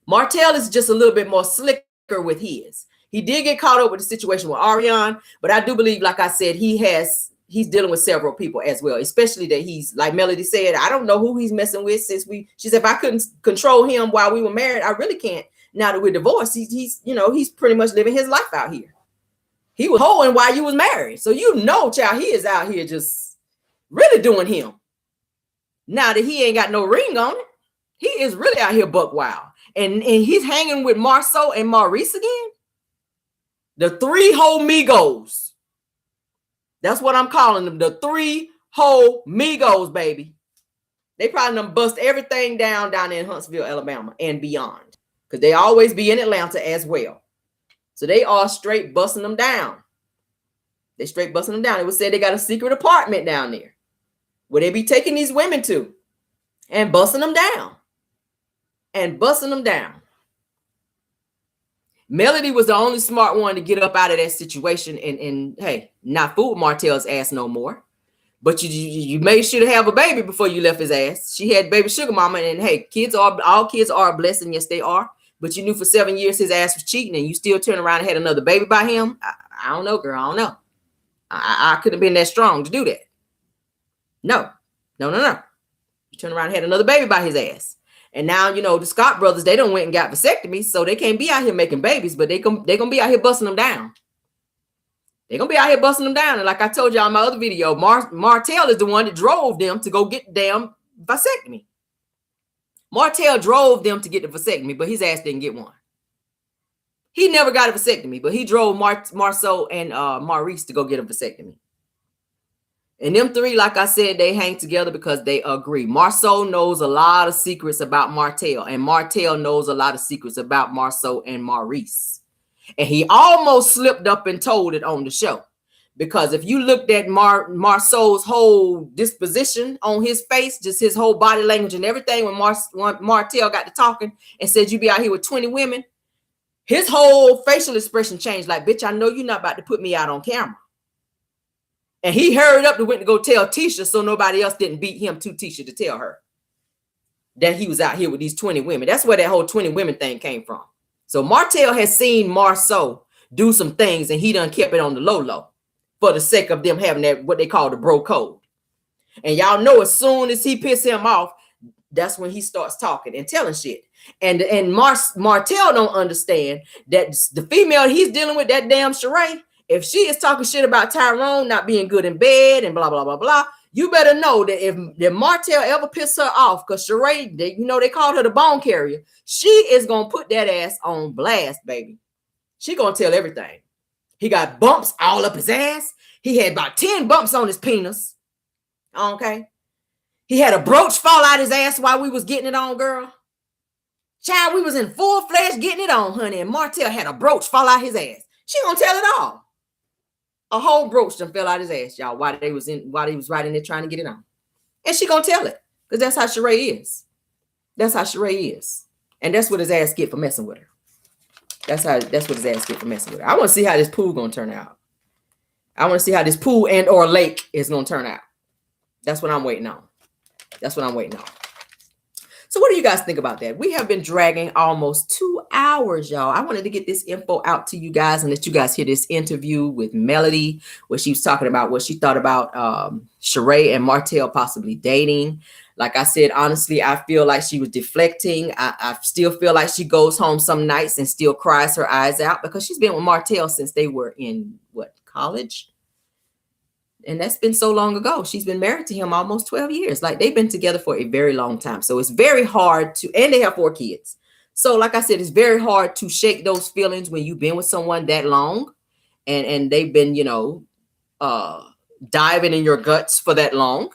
Martell is just a little bit more slicker with his. He did get caught up with the situation with Ariane, but I do believe, like I said, he's dealing with several people as well, especially that he's, like Melody said, I don't know who he's messing with she said, if I couldn't control him while we were married, I really can't. Now that we're divorced, he's pretty much living his life out here. He was hoeing while you was married. So child, he is out here just really doing him. Now that he ain't got no ring on it, he is really out here buck wild. And he's hanging with Marceau and Maurice again. The three whole Migos. That's what I'm calling them. The three whole Migos, baby. They probably done bust everything down there in Huntsville, Alabama and beyond. Because they always be in Atlanta as well. So they are straight busting them down. They straight busting them down. It was said they got a secret apartment down there where they be taking these women to and busting them down. And busting them down. Melody was the only smart one to get up out of that situation and hey, not fool Martell's ass no more. But you made sure to have a baby before you left his ass. She had baby sugar mama, and hey, all kids are a blessing. Yes, they are. But you knew for 7 years his ass was cheating, and you still turn around and had another baby by him. I don't know, girl. I don't know. I couldn't have been that strong to do that. No. You turn around and had another baby by his ass. And now, the Scott brothers, they done went and got vasectomies, so they can't be out here making babies, but they're going to be out here busting them down. They're going to be out here busting them down. And like I told y'all in my other video, Martell is the one that drove them to go get the damn vasectomy. Martell drove them to get the vasectomy, but his ass didn't get one. He never got a vasectomy, but he drove Marceau and Maurice to go get a vasectomy. And them three, like I said, they hang together because they agree. Marceau knows a lot of secrets about Martell, and Martell knows a lot of secrets about Marceau and Maurice. And he almost slipped up and told it on the show. Because if you looked at Marceau's whole disposition on his face, just his whole body language and everything, when Martell got to talking and said, you be out here with 20 women, his whole facial expression changed. Like, bitch, I know you're not about to put me out on camera. And he hurried up and went to go tell Tisha so nobody else didn't beat him to Tisha to tell her that he was out here with these 20 women. That's where that whole 20 women thing came from. So Martell has seen Marceau do some things, and he done kept it on the low for the sake of them having that, what they call the bro code. And y'all know as soon as he pisses him off, that's when he starts talking and telling shit. And Martell don't understand that the female he's dealing with, that damn Sheree, if she is talking shit about Tyrone not being good in bed and blah, blah, blah, blah, you better know that if Martell ever piss her off, because Sheree, they called her the bone carrier, she is going to put that ass on blast, baby. She going to tell everything. He got bumps all up his ass. He had about 10 bumps on his penis. Okay. He had a brooch fall out his ass while we was getting it on, girl. Child, we was in full flesh getting it on, honey, and Martell had a brooch fall out his ass. She going to tell it all. A whole brooch done fell out his ass, y'all, while he was right in there trying to get it on. And she gonna tell it, because that's how Sheree is. That's how Sheree is. And that's what his ass get for messing with her. That's what his ass get for messing with her. I want to see how this pool gonna turn out. I want to see how this pool and or lake is gonna turn out. That's what I'm waiting on. So what do you you guys think about that? We have been dragging almost 2 hours, y'all. I wanted to get this info out to you guys and let you guys hear this interview with Melody, where she was talking about what she thought about Sheree and Martell possibly dating. Like I said, honestly, I feel like she was deflecting. I still feel like she goes home some nights and still cries her eyes out because she's been with Martell since they were in, college? And that's been so long ago. She's been married to him almost 12 years. Like, they've been together for a very long time. So it's very hard to, and they have 4 kids. So like I said, it's very hard to shake those feelings when you've been with someone that long and they've been, diving in your guts for that long.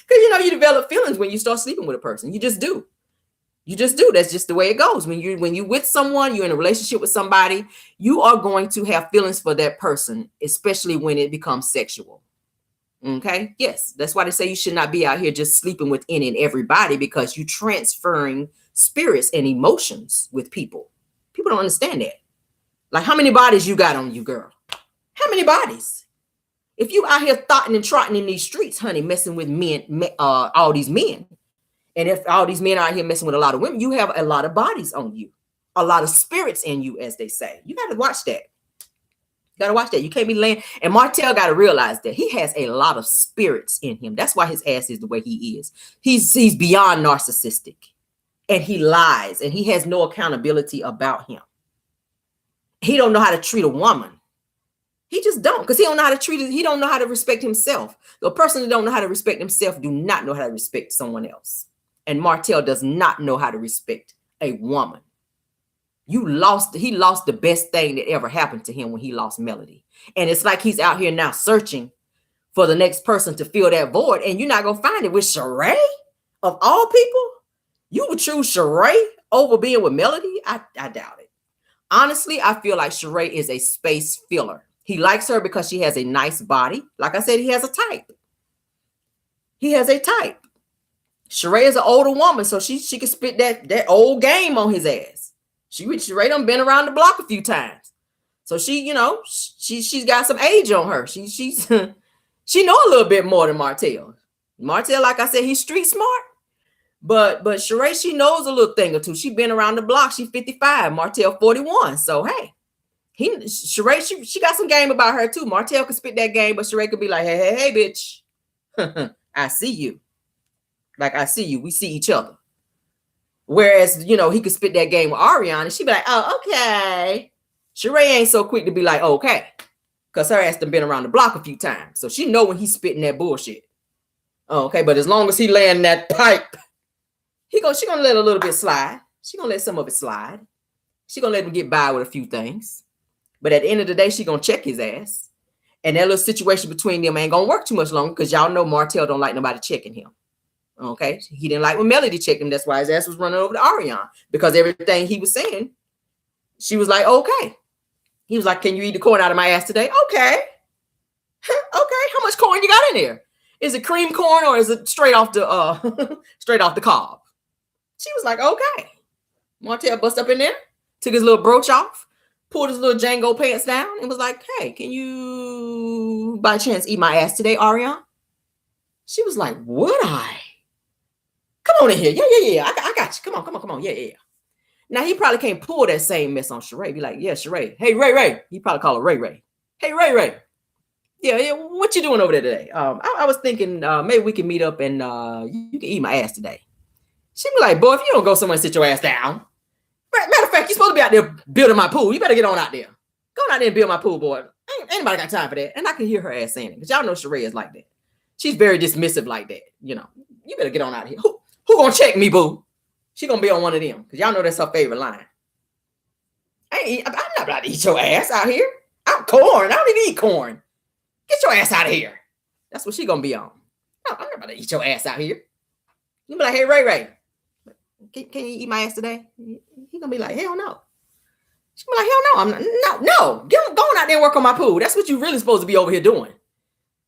Because, you develop feelings when you start sleeping with a person. You just do. You just do. That's just the way it goes. When you're with someone, you're in a relationship with somebody, you are going to have feelings for that person, especially when it becomes sexual. Okay? Yes. That's why they say you should not be out here just sleeping with any and everybody, because you're transferring spirits and emotions with people. People don't understand that. Like, how many bodies you got on you, girl? How many bodies? If you out here thotting and trotting in these streets, honey, messing with men, all these men, and if all these men are out here messing with a lot of women, you have a lot of bodies on you, a lot of spirits in you, as they say. You got to watch that. You got to watch that. You can't be laying. And Martell got to realize that he has a lot of spirits in him. That's why his ass is the way he is. He's beyond narcissistic, and he lies, and he has no accountability about him. He don't know how to treat a woman. He just don't, because he don't know how to treat it. He don't know how to respect himself. The person that don't know how to respect himself do not know how to respect someone else. And Martell does not know how to respect a woman. He lost the best thing that ever happened to him when he lost Melody. And it's like he's out here now searching for the next person to fill that void. And you're not going to find it with Sheree, of all people. You would choose Sheree over being with Melody? I doubt it. Honestly, I feel like Sheree is a space filler. He likes her because she has a nice body. Like I said, he has a type. He has a type. Sheree is an older woman, so she can spit that old game on his ass. Sheree done been around the block a few times. So she's got some age on her. She know a little bit more than Martell. Martell, like I said, he's street smart. But Sheree, she knows a little thing or two. She been around the block. She's 55, Martell 41. So hey. Sheree, she got some game about her too. Martell could spit that game, but Sheree could be like, hey, bitch. I see you. Like, I see you. We see each other. Whereas, he could spit that game with Ariana, and she'd be like, oh, okay. Sheree ain't so quick to be like, okay. Because her ass done been around the block a few times. So she know when he's spitting that bullshit. Oh, okay, but as long as he laying that pipe, she gonna let a little bit slide. She gonna let some of it slide. She gonna let him get by with a few things. But at the end of the day, she gonna check his ass. And that little situation between them ain't gonna work too much longer, because y'all know Martell don't like nobody checking him. Okay? He didn't like when Melody checked him. That's why his ass was running over to Ariana. Because everything he was saying, she was like, okay. He was like, can you eat the corn out of my ass today? Okay. Okay. How much corn you got in there? Is it cream corn or is it straight off the cob? She was like, okay. Martell bust up in there, took his little brooch off, pulled his little Django pants down, and was like, hey, can you by chance eat my ass today, Ariana? She was like, would I? Come on in here. Yeah. I got you. Come on. Yeah. Now, he probably can't pull that same mess on Sheree. Be like, yeah, Sheree. Hey, Ray. He probably call her Ray. Hey, Ray. Yeah. What you doing over there today? I was thinking maybe we can meet up and you can eat my ass today. She be like, boy, if you don't go somewhere and sit your ass down. Matter of fact, you're supposed to be out there building my pool. You better get on out there. Go out there and build my pool, boy. Ain't anybody got time for that. And I can hear her ass saying it, because y'all know Sheree is like that. She's very dismissive like that. You better get on out here. Who gonna check me, boo? She gonna be on one of them, because y'all know that's her favorite line. I'm not about to eat your ass out here. I'm corn. I don't even eat corn. Get your ass out of here. That's what she gonna be on. No, I'm not about to eat your ass out here. You be like, hey, Ray. Can you eat my ass today? He gonna be like, hell no. She be like, hell no. No. Go on out there and work on my pool. That's what you really supposed to be over here doing.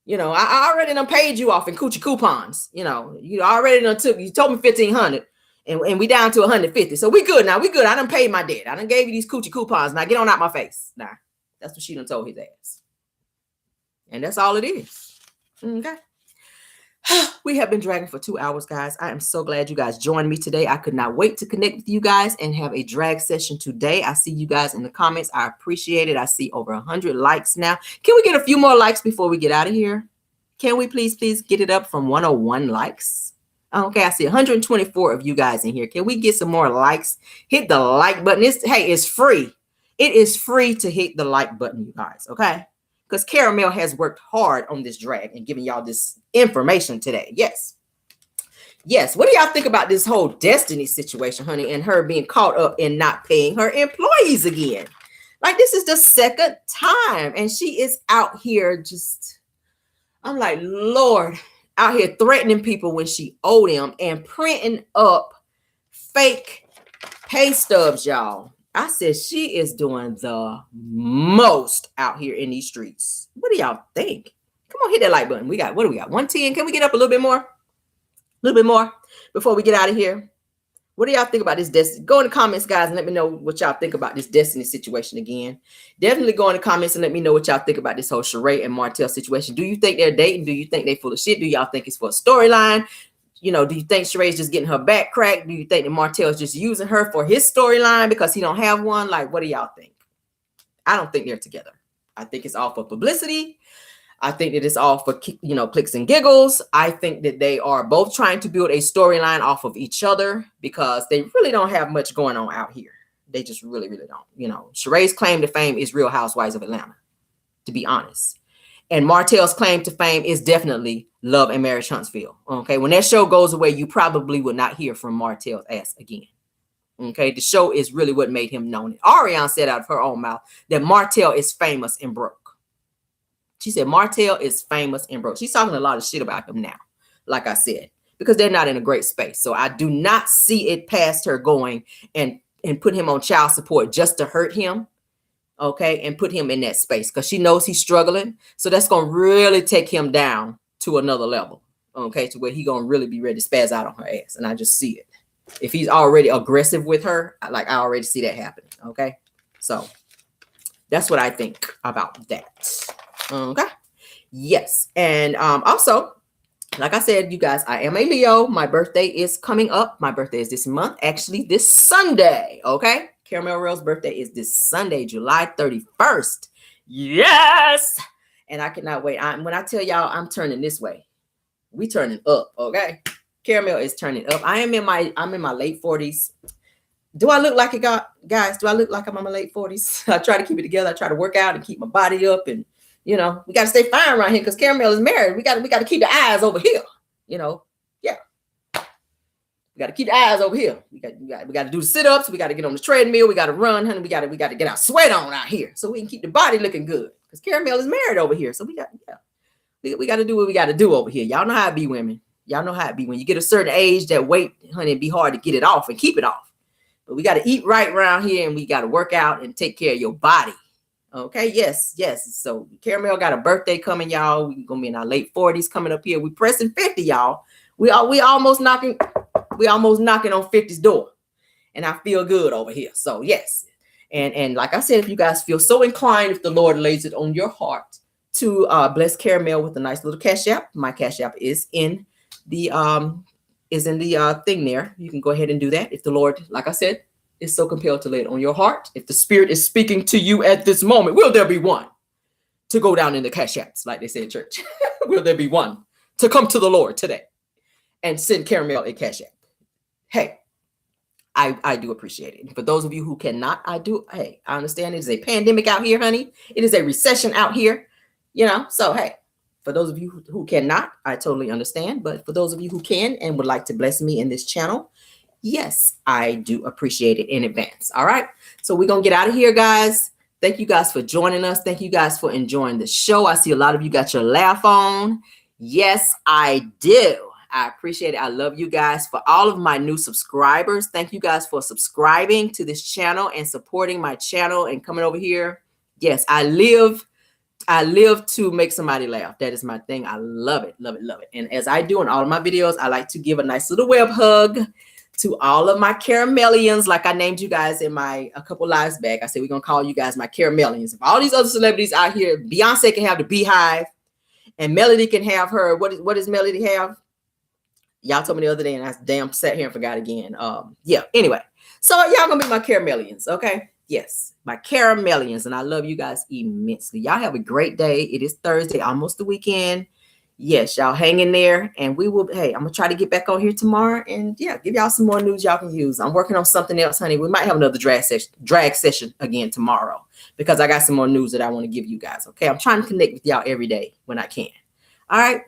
I already done paid you off in coochie coupons. You already done you told me $1,500 and we down to $150. So we good now. We good. I done paid my debt. I done gave you these coochie coupons. Now get on out my face. Nah, that's what she done told his ass. And that's all it is. Okay. We have been dragging for 2 hours, guys. I am so glad you guys joined me today. I could not wait to connect with you guys and have a drag session today. I see you guys in the comments. I appreciate it. I see over 100 likes now. Can we get a few more likes before we get out of here? Can we please get it up from 101 likes? Okay, I see 124 of you guys in here. Can we get some more likes? Hit the like button. It's free. It is free to hit the like button, you guys, okay? Because Caramel has worked hard on this drag and giving y'all this information today. Yes. Yes. What do y'all think about this whole Destiny situation, honey, and her being caught up in not paying her employees again? Like, this is the second time, and she is out here just, I'm like, Lord, out here threatening people when she owed them and printing up fake pay stubs, y'all. I said she is doing the most out here in these streets. What do y'all think? Come on, hit that like button. What do we got? 110. Can we get up a little bit more? A little bit more before we get out of here. What do y'all think about this Destiny? Go in the comments, guys, and let me know what y'all think about this Destiny situation again. Definitely go in the comments and let me know what y'all think about this whole Sheree and Martell situation. Do you think they're dating? Do you think they full of shit? Do y'all think it's for a storyline? You know, do you think Sheree's just getting her back cracked? Do you think that Martell's just using her for his storyline because he don't have one? Like, what do y'all think? I don't think they're together. I think it's all for publicity. I think that it's all for, you know, clicks and giggles. I think that they are both trying to build a storyline off of each other because they really don't have much going on out here. They just really, really don't. You know, Sheree's claim to fame is Real Housewives of Atlanta, to be honest. And Martell's claim to fame is definitely Love and Marriage Huntsville. Okay, when that show goes away, you probably will not hear from Martell's ass again. Okay, the show is really what made him known. Ariane said out of her own mouth that Martell is famous and broke. She said Martell is famous and broke. She's talking a lot of shit about him now, like I said, because they're not in a great space. So I do not see it past her going and put him on child support just to hurt him. Okay, and put him in that space because she knows he's struggling. So that's going to really take him down to another level. Okay, to where he going to really be ready to spaz out on her ass. And I just see it. If he's already aggressive with her, I already see that happening. Okay, so that's what I think about that. Okay, yes. And also, like I said, you guys, I am a Leo. My birthday is coming up. My birthday is this month, actually this Sunday. Okay. Caramel Rell's birthday is this Sunday, July 31st. Yes. And I cannot wait. When I tell y'all I'm turning this way, we turning up. Okay. Caramel is turning up. I'm in my late 40s. Do I look like it, guys? Do I look like I'm in my late 40s? I try to keep it together. I try to work out and keep my body up. And, you know, we got to stay fine around here because Caramel is married. We got to keep the eyes over here. You know, yeah. We got to keep the eyes over here. We got to do the sit-ups. We got to get on the treadmill. We got to run, honey. We got to get our sweat on out here so we can keep the body looking good. Because Caramel is married over here. So we got to do what we got to do over here. Y'all know how it be, women. Y'all know how it be. When you get a certain age, that weight, honey, it'd be hard to get it off and keep it off. But we got to eat right around here and we got to work out and take care of your body. Okay, yes. So Caramel got a birthday coming, y'all. We're going to be in our late 40s coming up here. We pressing 50, y'all. We almost knocking on 50's door. And I feel good over here. So yes. And like I said, if you guys feel so inclined, if the Lord lays it on your heart to bless Caramel with a nice little cash app, my cash app is in the thing there. You can go ahead and do that. If the Lord, like I said, is so compelled to lay it on your heart. If the Spirit is speaking to you at this moment, will there be one to go down in the cash apps, like they say in church? Will there be one to come to the Lord today and send Caramel a cash app? Hey, I do appreciate it. For those of you who cannot, I understand it is a pandemic out here, honey. It is a recession out here, you know. So, hey, for those of you who cannot, I totally understand. But for those of you who can and would like to bless me in this channel, yes, I do appreciate it in advance. All right. So we're going to get out of here, guys. Thank you guys for joining us. Thank you guys for enjoying the show. I see a lot of you got your laugh on. Yes, I do. I appreciate it. I love you guys. For all of my new subscribers, thank you guys for subscribing to this channel and supporting my channel and coming over here. Yes, I live to make somebody laugh. That is my thing. I love it, love it, love it. And as I do in all of my videos, I like to give a nice little web hug to all of my Caramelians, like I named you guys in a couple lives back. I said we're going to call you guys my Caramelians. If all these other celebrities out here, Beyonce can have the Beehive, And Melody can have her. What does Melody have? Y'all told me the other day, and I damn sat here and forgot again. Yeah. Anyway, so y'all gonna be my caramellians, okay? Yes, my caramellians, and I love you guys immensely. Y'all have a great day. It is Thursday, almost the weekend. Yes, y'all hang in there, and we will. Hey, I'm gonna try to get back on here tomorrow, and yeah, give y'all some more news y'all can use. I'm working on something else, honey. We might have another drag session again tomorrow because I got some more news that I want to give you guys. Okay, I'm trying to connect with y'all every day when I can. All right.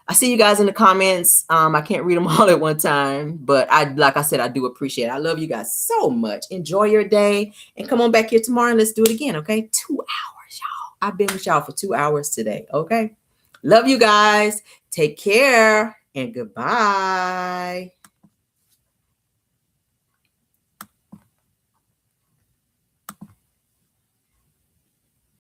I see you guys in the comments. I can't read them all at one time, but like I said, I do appreciate it. I love you guys so much. Enjoy your day and come on back here tomorrow and let's do it again. Okay. 2 hours, y'all. I've been with y'all for 2 hours today. Okay. Love you guys. Take care and goodbye.